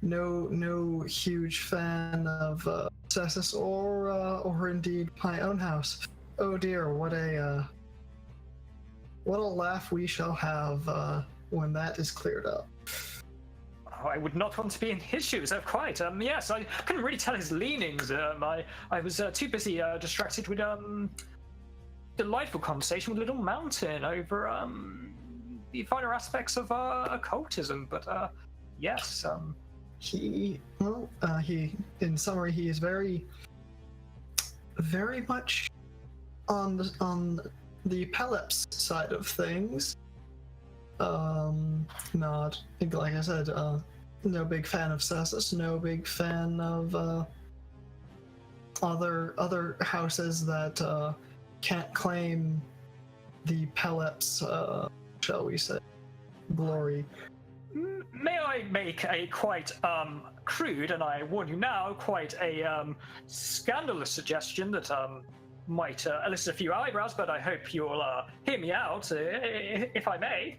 S2: no huge fan of Cessus or indeed my own house. Oh dear, what a laugh we shall have when that is cleared up.
S4: I would not want to be in his shoes. Quite. Yes, I couldn't really tell his leanings. I was too busy distracted with delightful conversation with Little Mountain over the finer aspects of occultism. But yes,
S2: he in summary, he is very much on the Peleps side of things. Not, like I said, no big fan of Cessus, no big fan of other houses that can't claim the Peleps, shall we say, glory.
S4: May I make a quite crude, and I warn you now, quite a scandalous suggestion that might elicit a few eyebrows, but I hope you'll hear me out, if I may.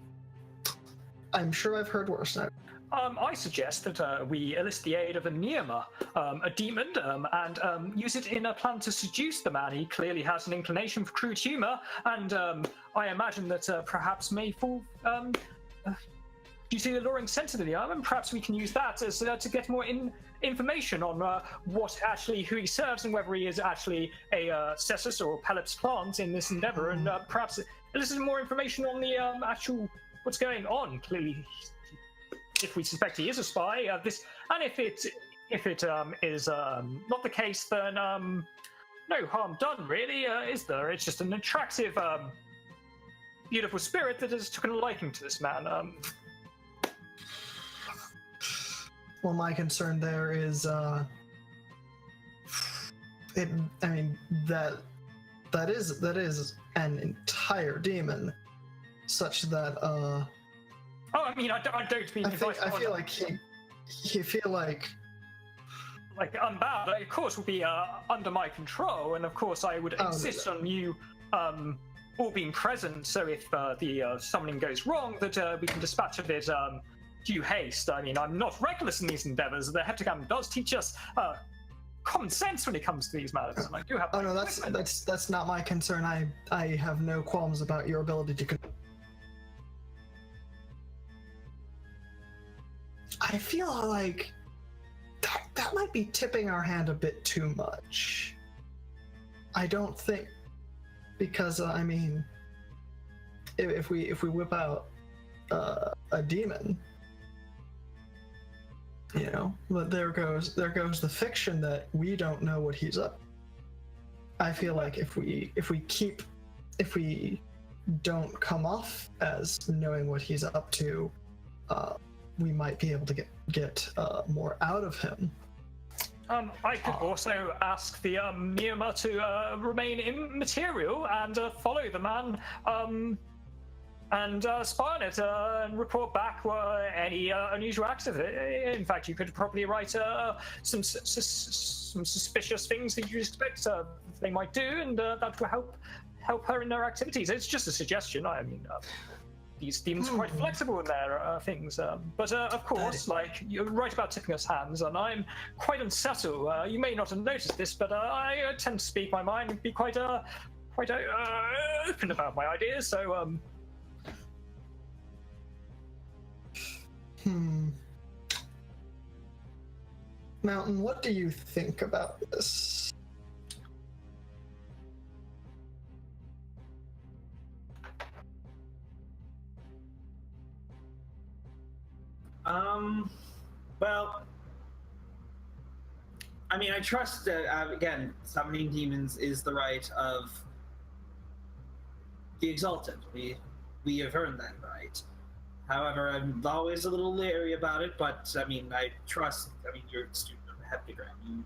S2: I'm sure I've heard worse now.
S4: I suggest that we enlist the aid of a Nirma, a demon, and use it in a plan to seduce the man. He clearly has an inclination for crude humor, and I imagine that perhaps may fall. You see the alluring sense of the arm, and perhaps we can use that as to get more information on who he serves, and whether he is actually a Cessus or Pelops plant in this endeavor, and perhaps elicit more information on the actual what's going on. Clearly, if we suspect he is a spy, and if it is not the case, then no harm done, really, is there? It's just an attractive, beautiful spirit that has taken a liking to this man.
S2: Well, my concern there is, that is an entire demon, such that
S4: Oh, I mean, I don't mean.
S2: I feel like he feel like
S4: Unbound, of course, will be under my control, and of course I would insist on you all being present. So if the summoning goes wrong, that we can dispatch of it due haste. I mean, I'm not reckless in these endeavors. The Heptagram does teach us common sense when it comes to these matters, and I do have.
S2: Oh no, that's not my concern. I have no qualms about your ability to. I feel like that might be tipping our hand a bit too much. I don't think, because I mean, if we whip out a demon, you know, but there goes the fiction that we don't know what he's up. I feel like if we don't come off as knowing what he's up to, we might be able to get more out of him.
S4: I could also ask the Nirma to remain immaterial and follow the man and spy on it and report back any unusual acts of it. In fact, you could probably write some suspicious things that you expect they might do, and that will help her in their activities. It's just a suggestion. I mean, these demons are quite flexible in their things, but of course, like, you're right about tipping us hands, and I'm quite unsettled. You may not have noticed this, but I tend to speak my mind and be quite open about my ideas. So.
S2: Mountain, what do you think about this?
S3: Well, I mean, I trust that, again, summoning demons is the right of the Exalted. We have earned that right. However, I'm always a little leery about it, but, I mean, I trust, I mean, you're a student of the Heptagram.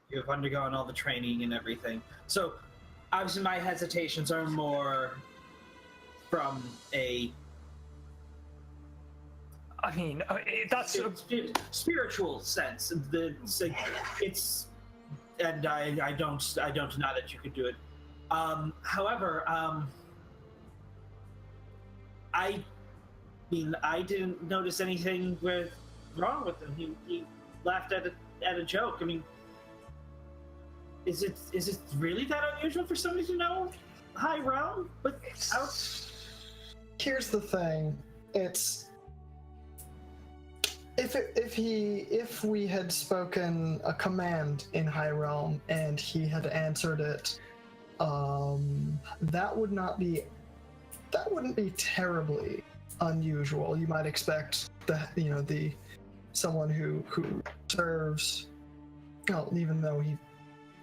S3: You have undergone all the training and everything. So, obviously, my hesitations are more from a...
S4: I mean, that's a
S3: spiritual sense. It's, and I don't deny that you could do it. However, I mean, I didn't notice anything wrong with him. He laughed at a joke. I mean, is it really that unusual for somebody to know high realm? But
S2: here's the thing: it's. If we had spoken a command in High Realm and he had answered it, that wouldn't be terribly unusual. You might expect someone who serves, well, even though he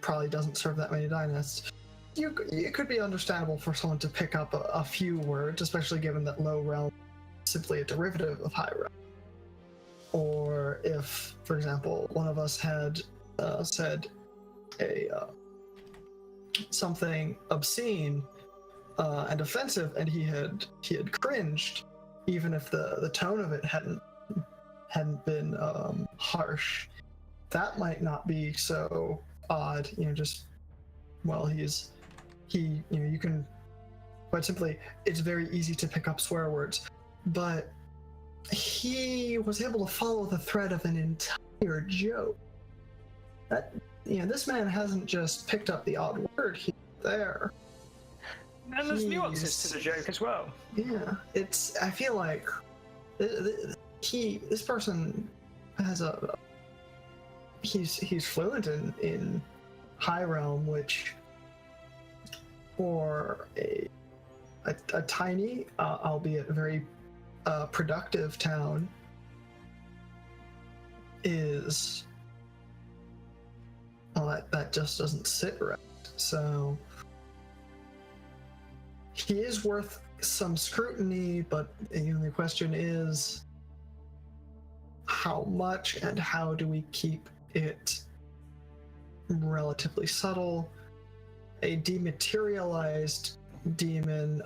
S2: probably doesn't serve that many Dynasts, it could be understandable for someone to pick up a few words, especially given that Low Realm is simply a derivative of High Realm. Or if, for example, one of us had said something obscene and offensive, and he had cringed, even if the tone of it hadn't been harsh, that might not be so odd. Just you can quite simply, it's very easy to pick up swear words, but he was able to follow the thread of an entire joke. That this man hasn't just picked up the odd word here there.
S4: And there's nuances to the joke as well.
S2: Yeah, I feel like this person has he's fluent in High Realm, which for a tiny, albeit very productive town, is that just doesn't sit right. So he is worth some scrutiny, but the question is how much and how do we keep it relatively subtle. A dematerialized demon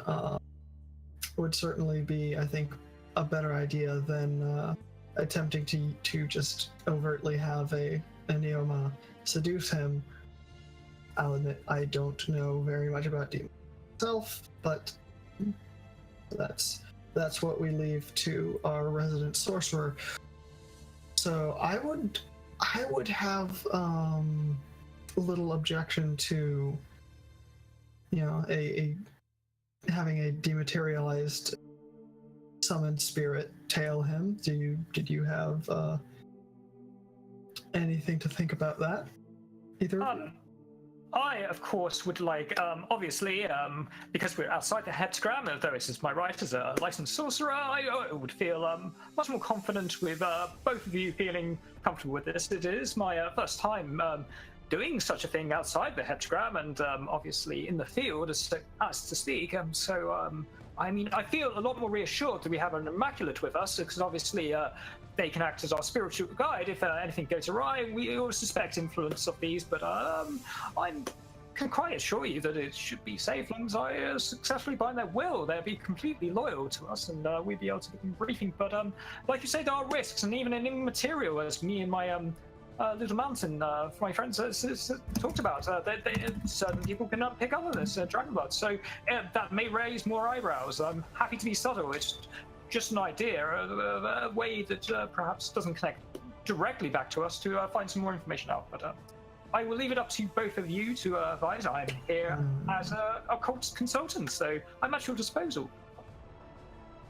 S2: would certainly be, I think, a better idea than attempting to just overtly have a Neoma seduce him. I'll admit I don't know very much about demons myself, but that's what we leave to our resident sorcerer. So I would have little objection to having a dematerialized summoned spirit tail him. Did you have anything to think about that? Either of you?
S4: I, of course, would like, obviously, because we're outside the heptagram, though this is my right as a licensed sorcerer, I would feel much more confident with both of you feeling comfortable with this. It is my first time doing such a thing outside the heptagram, and obviously in the field, as to speak. I mean, I feel a lot more reassured that we have an Immaculate with us, because obviously they can act as our spiritual guide if anything goes awry. We all suspect influence of these, but I can quite assure you that it should be safe. As long as I successfully bind their will, they'll be completely loyal to us, and we'd be able to give them briefing. But like you say, there are risks, and even an immaterial, as me and my little mountain, for my friends, talked about. Certain people can pick up on this dragon blood, so that may raise more eyebrows. I'm happy to be subtle. It's just an idea, a way that perhaps doesn't connect directly back to us to find some more information out. But I will leave it up to both of you to advise. I'm here as a occult consultant, so I'm at your disposal.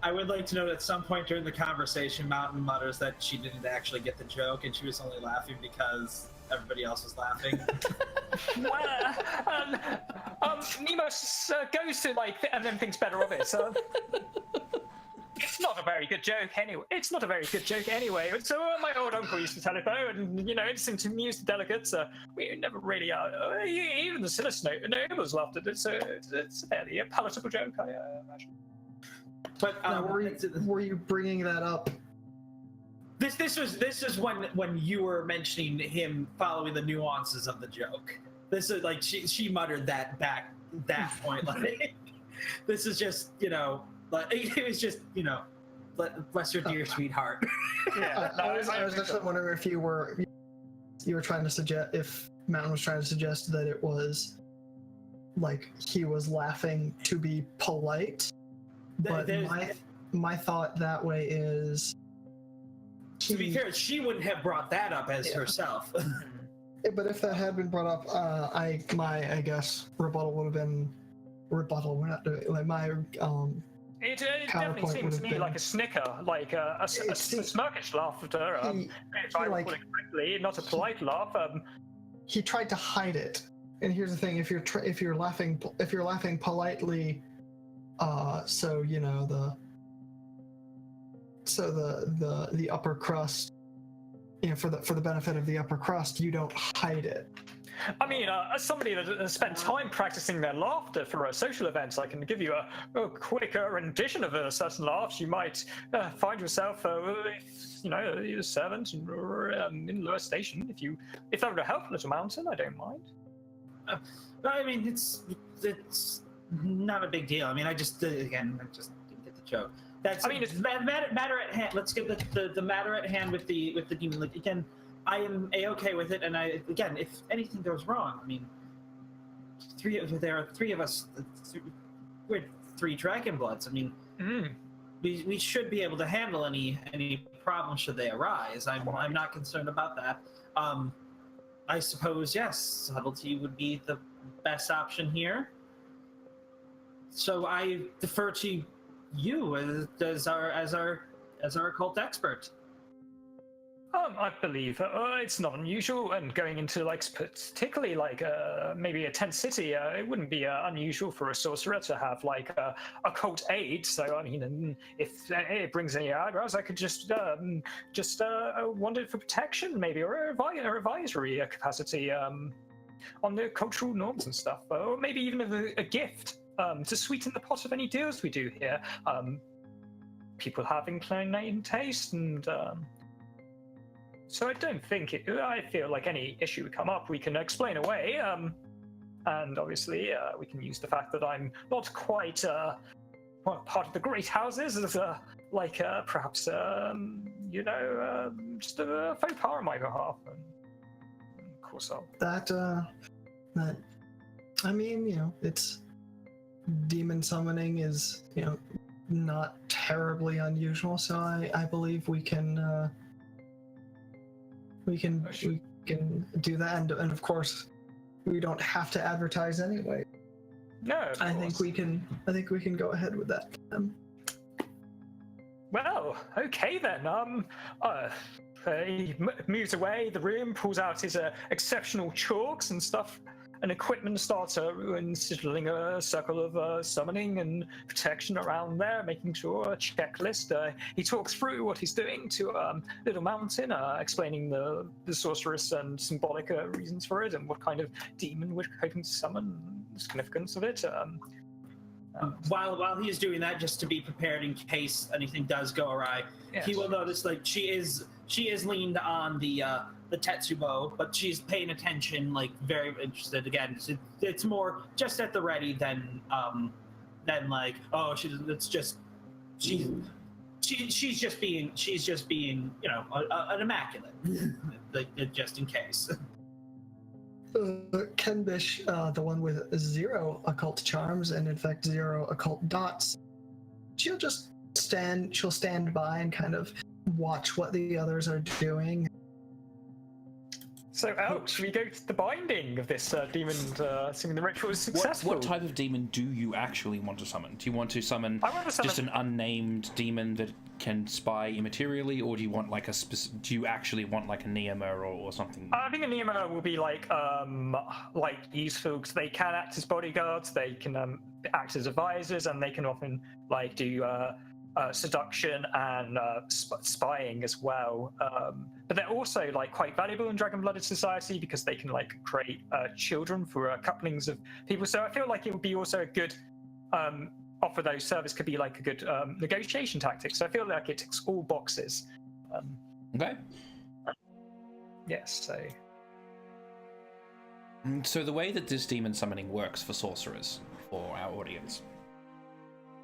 S3: I would like to note at some point during the conversation, Mountain mutters that she didn't actually get the joke and she was only laughing because everybody else was laughing.
S4: Nemos goes to and then thinks better of it. It's not a very good joke anyway. So my old uncle used to tell it though, and instinct to amuse the delegates. We never really even the sinister nobles laughed at it. So it's a fairly palatable joke, I imagine.
S3: But
S2: were you bringing that up?
S3: This is when you were mentioning him following the nuances of the joke. This is like she muttered that point. Like this is just like it was just bless your dear sweetheart.
S2: Yeah, I was just wondering if you were trying to suggest, if Mountain was trying to suggest that it was like he was laughing to be polite. But my thought that way is,
S3: to be fair, she wouldn't have brought that up as herself.
S2: But if that had been brought up, I guess rebuttal would have been rebuttal. We're not doing my
S4: It definitely seems to me like a snicker, like a smirkish laughter. If I recall it correctly, not a polite laugh.
S2: He tried to hide it, and here's the thing: if you're laughing politely. So the upper crust, for the benefit of the upper crust, you don't hide it.
S4: I mean, as somebody that has spent time practicing their laughter for social events, I can give you a quick rendition of a certain laugh. You might find yourself, a servant in lower station. If that would help, Little Mountain, I don't mind.
S3: I mean, it's not a big deal. I mean, I just didn't get the joke. That's.
S4: I mean, it's
S3: matter at hand. Let's get the matter at hand with the demon. Like again, I am okay with it. And again, if anything goes wrong, I mean, there are three of us. We're 3 Dragon Bloods. I mean, we should be able to handle any problems should they arise. I'm not concerned about that. I suppose yes, subtlety would be the best option here. So I defer to you as our occult expert.
S4: I believe it's not unusual, and going into particularly maybe a tent city, it wouldn't be unusual for a sorcerer to have occult aid. So I mean, if it brings any eyebrows, I could just want it for protection, maybe, or advisory capacity on the cultural norms and stuff, or maybe even a gift to sweeten the pot of any deals we do here. People have inclined taste, and so I don't think I feel like any issue would come up. We can explain away, and obviously we can use the fact that I'm not quite part of the great houses as perhaps just a faux pas on my behalf. And of course,
S2: that I mean, it's demon summoning is not terribly unusual, so I believe we can. We can do that, and of course, we don't have to advertise anyway.
S4: No,
S2: I think we can go ahead with that.
S4: Well, okay then. He moves away the room, pulls out his exceptional chalks and stuff, and equipment, starts instilling a circle of summoning and protection around there, making sure a checklist. He talks through what he's doing to Little Mountain, explaining the sorceress and symbolic reasons for it, and what kind of demon we're hoping to summon, the significance of it.
S3: While he's doing that, just to be prepared in case anything does go awry, yes. He will notice she is leaned on the Tetsubo, but she's paying attention, very interested. Again, it's more just at the ready than she's just being an immaculate, just in case.
S2: Kenbish, the one with 0 occult charms and in fact 0 occult dots, she'll stand by and kind of watch what the others are doing.
S4: So, should we go to the binding of this demon, assuming the ritual is successful?
S1: What type of demon do you actually want to summon? Do you want to summon just an unnamed demon that can spy immaterially, or do you want do you actually want a Neema or something?
S4: I think a Neema will be useful because they can act as bodyguards, they can act as advisors, and they can often do seduction and spying as well. But they're also quite valuable in Dragon-blooded society because they can create children for couplings of people. So I feel like it would be also a good offer those service could be a good negotiation tactic. So I feel like it ticks all boxes.
S1: Okay.
S4: Yes.
S1: So the way that this demon summoning works for sorcerers, for our audience,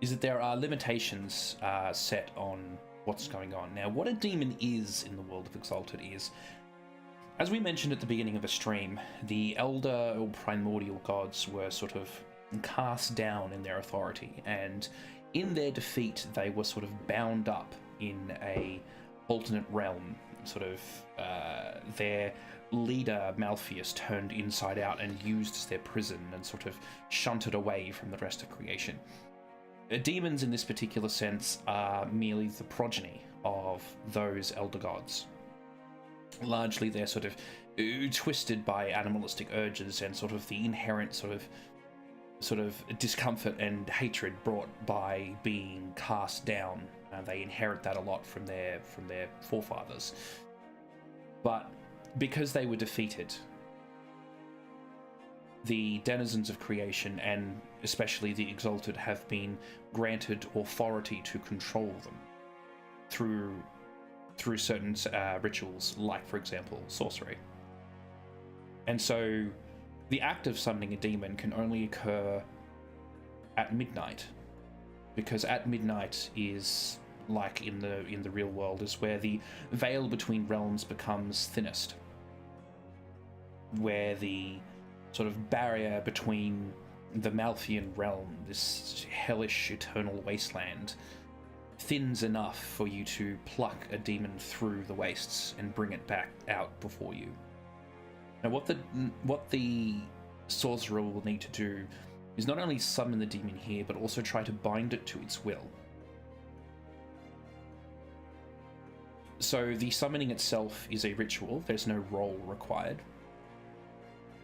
S1: is that there are limitations set on what's going on. Now, what a demon is in the world of Exalted is, as we mentioned at the beginning of the stream, the elder or primordial gods were sort of cast down in their authority, and in their defeat they were sort of bound up in a alternate realm. Sort of their leader Malpheus turned inside out and used as their prison and sort of shunted away from the rest of creation. Demons in this particular sense are merely the progeny of those elder gods. Largely they're sort of twisted by animalistic urges and sort of the inherent sort of discomfort and hatred brought by being cast down. They inherit that a lot from their forefathers. But because they were defeated, the denizens of creation, and especially the Exalted, have been granted authority to control them through certain rituals, like, for example, sorcery. And so the act of summoning a demon can only occur at midnight, because at midnight is like in the real world, is where the veil between realms becomes thinnest, where the sort of barrier between the Malthian realm, this hellish eternal wasteland, thins enough for you to pluck a demon through the wastes and bring it back out before you. Now what the sorcerer will need to do is not only summon the demon here, but also try to bind it to its will. So the summoning itself is a ritual, there's no roll required,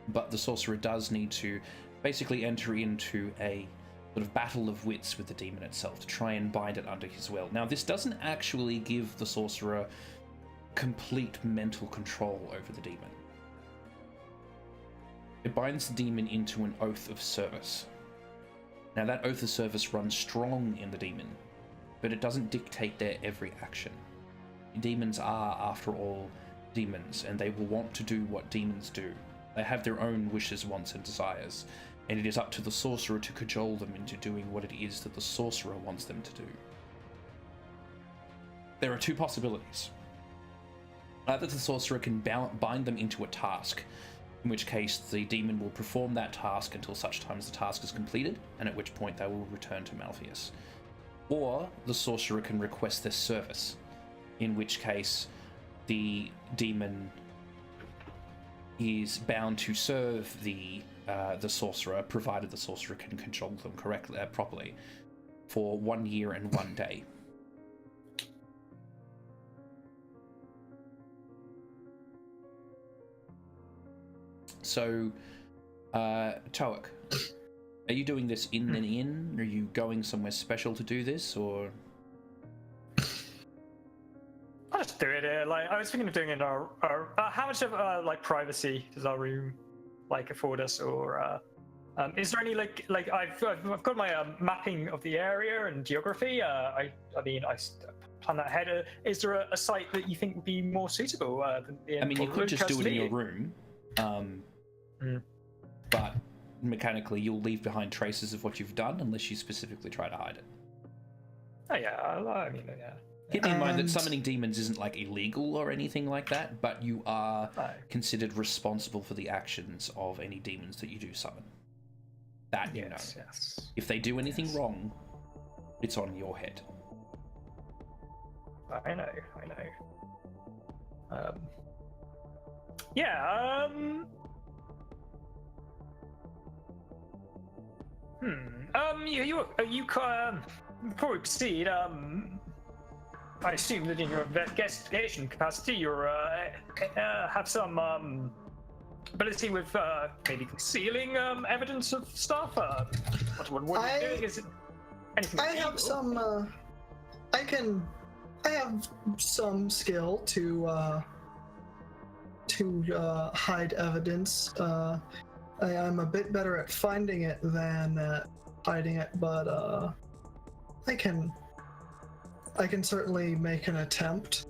S1: but the sorcerer does need to basically enter into a sort of battle of wits with the demon itself to try and bind it under his will. Now, this doesn't actually give the sorcerer complete mental control over the demon. It binds the demon into an oath of service. Now, that oath of service runs strong in the demon, but it doesn't dictate their every action. Demons are, after all, demons, and they will want to do what demons do. They have their own wishes, wants, and desires, and it is up to the sorcerer to cajole them into doing what it is that the sorcerer wants them to do. There are two possibilities. Either the sorcerer can bind them into a task, in which case the demon will perform that task until such time as the task is completed, and at which point they will return to Malpheus. Or the sorcerer can request their service, in which case the demon is bound to serve the sorcerer, provided the sorcerer can control them properly, for 1 year and 1 day. So, Toak, are you doing this in an inn? Are you going somewhere special to do this, or?
S4: I'll just do it here. Like, I was thinking of doing it in our how much of like privacy does our room like afford us, or is there any like I've got my mapping of the area and geography. I mean I plan that ahead. Is there a site that you think would be more suitable than the inn?
S1: I mean, you could just do it in your room, but mechanically you'll leave behind traces of what you've done unless you specifically try to hide it.
S4: Oh yeah, I mean yeah.
S1: Keep in mind that summoning demons isn't like illegal or anything like that, but you are considered responsible for the actions of any demons that you do summon. That you know.
S4: Yes.
S1: If they do anything wrong, it's on your head.
S4: I know. Yeah. Before we proceed, I assume that in your investigation capacity, you're have some ability with maybe concealing evidence of stuff. What are you doing? Is it anything?
S2: I have some. I have some skill to hide evidence. I'm a bit better at finding it than at hiding it, but I can certainly make an attempt.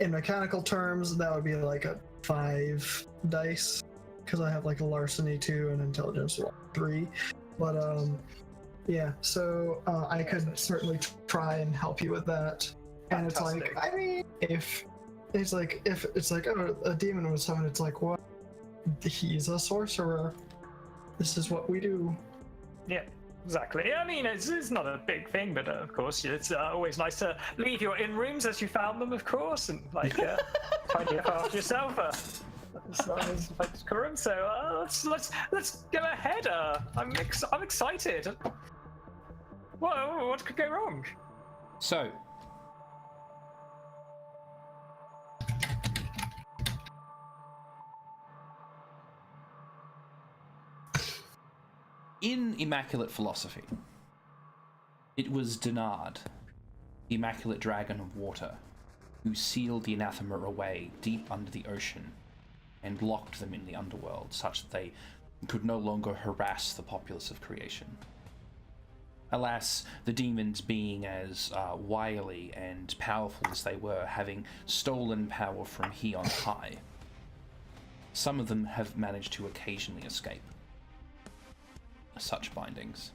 S2: In mechanical terms, that would be like a 5 dice, because I have like a larceny 2 and intelligence 3. But yeah, so I could certainly try and help you with that. And it's like, I mean, if it's like oh, a demon was summoned, it's like, what? He's a sorcerer. This is what we do.
S4: Yeah. Exactly. I mean, it's not a big thing, but of course, it's always nice to leave your in rooms as you found them, of course, and like try to look after yourself. It's decorum. So let's go ahead. I'm excited. What could go wrong?
S1: So, in Immaculate Philosophy, it was Dynast, the Immaculate Dragon of Water, who sealed the anathema away deep under the ocean and locked them in the underworld such that they could no longer harass the populace of creation. Alas, the demons, being as wily and powerful as they were, having stolen power from he on high, some of them have managed to occasionally escape such bindings.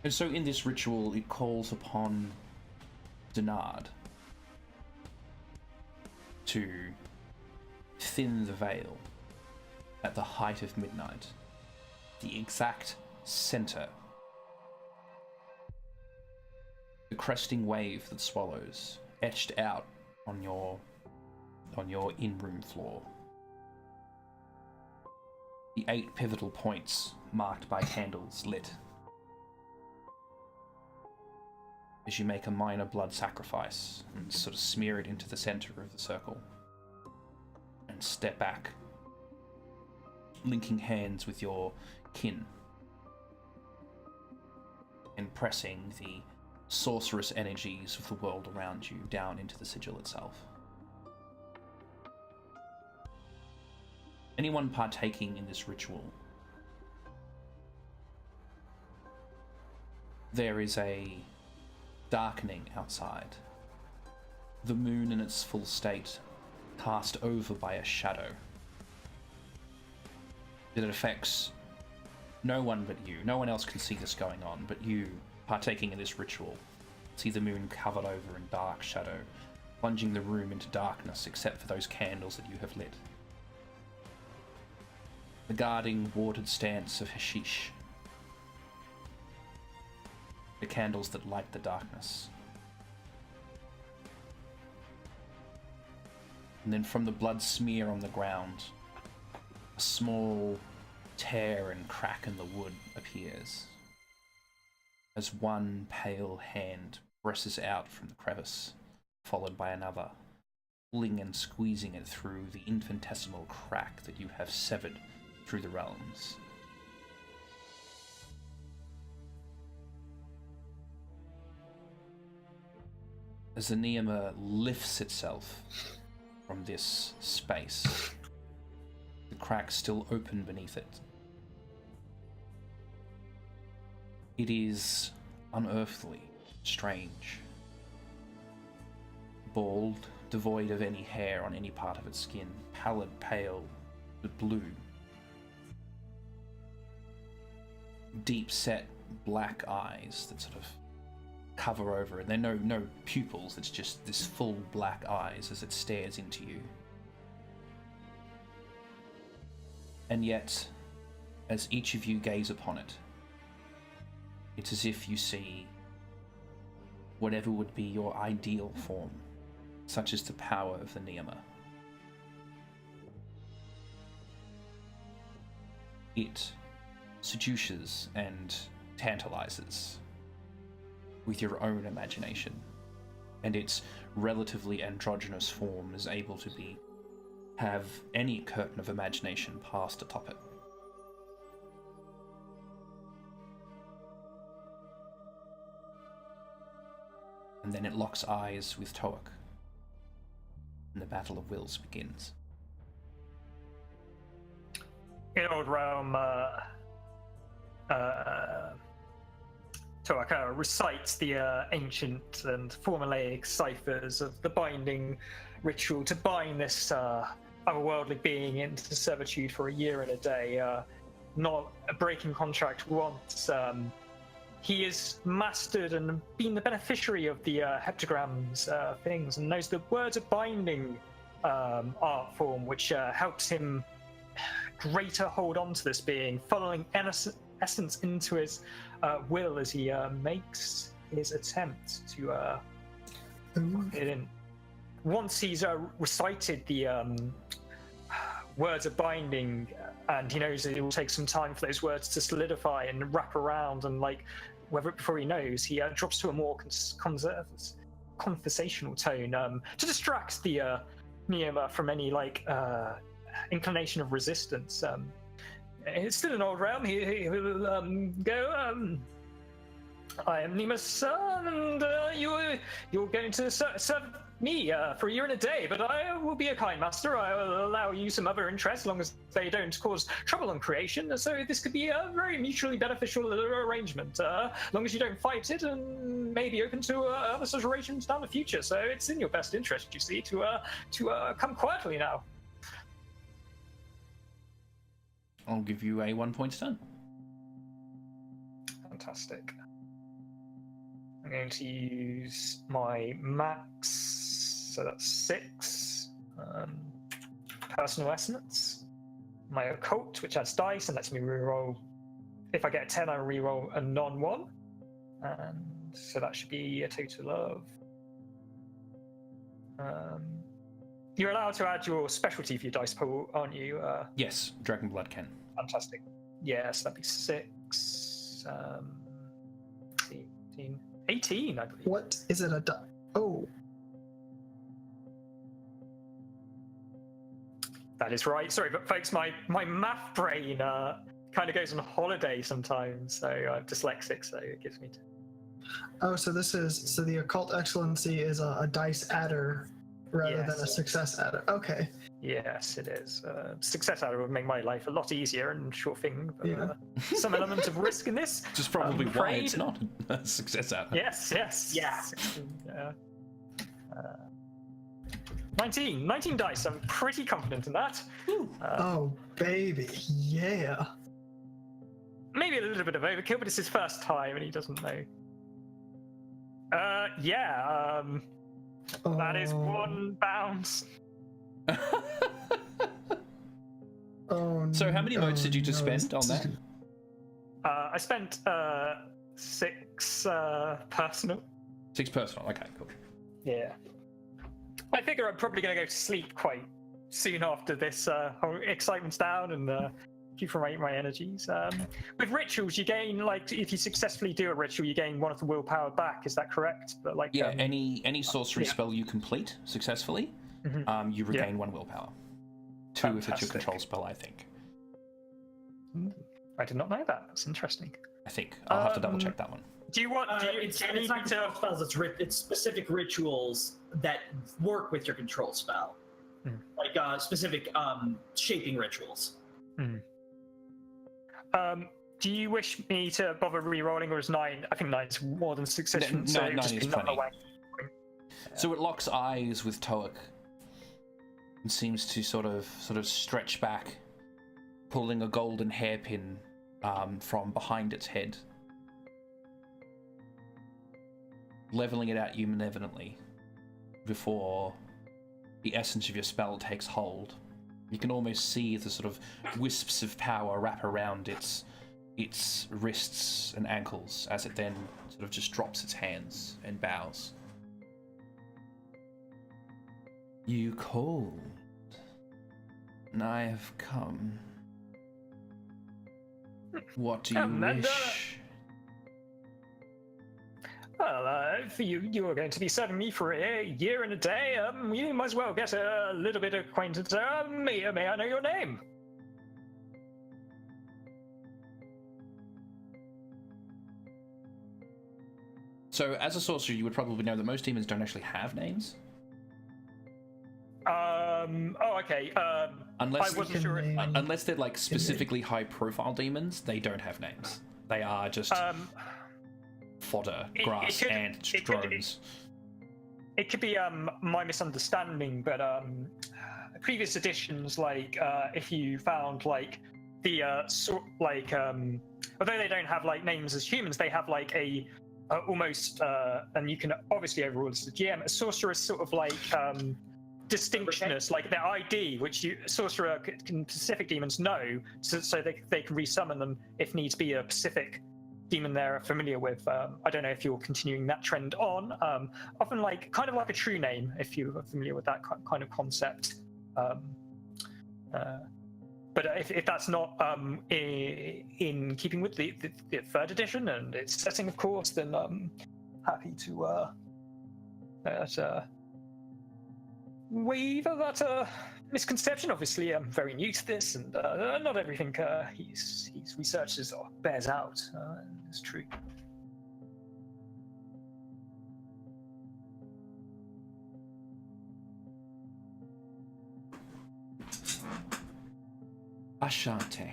S1: And so in this ritual, it calls upon Dynast to thin the veil at the height of midnight, the exact center. The cresting wave that swallows, etched out on your in-room floor. The 8 pivotal points marked by candles lit. As you make a minor blood sacrifice and sort of smear it into the center of the circle. And step back, linking hands with your kin. And pressing the sorcerous energies of the world around you down into the sigil itself. Anyone partaking in this ritual, there is a darkening outside. The moon in its full state, cast over by a shadow. It affects no one but you. No one else can see this going on, but you, partaking in this ritual, see the moon covered over in dark shadow, plunging the room into darkness except for those candles that you have lit. The guarding, watered stance of hashish. The candles that light the darkness. And then from the blood smear on the ground, a small tear and crack in the wood appears, as one pale hand presses out from the crevice, followed by another, pulling and squeezing it through the infinitesimal crack that you have severed through the realms. As the Neema lifts itself from this space, the crack still open beneath it. It is unearthly, strange. Bald, devoid of any hair on any part of its skin, pallid, pale, but blue. Deep-set black eyes that sort of cover over it. There are no pupils, it's just this full black eyes as it stares into you. And yet, as each of you gaze upon it, it's as if you see whatever would be your ideal form, such as the power of the Neema. It seduces and tantalizes with your own imagination, and its relatively androgynous form is able to have any curtain of imagination passed atop it. And then it locks eyes with Toak, and the battle of wills begins.
S4: In Old Realm, Toak recites the ancient and formulaic ciphers of the binding ritual to bind this otherworldly being into servitude for a year and a day, not breaking contract once. He is mastered and been the beneficiary of the heptagrams things, and knows the words of binding art form, which helps him greater hold on to this being, funneling essence into his will as he makes his attempt to put it in. Once he's recited the words of binding, and he knows that it will take some time for those words to solidify and wrap around, and before he knows, he drops to a more conversational tone to distract the Neema from any inclination of resistance. It's still an Old Realm. He will go. I am Neema's son, and you're going to serve me for a year and a day, but I will be a kind master. I will allow you some other interests, as long as they don't cause trouble on creation. So this could be a very mutually beneficial arrangement, as long as you don't fight it, and maybe open to other such arrangements down the future. So it's in your best interest, you see, to come quietly now.
S1: I'll give you a 1 point turn.
S4: Fantastic. I'm going to use my max, so that's 6 personal essence. My occult, which adds dice and lets me reroll. If I get a 10, I reroll a non-1, and so that should be a total of. You're allowed to add your specialty for your dice pool, aren't you?
S1: Yes, Dragon Blood can.
S4: Fantastic. Yes, that'd be 6. 18, I believe.
S2: What is it? Oh,
S4: That is right. Sorry, but folks, my math brain kind of goes on holiday sometimes, so I'm dyslexic, so it gives me.
S2: so the occult excellency is a dice adder rather than a success adder. Okay.
S4: Yes, it is. Success adder would make my life a lot easier and sure thing, but
S2: Yeah.
S4: some element of risk in this.
S1: Which is probably
S4: I'm
S1: why
S4: afraid.
S1: it's not a success out.
S4: Yes.
S3: Yeah.
S4: 19 dice. I'm pretty confident in that.
S2: Oh, baby, yeah.
S4: Maybe a little bit of overkill, but it's his first time and he doesn't know. That is 1 bounce.
S1: So how many motes did you just spend on that?
S4: I spent 6 personal.
S1: 6 personal. Okay, cool.
S4: Yeah. I figure I'm probably going to go to sleep quite soon after this whole excitement's down and recuperate my energies. With rituals, you gain, like, if you successfully do a ritual, you gain 1 of the willpower back. Is that correct? But like,
S1: Yeah, any sorcery spell you complete successfully, you regain 1 willpower. 2 if it's your control spell, I think.
S4: I did not know that. That's interesting.
S1: I think. I'll have to double check that one.
S4: Do you want?
S3: It's not control spells. It's specific rituals that work with your control spell, like specific shaping rituals.
S4: Do you wish me to bother re-rolling, or is 9? I think 9 is more than sufficient.
S1: No, 9
S4: just
S1: is
S4: another
S1: plenty.
S4: way.
S1: So it locks eyes with Toak and seems to sort of stretch back, pulling a golden hairpin from behind its head, leveling it at you malevolently before the essence of your spell takes hold. You can almost see the sort of wisps of power wrap around its wrists and ankles as it then sort of just drops its hands and bows. You called, and I have come. What do you wish?
S4: Well, if you are going to be serving me for a year and a day, you might as well get a little bit of acquaintance. May I know your name?
S1: So, as a sorcerer, you would probably know that most demons don't actually have names.
S4: Oh, okay.
S1: Unless,
S4: I wasn't sure.
S1: Unless they're like specifically high-profile demons, they don't have names. They are just fodder, grass, ants, drones.
S4: It could be my misunderstanding, but previous editions, like if you found like the although they don't have like names as humans, they have like a almost and you can obviously overrule as the GM. A sorcerer is sort of like distinctionness, like their ID, which sorcerer can specific demons know, so they can resummon them if needs be a specific demon they're familiar with. I don't know if you're continuing that trend on. Often like kind of like a true name, if you're familiar with that kind of concept. But if that's not in keeping with the 3rd edition and its setting, of course, then I'm happy to waive that misconception. Obviously, I'm very new to this, and not everything he's researches bears out. It's true.
S1: Ashante.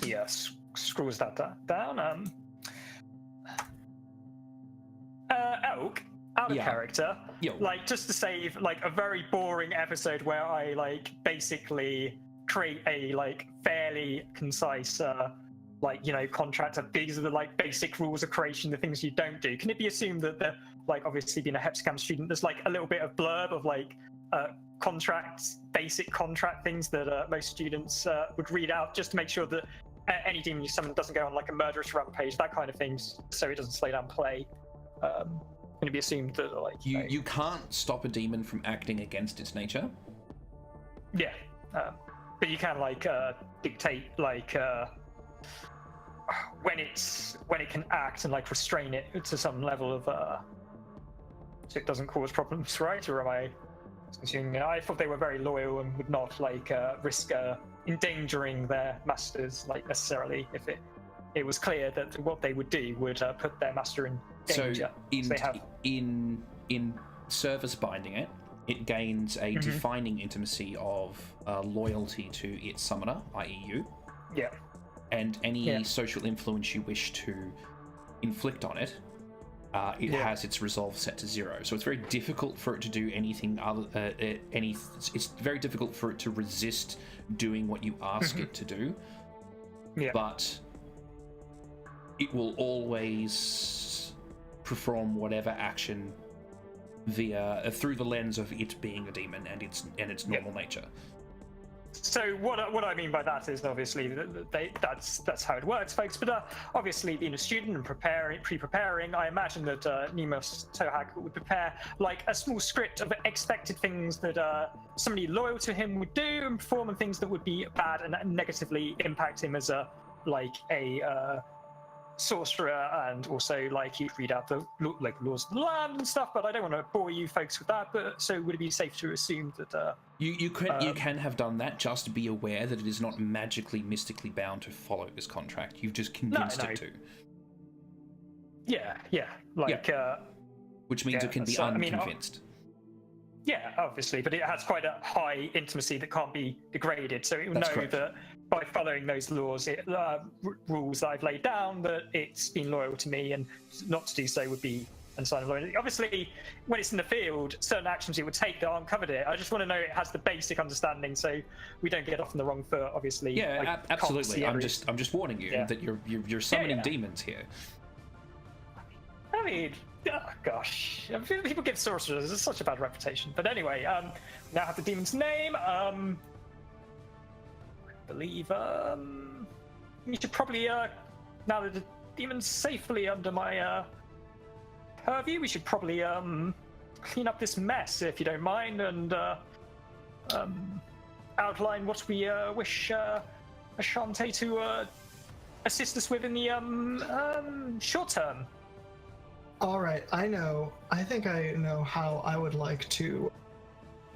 S4: Yes, screws that down. Elk, out of character.
S1: Yo.
S4: Like, just to save like a very boring episode where I like basically create a like fairly concise contract of these are the like basic rules of creation, the things you don't do? Can it be assumed that the like obviously being a Hepsicam student, there's like a little bit of blurb of like contracts, basic contract things that most students would read out just to make sure that any demon you summon doesn't go on like a murderous rampage, that kind of things, so it doesn't slow down play. Can it be assumed that like
S1: you can't stop a demon from acting against its nature?
S4: Yeah, but you can like dictate like when it can act and like restrain it to some level of so it doesn't cause problems, right? Or am I assuming? I thought they were very loyal and would not like risk endangering their masters like necessarily if it was clear that what they would do would put their master in danger.
S1: So in service binding it gains a defining intimacy of loyalty to its summoner, i.e. you.
S4: Yeah.
S1: And any social influence you wish to inflict on it, it has its resolve set to 0. So it's very difficult for it to do anything other. It's very difficult for it to resist doing what you ask it to do.
S4: Yeah.
S1: But it will always perform whatever action through the lens of it being a demon and its normal nature.
S4: So what I mean by that is obviously that's how it works, folks. But obviously, being a student and pre-preparing, I imagine that Nemos Tohak would prepare like a small script of expected things that somebody loyal to him would do and perform, and things that would be bad and negatively impact him as a sorcerer, and also like he'd read out the like laws of the land and stuff. But I don't want to bore you folks with that. But so would it be safe to assume that
S1: you can have done that? Just be aware that it is not magically, mystically bound to follow this contract. You've just convinced it to.
S4: Yeah,
S1: which means it can be unconvinced.
S4: Yeah, obviously, but it has quite a high intimacy that can't be degraded. So it will know that by following those laws, rules that I've laid down, that it's been loyal to me, and not to do so would be a sign of loyalty. Obviously, when it's in the field, certain actions it would take that aren't covered it. I just want to know it has the basic understanding, so we don't get off on the wrong foot. Obviously,
S1: yeah, absolutely. I'm just warning you that you're summoning demons here.
S4: I mean, oh gosh, people give sorcerers such a bad reputation. But anyway, now have the demon's name. I believe you should probably now that the demon's safely under my purview, we should probably clean up this mess, if you don't mind, and outline what we wish Ashante to assist us with in the short term.
S2: All right, I think I know how I would like to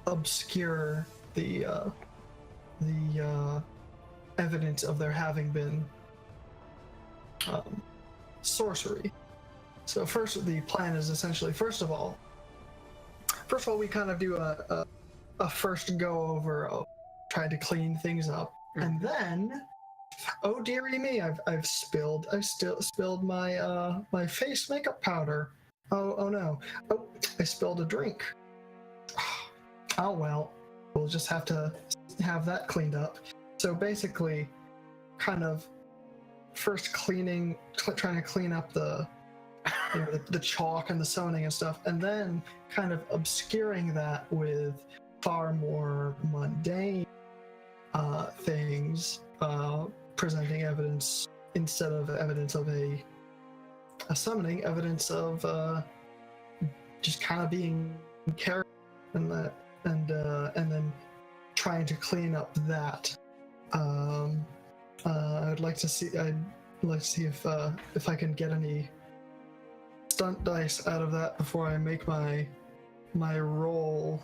S2: obscure the evidence of there having been sorcery. So first, the plan is essentially, first of all, we kind of do a first go over of trying to clean things up, and then, oh dearie me, I spilled my my face makeup powder. Oh no, I spilled a drink. Oh well, we'll just have to have that cleaned up. So basically, kind of first trying to clean up the chalk and the sewing and stuff, and then kind of obscuring that with far more mundane things, presenting evidence instead of evidence of a summoning, evidence of just kind of being character and that, and then trying to clean up that. I'd like to see if I can get any stunt dice out of that before I make my roll.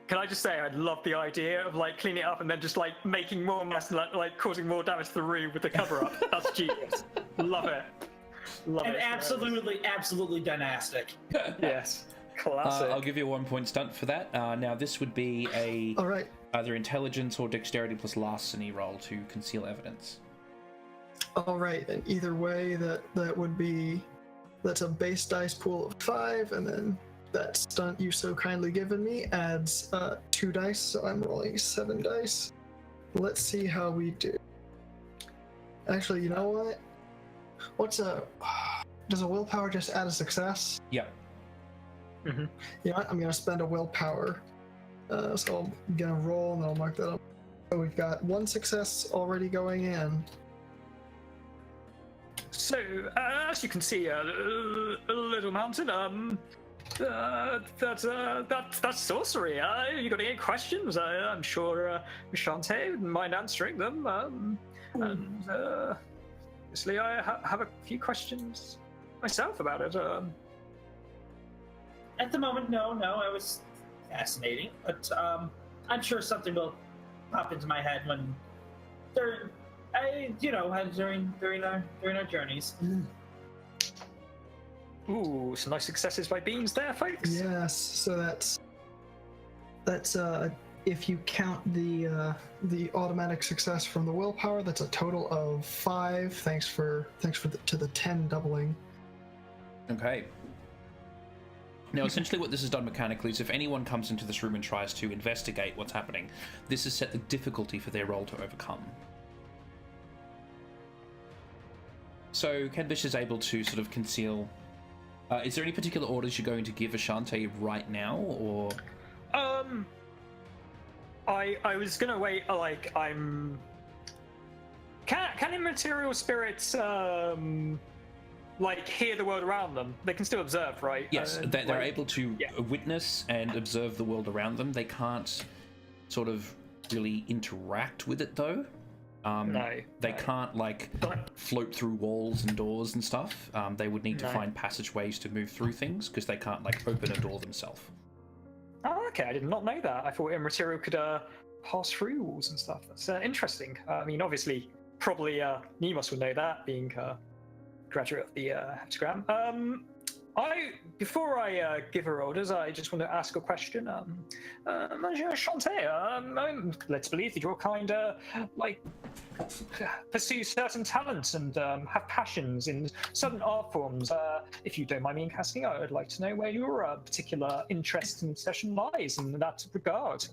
S4: Can I just say, I love the idea of like cleaning it up and then just like making more mess and like causing more damage to the room with the cover up. That's genius. Love it.
S3: And absolutely dynastic.
S4: Yes. Classic.
S1: I'll give you a 1 point stunt for that. Now this would be
S2: All right.
S1: Either intelligence or dexterity plus larceny roll to conceal evidence.
S2: All right, and either way, that's a base dice pool of 5, and then that stunt you so kindly given me adds 2 dice, so I'm rolling 7 dice. let's see how we do. Actually, you know what? Does a willpower just add a success?
S1: Yep.
S4: Mm-hmm.
S2: You know what? I'm gonna spend a willpower. So I'm gonna roll and I'll mark that up. So we've got 1 success already going in.
S4: So, as you can see, Little Mountain, that's sorcery. You got any questions? I'm sure Shantae wouldn't mind answering them. And obviously, I have a few questions myself about it.
S3: At the moment, no, it was fascinating, but I'm sure something will pop into my head when during our journeys.
S4: Ooh, some nice successes by Beans there, folks.
S2: Yes, so that's if you count the automatic success from the willpower, that's a total of 5. Thanks for the 10 doubling.
S1: Okay. Now, essentially what this has done mechanically is if anyone comes into this room and tries to investigate what's happening, this has set the difficulty for their role to overcome. So, Kenbish is able to sort of conceal... is there any particular orders you're going to give Ashante right now, or...?
S4: I was gonna wait, I'm... Can immaterial spirits, hear the world around them? They can still observe, right?
S1: Yes, they're able to witness and observe the world around them. They can't sort of really interact with it, though. They can't, float through walls and doors and stuff. They would need to find passageways to move through things, because they can't, open a door themselves.
S4: Oh, okay, I did not know that. I thought immaterial could pass through walls and stuff. That's interesting. I mean, obviously, probably Nemos would know that, being graduate of the heptagram. Before I give her orders, I just want to ask a question. Monsieur Shantae, let's believe that your kind, pursue certain talents and have passions in certain art forms. If you don't mind me asking, I would like to know where your particular interest and obsession lies in that regard.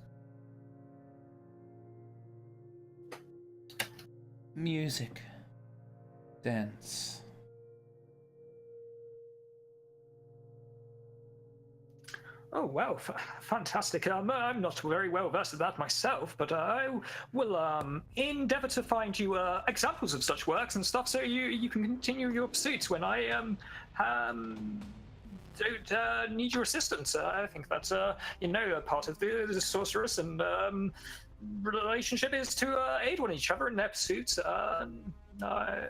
S1: Music. Dance.
S4: Oh, well, fantastic. I'm not very well versed at that myself, but I will endeavor to find you examples of such works and stuff so you can continue your pursuits when I don't need your assistance. I think that's, part of the sorceress and relationship is to aid one each other in their pursuits.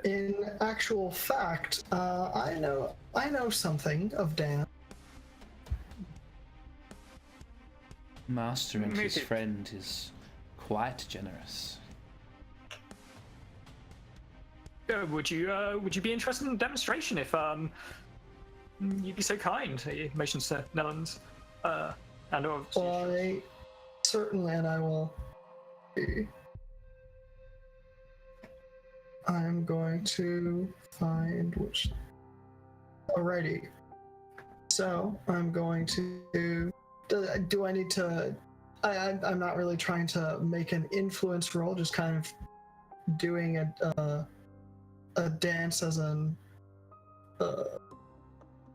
S2: In actual fact, I know something of Dan.
S1: Master and his friend is quite generous.
S4: Would you be interested in a demonstration if you'd be so kind? He mentions to Netherlands, and
S2: I certainly, and I will. I'm going to find which. Alrighty. So I'm going to. Do I need to? I'm not really trying to make an influence roll. Just kind of doing a dance as an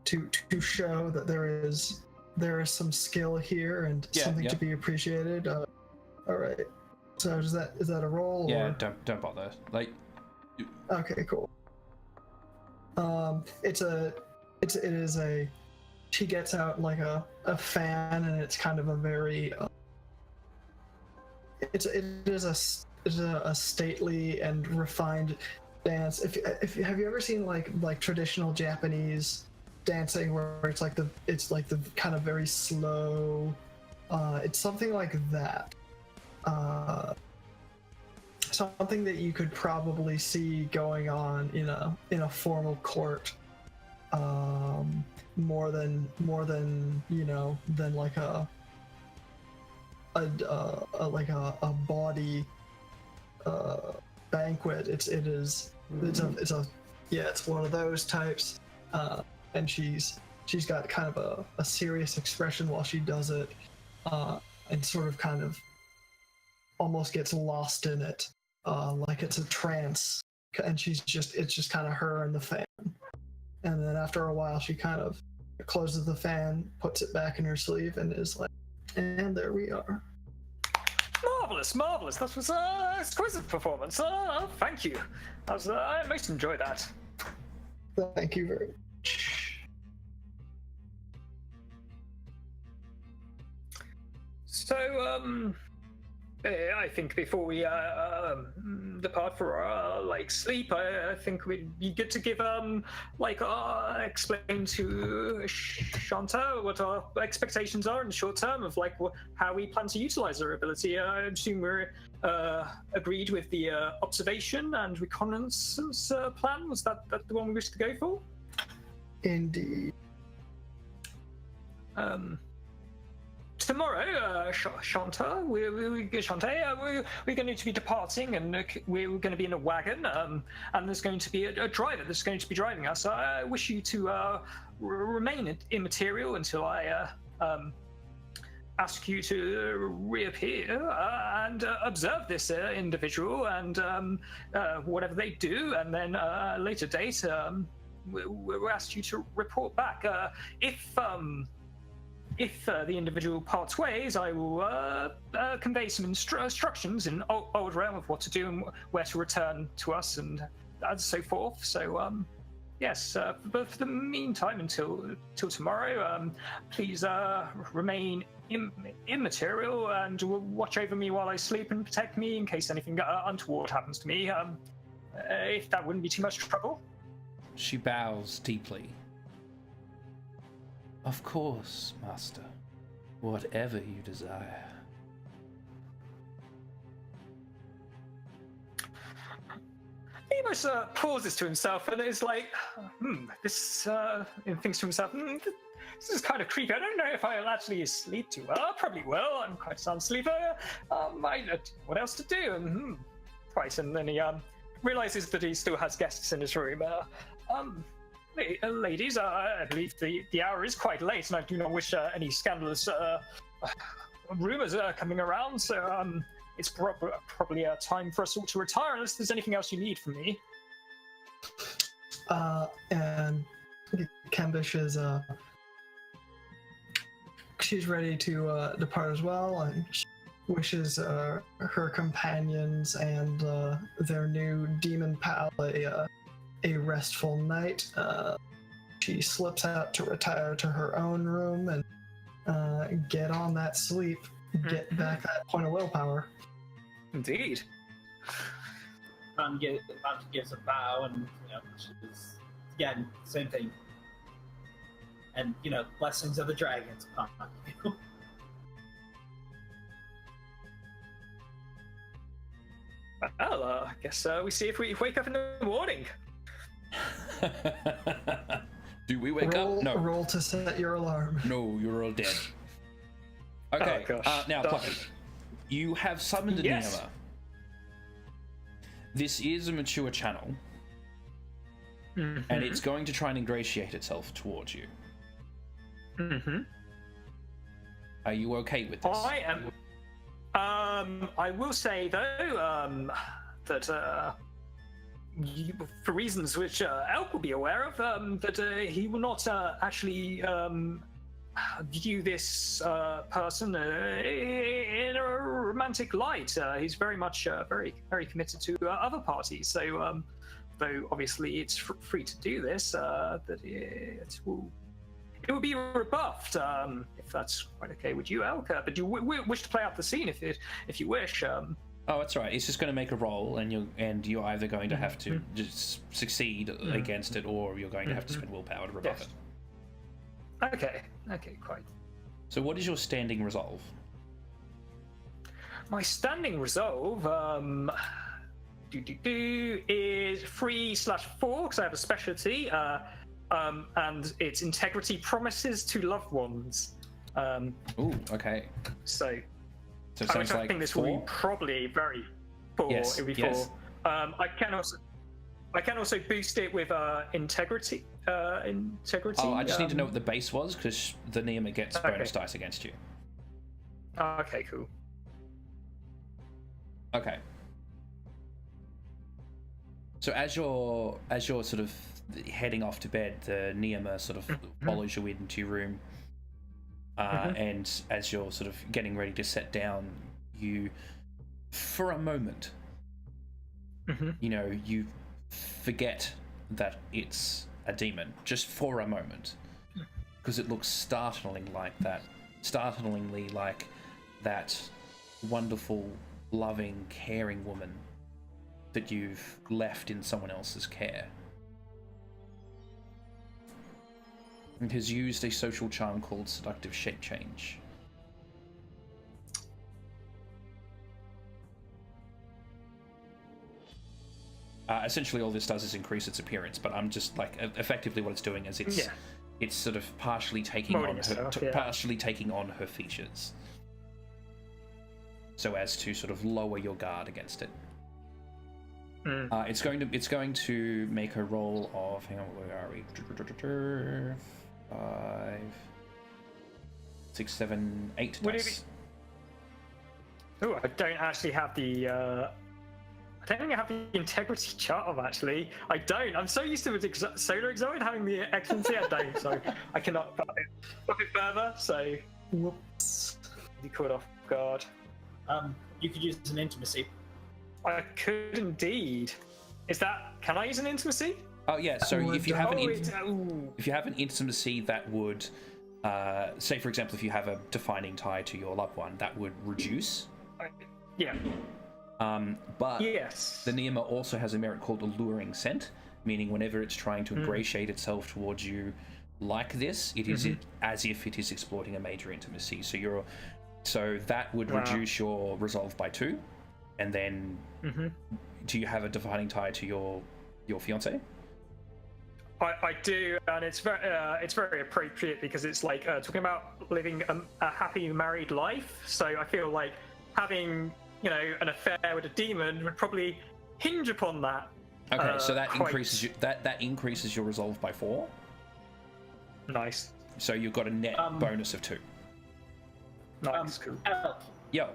S2: to show that there is some skill here and something to be appreciated. All right. So is that a roll?
S1: Yeah.
S2: Or?
S1: Don't bother.
S2: Okay. Cool. It is a. She gets out a fan, and it's kind of a very it is a stately and refined dance. If have you ever seen like traditional Japanese dancing where it's like the kind of very slow, it's something like that, something that you could probably see going on in a formal court. More than than like a body banquet. It's one of those types, and she's got kind of a serious expression while she does it, and sort of kind of almost gets lost in it, like it's a trance, and it's just kind of her and the fan. And then after a while, she kind of closes the fan, puts it back in her sleeve, and is like, and there we are.
S4: Marvelous. That was an exquisite performance. Thank you. I most enjoyed that.
S2: Thank you very much.
S4: So, I think before we depart for sleep, I think we'd be good to give explain to Shanta what our expectations are in the short term of how we plan to utilize our ability. I assume we're agreed with the observation and reconnaissance plan. Was that the one we wish to go for?
S2: Indeed.
S4: Tomorrow, Shanta, we're going to be departing, and we're going to be in a wagon, and there's going to be a driver that's going to be driving us. I wish you to remain immaterial until I ask you to reappear and observe this individual and whatever they do, and then at a later date, we'll ask you to report back. If the individual parts ways, I will convey some instructions in Old Realm of what to do and where to return to us and so forth. So, yes, but for the meantime, until tomorrow, please remain immaterial and watch over me while I sleep and protect me in case anything untoward happens to me. If that wouldn't be too much trouble.
S1: She bows deeply. Of course, Master. Whatever you desire.
S4: He almost pauses to himself and is like, and thinks to himself, this is kind of creepy. I don't know if I'll actually sleep too well. I probably will. I'm quite a sound sleeper. What else to do? And twice, and then he realizes that he still has guests in his room. Ladies, I believe the hour is quite late, and I do not wish any scandalous rumors coming around, so it's probably time for us all to retire, unless there's anything else you need from me.
S2: And Kembish is, she's ready to depart as well, and she wishes her companions and their new demon pal a restful night. She slips out to retire to her own room and get on that sleep, get back that point of willpower.
S4: Indeed.
S3: Gives a bow, and she's, again, same thing. And blessings of the dragons upon you.
S4: Well, I guess we see if we wake up in the morning.
S1: Do we wake up? No.
S2: Roll to set your alarm.
S1: No, you're all dead. Okay,
S4: oh, gosh.
S1: Now, Pluckett, you have summoned a
S4: Yes.
S1: Niyama. This is a mature channel, and it's going to try and ingratiate itself towards you. Are you okay with this?
S4: I am. I will say though that for reasons which Elk will be aware of, that he will not actually view this person in a romantic light. He's very much very committed to other parties. So, though obviously it's free to do this, that it will be rebuffed if that's quite okay with you, Elk. But you wish to play out the scene if you wish.
S1: Oh, that's right. It's just going to make a roll, and you're either going to have to just succeed against it, or you're going to have to spend willpower to rebuff it.
S4: Okay, quite.
S1: So, what is your standing resolve?
S4: My standing resolve is 3/4 because I have a specialty, and it's integrity promises to loved ones.
S1: Ooh, okay.
S4: So
S1: it sounds
S4: I
S1: like
S4: think this
S1: 4?
S4: will be probably very 4.
S1: Yes,
S4: It'll be
S1: yes.
S4: 4. I can also boost it with integrity. Integrity.
S1: Oh, I just need to know what the base was, because the Niyama gets bonus dice against you.
S4: Okay, cool.
S1: Okay. So as you're sort of heading off to bed, the Niyama sort of follows you into your room, and as you're sort of getting ready to set down, you, for a moment, you know, you forget that it's a demon, just for a moment, because it looks startlingly like that wonderful, loving, caring woman that you've left in someone else's care. And has used a social charm called seductive shape change. Essentially all this does is increase its appearance, but I'm just like, effectively what it's doing is it's sort of partially taking on her features, so as to sort of lower your guard against it. It's going to make a roll of, hang on, where are we? 5, 6, 7, 8 dice.
S4: Oh, I don't actually have the. I don't think I have the integrity chart of, actually. I don't. I'm so used to with Solar Exalted having the excellency. I don't, so I cannot put it further. So, whoops. You caught off guard.
S3: You could use an intimacy.
S4: I could indeed. Can I use an intimacy?
S1: Oh yeah. So if you have an intimacy that would, say for example, if you have a defining tie to your loved one, that would reduce.
S4: Yeah.
S1: But
S4: yes,
S1: the Niyama also has a merit called alluring scent, meaning whenever it's trying to ingratiate itself towards you like this, it is as if it is exploiting a major intimacy. So that would reduce your resolve by 2, and then do you have a defining tie to your fiance?
S4: I do, and it's very appropriate because it's like talking about living a happy married life. So I feel like having, you know, an affair with a demon would probably hinge upon that.
S1: Okay, so that increases your resolve by 4.
S4: Nice.
S1: So you've got a net bonus of 2.
S4: Nice. Cool.
S1: Yo.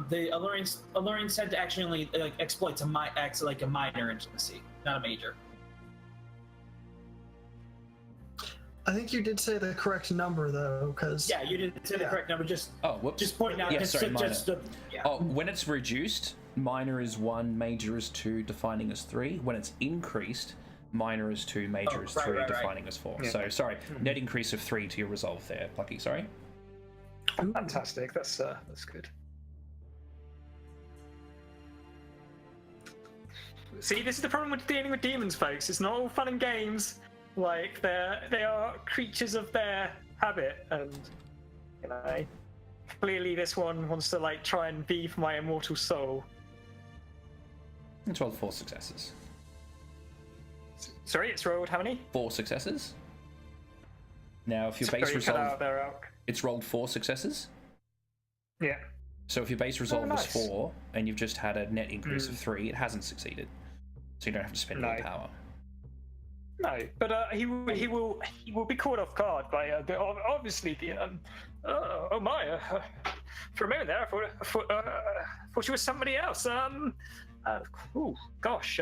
S3: The alluring scent actually exploits a minor intimacy, not a major.
S2: I think you did say the correct number though, because
S3: you did say the correct number. Just
S1: whoops.
S3: Just pointing out.
S1: When it's reduced, minor is 1, major is 2, defining as 3. When it's increased, minor is 2, major is 3, defining as 4. Yeah. So sorry, net increase of 3 to your resolve there, Plucky. Sorry.
S4: Fantastic. That's good. See, this is the problem with dealing with demons, folks. It's not all fun and games. Like, they are creatures of their habit, and, you know, clearly this one wants to, like, try and be for my immortal soul.
S1: It's rolled 4 successes.
S4: Sorry, it's rolled how many?
S1: 4 successes. Now, if your base resolve... It's rolled 4 successes?
S4: Yeah.
S1: So if your base resolve was 4, and you've just had a net increase of 3, it hasn't succeeded. So you don't have to spend any power.
S4: No, but he will be caught off guard by obviously the oh my, for a moment there I thought she was somebody else. Oh gosh,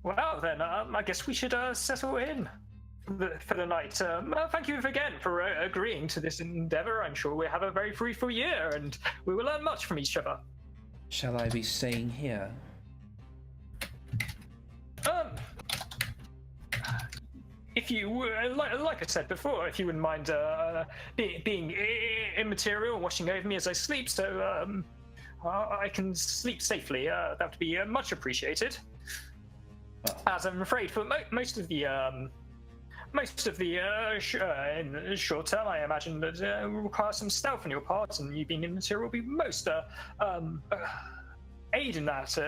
S4: well then I guess we should settle in for the night. Thank you again for agreeing to this endeavor. I'm sure we'll have a very fruitful year and we will learn much from each other.
S1: Shall I be staying here?
S4: If you were, like I said before, if you wouldn't mind being immaterial and watching over me as I sleep, so I can sleep safely, that would be much appreciated. As I'm afraid for most of the in the short term, I imagine that will require some stealth on your part, and you being immaterial will be most aid in that,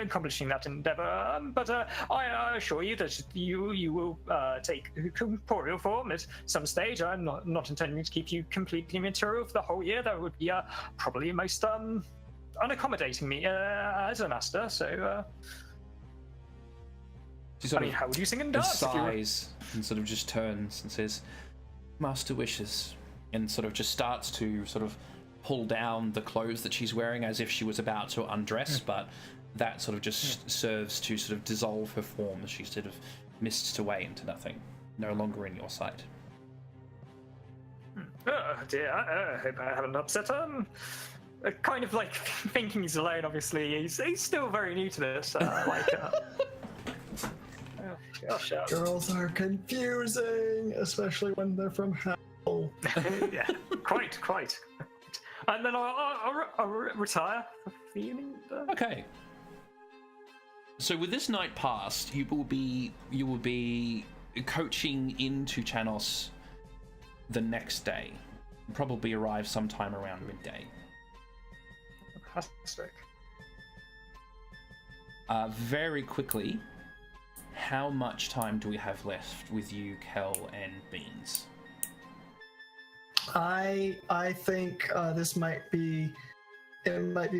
S4: accomplishing that endeavor. But I assure you that you will take corporeal form at some stage. I'm not intending to keep you completely material for the whole year. That would be probably most unaccommodating me as a master. So, how would you sing and dance?
S1: Sighs and sort of just turns and says, "Master wishes," and sort of just starts to sort of pull down the clothes that she's wearing as if she was about to undress, but that sort of just serves to sort of dissolve her form as she sort of mists away into nothing, no longer in your sight.
S4: Oh dear, I hope I haven't upset him. Kind of like thinking he's alone, obviously. He's still very new to this. Oh, gosh,
S2: Girls are confusing, especially when they're from hell.
S4: yeah, quite. And then I'll retire for feeling.
S1: Okay. So with this night past, you will be coaching into Chanos the next day. Probably arrive sometime around midday.
S4: Fantastic.
S1: Very quickly, how much time do we have left with you, Kel and Beans?
S2: I think this might be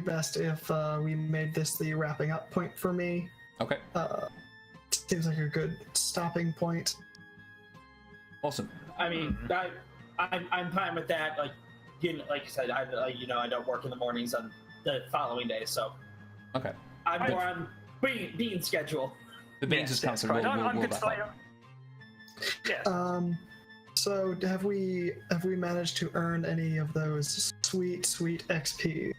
S2: best if we made this the wrapping up point for me.
S1: Okay.
S2: Seems like a good stopping point.
S1: Awesome.
S3: I mean, I'm fine with that. Like, like you said, I don't work in the mornings on the following day, so
S1: Okay.
S3: I'm more on being schedule.
S1: The Beans is comfortable.
S4: I'm good
S1: wrap
S4: to
S1: up.
S4: Yes.
S2: So have we managed to earn any of those sweet XP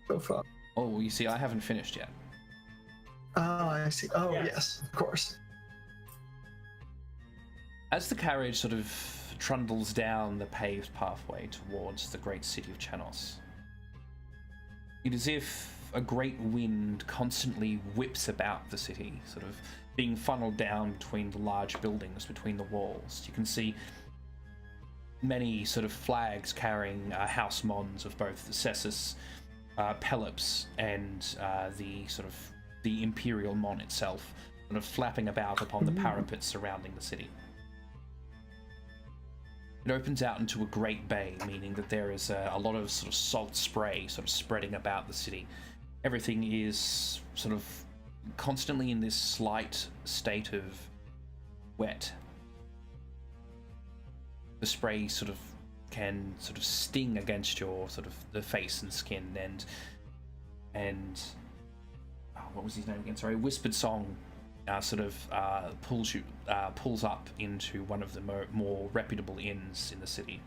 S2: so far?
S1: Oh, you see, I haven't finished yet.
S2: Oh, I see. Oh,
S3: Yes.
S2: yes, of course.
S1: As the carriage sort of trundles down the paved pathway towards the great city of Chanos, it is as if a great wind constantly whips about the city, sort of being funneled down between the large buildings, between the walls. You can see many sort of flags carrying house mons of both the Cessus, Pelops, and the Imperial Mon itself, sort of flapping about upon the parapets surrounding the city. It opens out into a great bay, meaning that there is a lot of sort of salt spray sort of spreading about the city. Everything is sort of constantly in this slight state of wet. The spray sort of can sort of sting against your sort of the face and skin, and what was his name again? Sorry, Whispered Song pulls up into one of the more reputable inns in the city.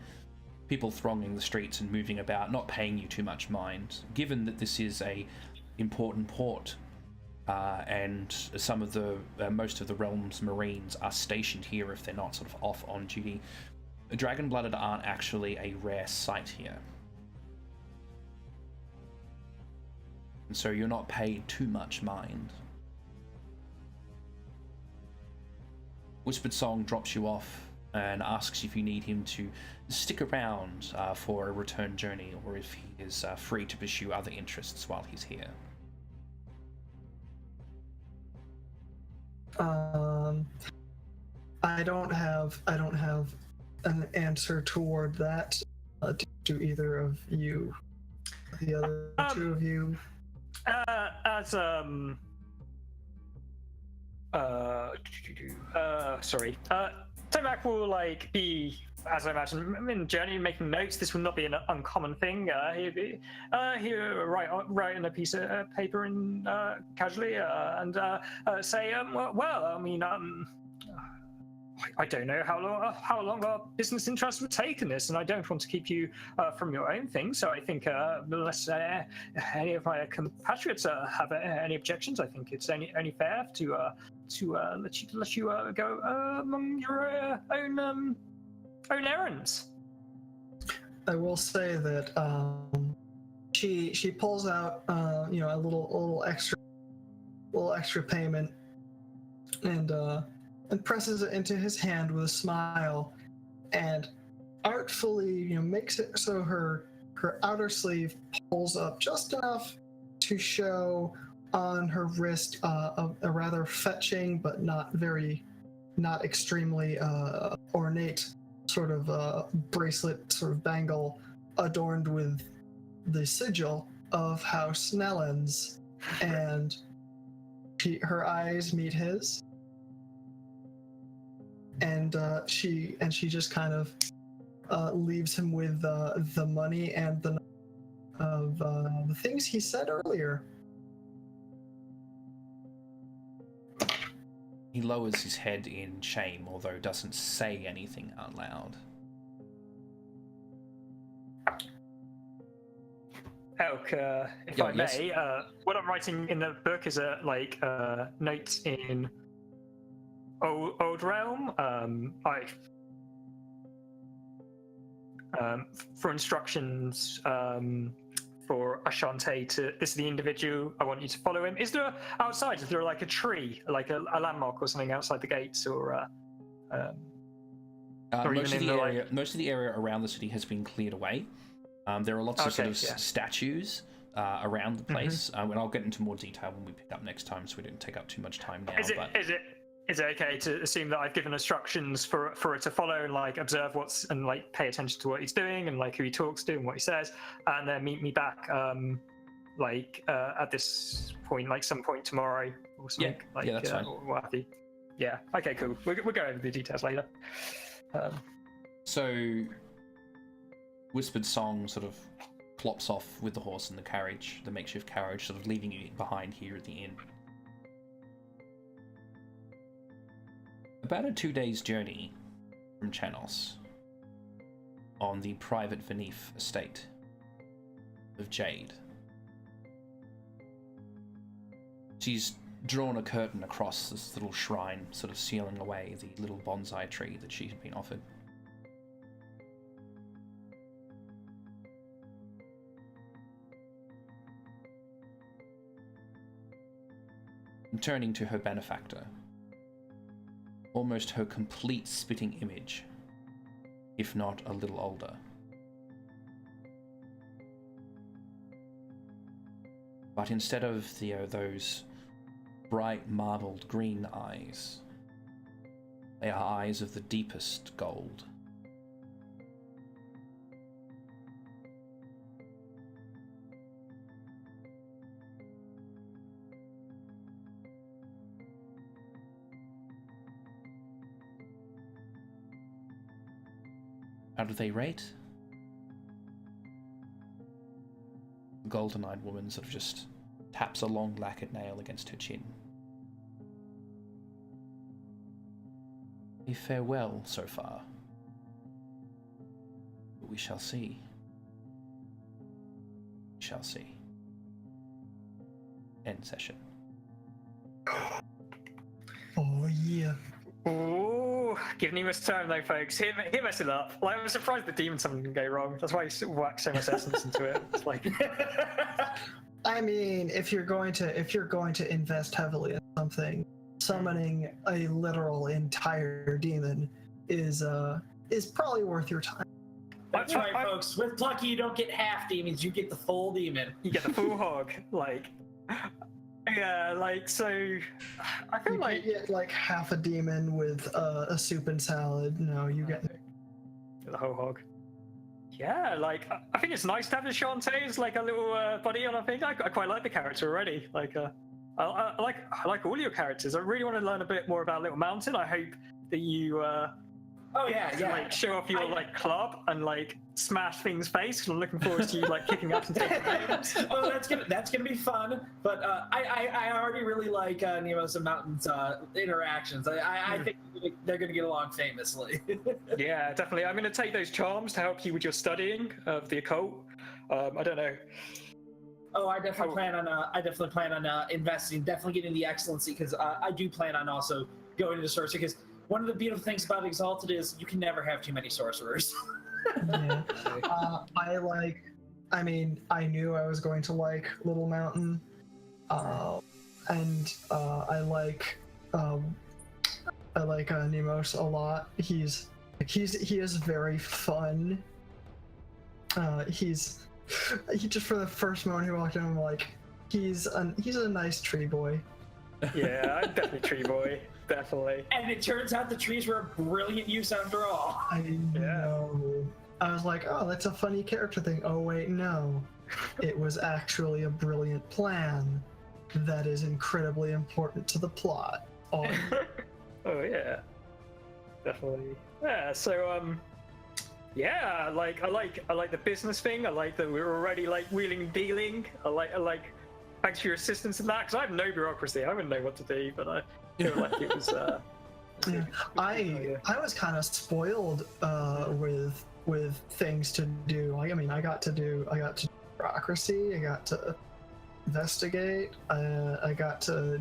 S1: People thronging the streets and moving about, not paying you too much mind, given that this is a important port, and some of the most of the realm's marines are stationed here if they're not sort of off on duty. The dragon-blooded aren't actually a rare sight here, and so you're not paid too much mind. Whispered Song drops you off and asks if you need him to stick around for a return journey, or if he is free to pursue other interests while he's here.
S2: I don't have an answer toward that. Do either of you, the other two of you?
S4: Sorry. Tomac will be, as I imagine, in journey making notes. This will not be an uncommon thing. He'll write on a piece of paper and casually and say, I don't know how long our business interests would take in this, and I don't want to keep you from your own thing. So I think, unless any of my compatriots have any objections, I think it's only fair to let you go among your own errands.
S2: I will say that she pulls out a little extra payment and presses it into his hand with a smile, and artfully makes it so her outer sleeve pulls up just enough to show on her wrist a rather fetching but not extremely ornate sort of bracelet, sort of bangle adorned with the sigil of House Nellens, and her eyes meet his, and she just kind of leaves him with the money and the of the things he said earlier.
S1: He lowers his head in shame, although doesn't say anything out loud.
S4: Elk, if I may, what I'm writing in the book is notes in Old Realm. For instructions for Ashante to, this is the individual, I want you to follow him. Is there outside, is there like a tree, like a landmark or something outside the gates, or
S1: most of the area around the city has been cleared away. There are lots of statues around the place, and I'll get into more detail when we pick up next time, so we don't take up too much time now.
S4: Is it okay to assume that I've given instructions for it to follow and like observe and like pay attention to what he's doing and like who he talks to and what he says, and then meet me back at this point, like some point tomorrow or something?
S1: Yeah, that's fine.
S4: What have you. Yeah, okay, cool. We'll go over the details later.
S1: So, Whispered Song sort of plops off with the horse and the carriage, the makeshift carriage, sort of leaving you behind here at the inn. About a 2 days journey from Chanos, on the private Venif estate of Jade. She's drawn a curtain across this little shrine, sort of sealing away the little bonsai tree that she's been offered. And turning to her benefactor, almost her complete spitting image, if not a little older. But instead of those bright marbled green eyes, they are eyes of the deepest gold. How do they rate? The golden-eyed woman sort of just taps a long lacquered nail against her chin. We fare well so far, but we shall see. We shall see. End session.
S2: Oh yeah.
S4: Ooh, give Nemus time though, folks. He messed it up. Like, I'm surprised the demon summon didn't go wrong. That's why he whacked so much essence into it. It's like,
S2: I mean, if you're going to invest heavily in something, summoning a literal entire demon is probably worth your time.
S3: That's right, folks. With Plucky, you don't get half demons; you get the full demon.
S4: You get the full hog. Like, yeah, like, so I feel
S2: You get like half a demon with a soup and salad. No, you get
S4: the whole hog. Yeah, like, I think it's nice to have the Shantae like a little buddy on. I think I quite like the character already. Like, I like all your characters. I really want to learn a bit more about Little Mountain. I hope that you like show off your like club and like smash things face. Cause I'm looking forward to you like kicking up and taking names.
S3: Oh, that's gonna be fun. But I already really like Nemo's and Mountain's interactions. I think they're gonna get along famously.
S4: Yeah, definitely. I'm gonna take those charms to help you with your studying of the occult. I don't know.
S3: Oh, I definitely plan on investing, definitely getting the excellency, because I do plan on also going into sorcery, because one of the beautiful things about Exalted is you can never have too many sorcerers.
S2: Yeah. I knew I was going to like Little Mountain, and I like Nemos a lot. He is very fun. He just, for the first moment he walked in, I'm like, he's a nice tree boy.
S4: Yeah, I'm definitely tree boy. Definitely.
S3: And it turns out the trees were a brilliant use after all.
S2: I know. I was like, oh, that's a funny character thing. Oh, wait, no. It was actually a brilliant plan that is incredibly important to the plot.
S4: Oh, yeah. Definitely. Yeah, so, Yeah, I like the business thing. I like that we're already like wheeling and dealing. I like thanks for your assistance in that, because I have no bureaucracy. I wouldn't know what to do, but I feel like it was.
S2: Yeah. I was kind of spoiled with things to do. I mean, I got to do bureaucracy. I got to investigate. I got to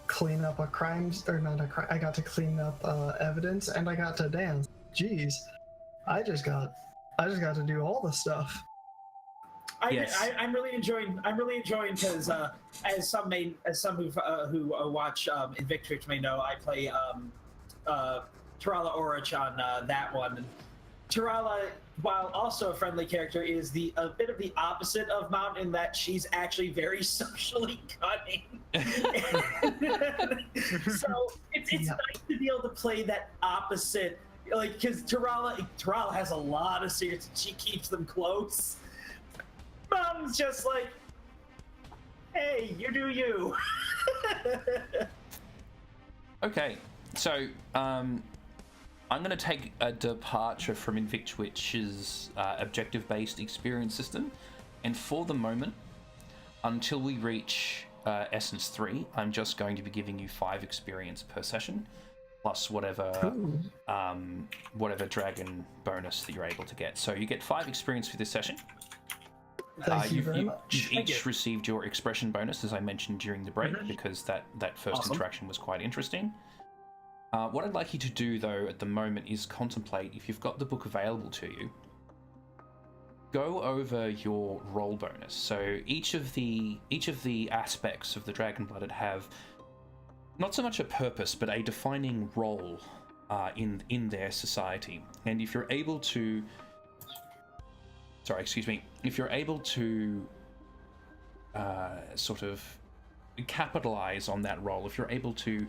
S2: clean up a crime, or not a crime. I got to clean up evidence, and I got to dance. Jeez, I just got to do all the stuff.
S3: I'm really enjoying because as some who watch Invictrix may know, I play Tarala Orich on that one. And Tarala, while also a friendly character, is a bit of the opposite of Mount in that she's actually very socially cunning. So it's nice to be able to play that opposite, like, because Tarala has a lot of secrets and she keeps them close. Mountain's just like, hey, you do you.
S1: Okay, so I'm going to take a departure from Invictwitch's objective-based experience system, and for the moment, until we reach Essence 3, I'm just going to be giving you 5 experience per session, plus whatever dragon bonus that you're able to get. So you get 5 experience for this session.
S2: Thank you very much.
S1: You've each received your expression bonus, as I mentioned during the break, because that first interaction was quite interesting. What I'd like you to do, though, at the moment is contemplate, if you've got the book available to you, go over your roll bonus. So each of the aspects of the Dragon-Blooded have not so much a purpose, but a defining role in their society. And if you're able to... if you're able to sort of capitalize on that role, if you're able to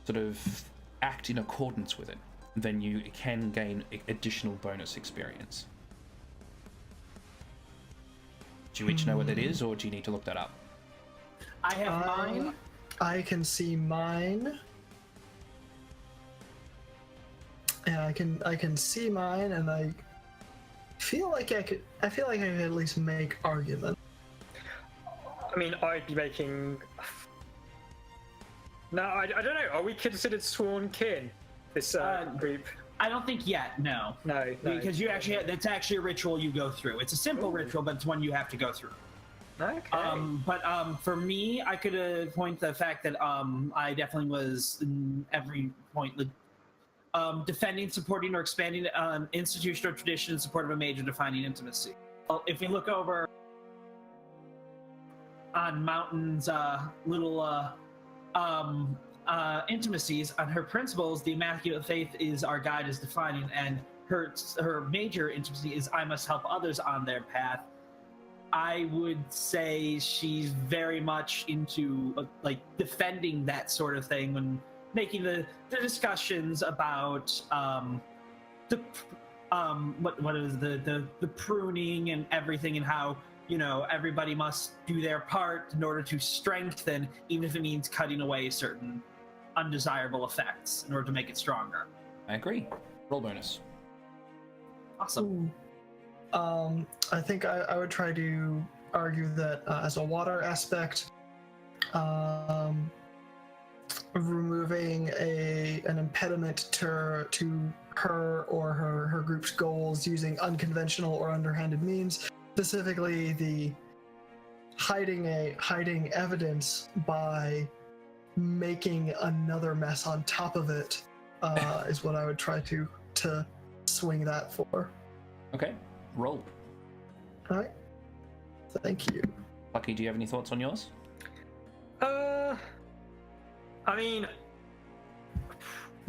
S1: sort of act in accordance with it, then you can gain additional bonus experience. Do you each know what that is, or do you need to look that up?
S3: I have mine.
S2: I can see mine. Yeah, I can see mine, and I feel like I could at least make argument.
S4: I mean, I'd be making. No, I don't know. Are we considered sworn kin? This group?
S3: I don't think yet. No.
S4: No.
S3: Because that's actually a ritual you go through. It's a simple ritual, but it's one you have to go through.
S4: Okay.
S3: But for me, I could point the fact that I definitely was in every point defending, supporting, or expanding institution or tradition in support of a major defining intimacy. Well, if we look over on Mountain's little intimacies, on her principles, the Immaculate Faith is our guide as defining, and her major intimacy is I must help others on their path. I would say she's very much into defending that sort of thing when making the discussions about the pruning and everything, and how everybody must do their part in order to strengthen, even if it means cutting away certain undesirable effects in order to make it stronger.
S1: I agree. Roll bonus.
S3: Awesome.
S2: I think I would try to argue that as a water aspect, removing an impediment to her or her group's goals using unconventional or underhanded means, specifically the hiding evidence by making another mess on top of it, is what I would try to swing that for.
S1: Okay, roll.
S2: All right. Thank you.
S1: Lucky, do you have any thoughts on yours?
S4: I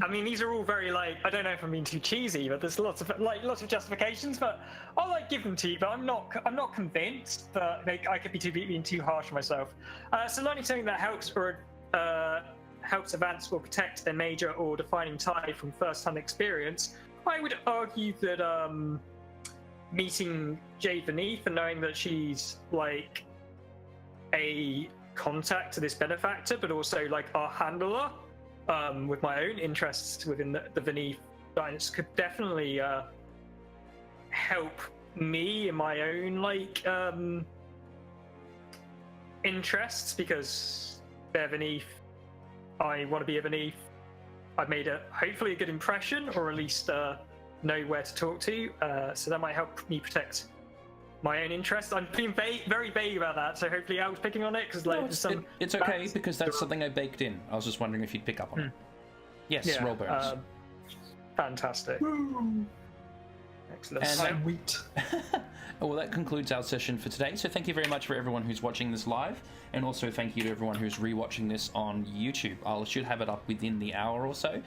S4: mean, these are all very I don't know if I'm being too cheesy, but there's lots of justifications. But I'll give them to you. But I'm not convinced that I could be being too harsh on myself. So learning something that helps advance or protect a major or defining tie from first-hand experience, I would argue that meeting Jade Beneath and knowing that she's a contact to this benefactor, but also our handler, with my own interests within the Beneath Dynast, could definitely help me in my own like interests, because they're beneath. I want to be beneath. I've made hopefully a good impression, or at least know where to talk to. So that might help me protect my own interests. I'm being very vague about that, so hopefully Al's picking on it, because like
S1: it's okay, because that's something I baked in. I was just wondering if you'd pick up on it. Yes,
S4: yeah,
S1: roll burns.
S4: Fantastic. Excellent.
S1: And
S2: Sweet.
S1: well, that concludes our session for today. So thank you very much for everyone who's watching this live, and also thank you to everyone who's rewatching this on YouTube. I should have it up within the hour or so.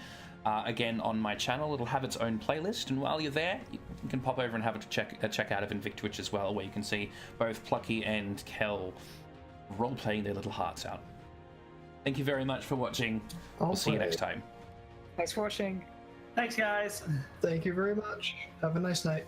S1: Again, on my channel, it'll have its own playlist, and while you're there, you can pop over and have a check out of Invictwitch as well, where you can see both Plucky and Kel role-playing their little hearts out. Thank you very much for watching. We'll see you next time.
S4: Thanks for watching.
S3: Thanks, guys.
S2: Thank you very much. Have a nice night.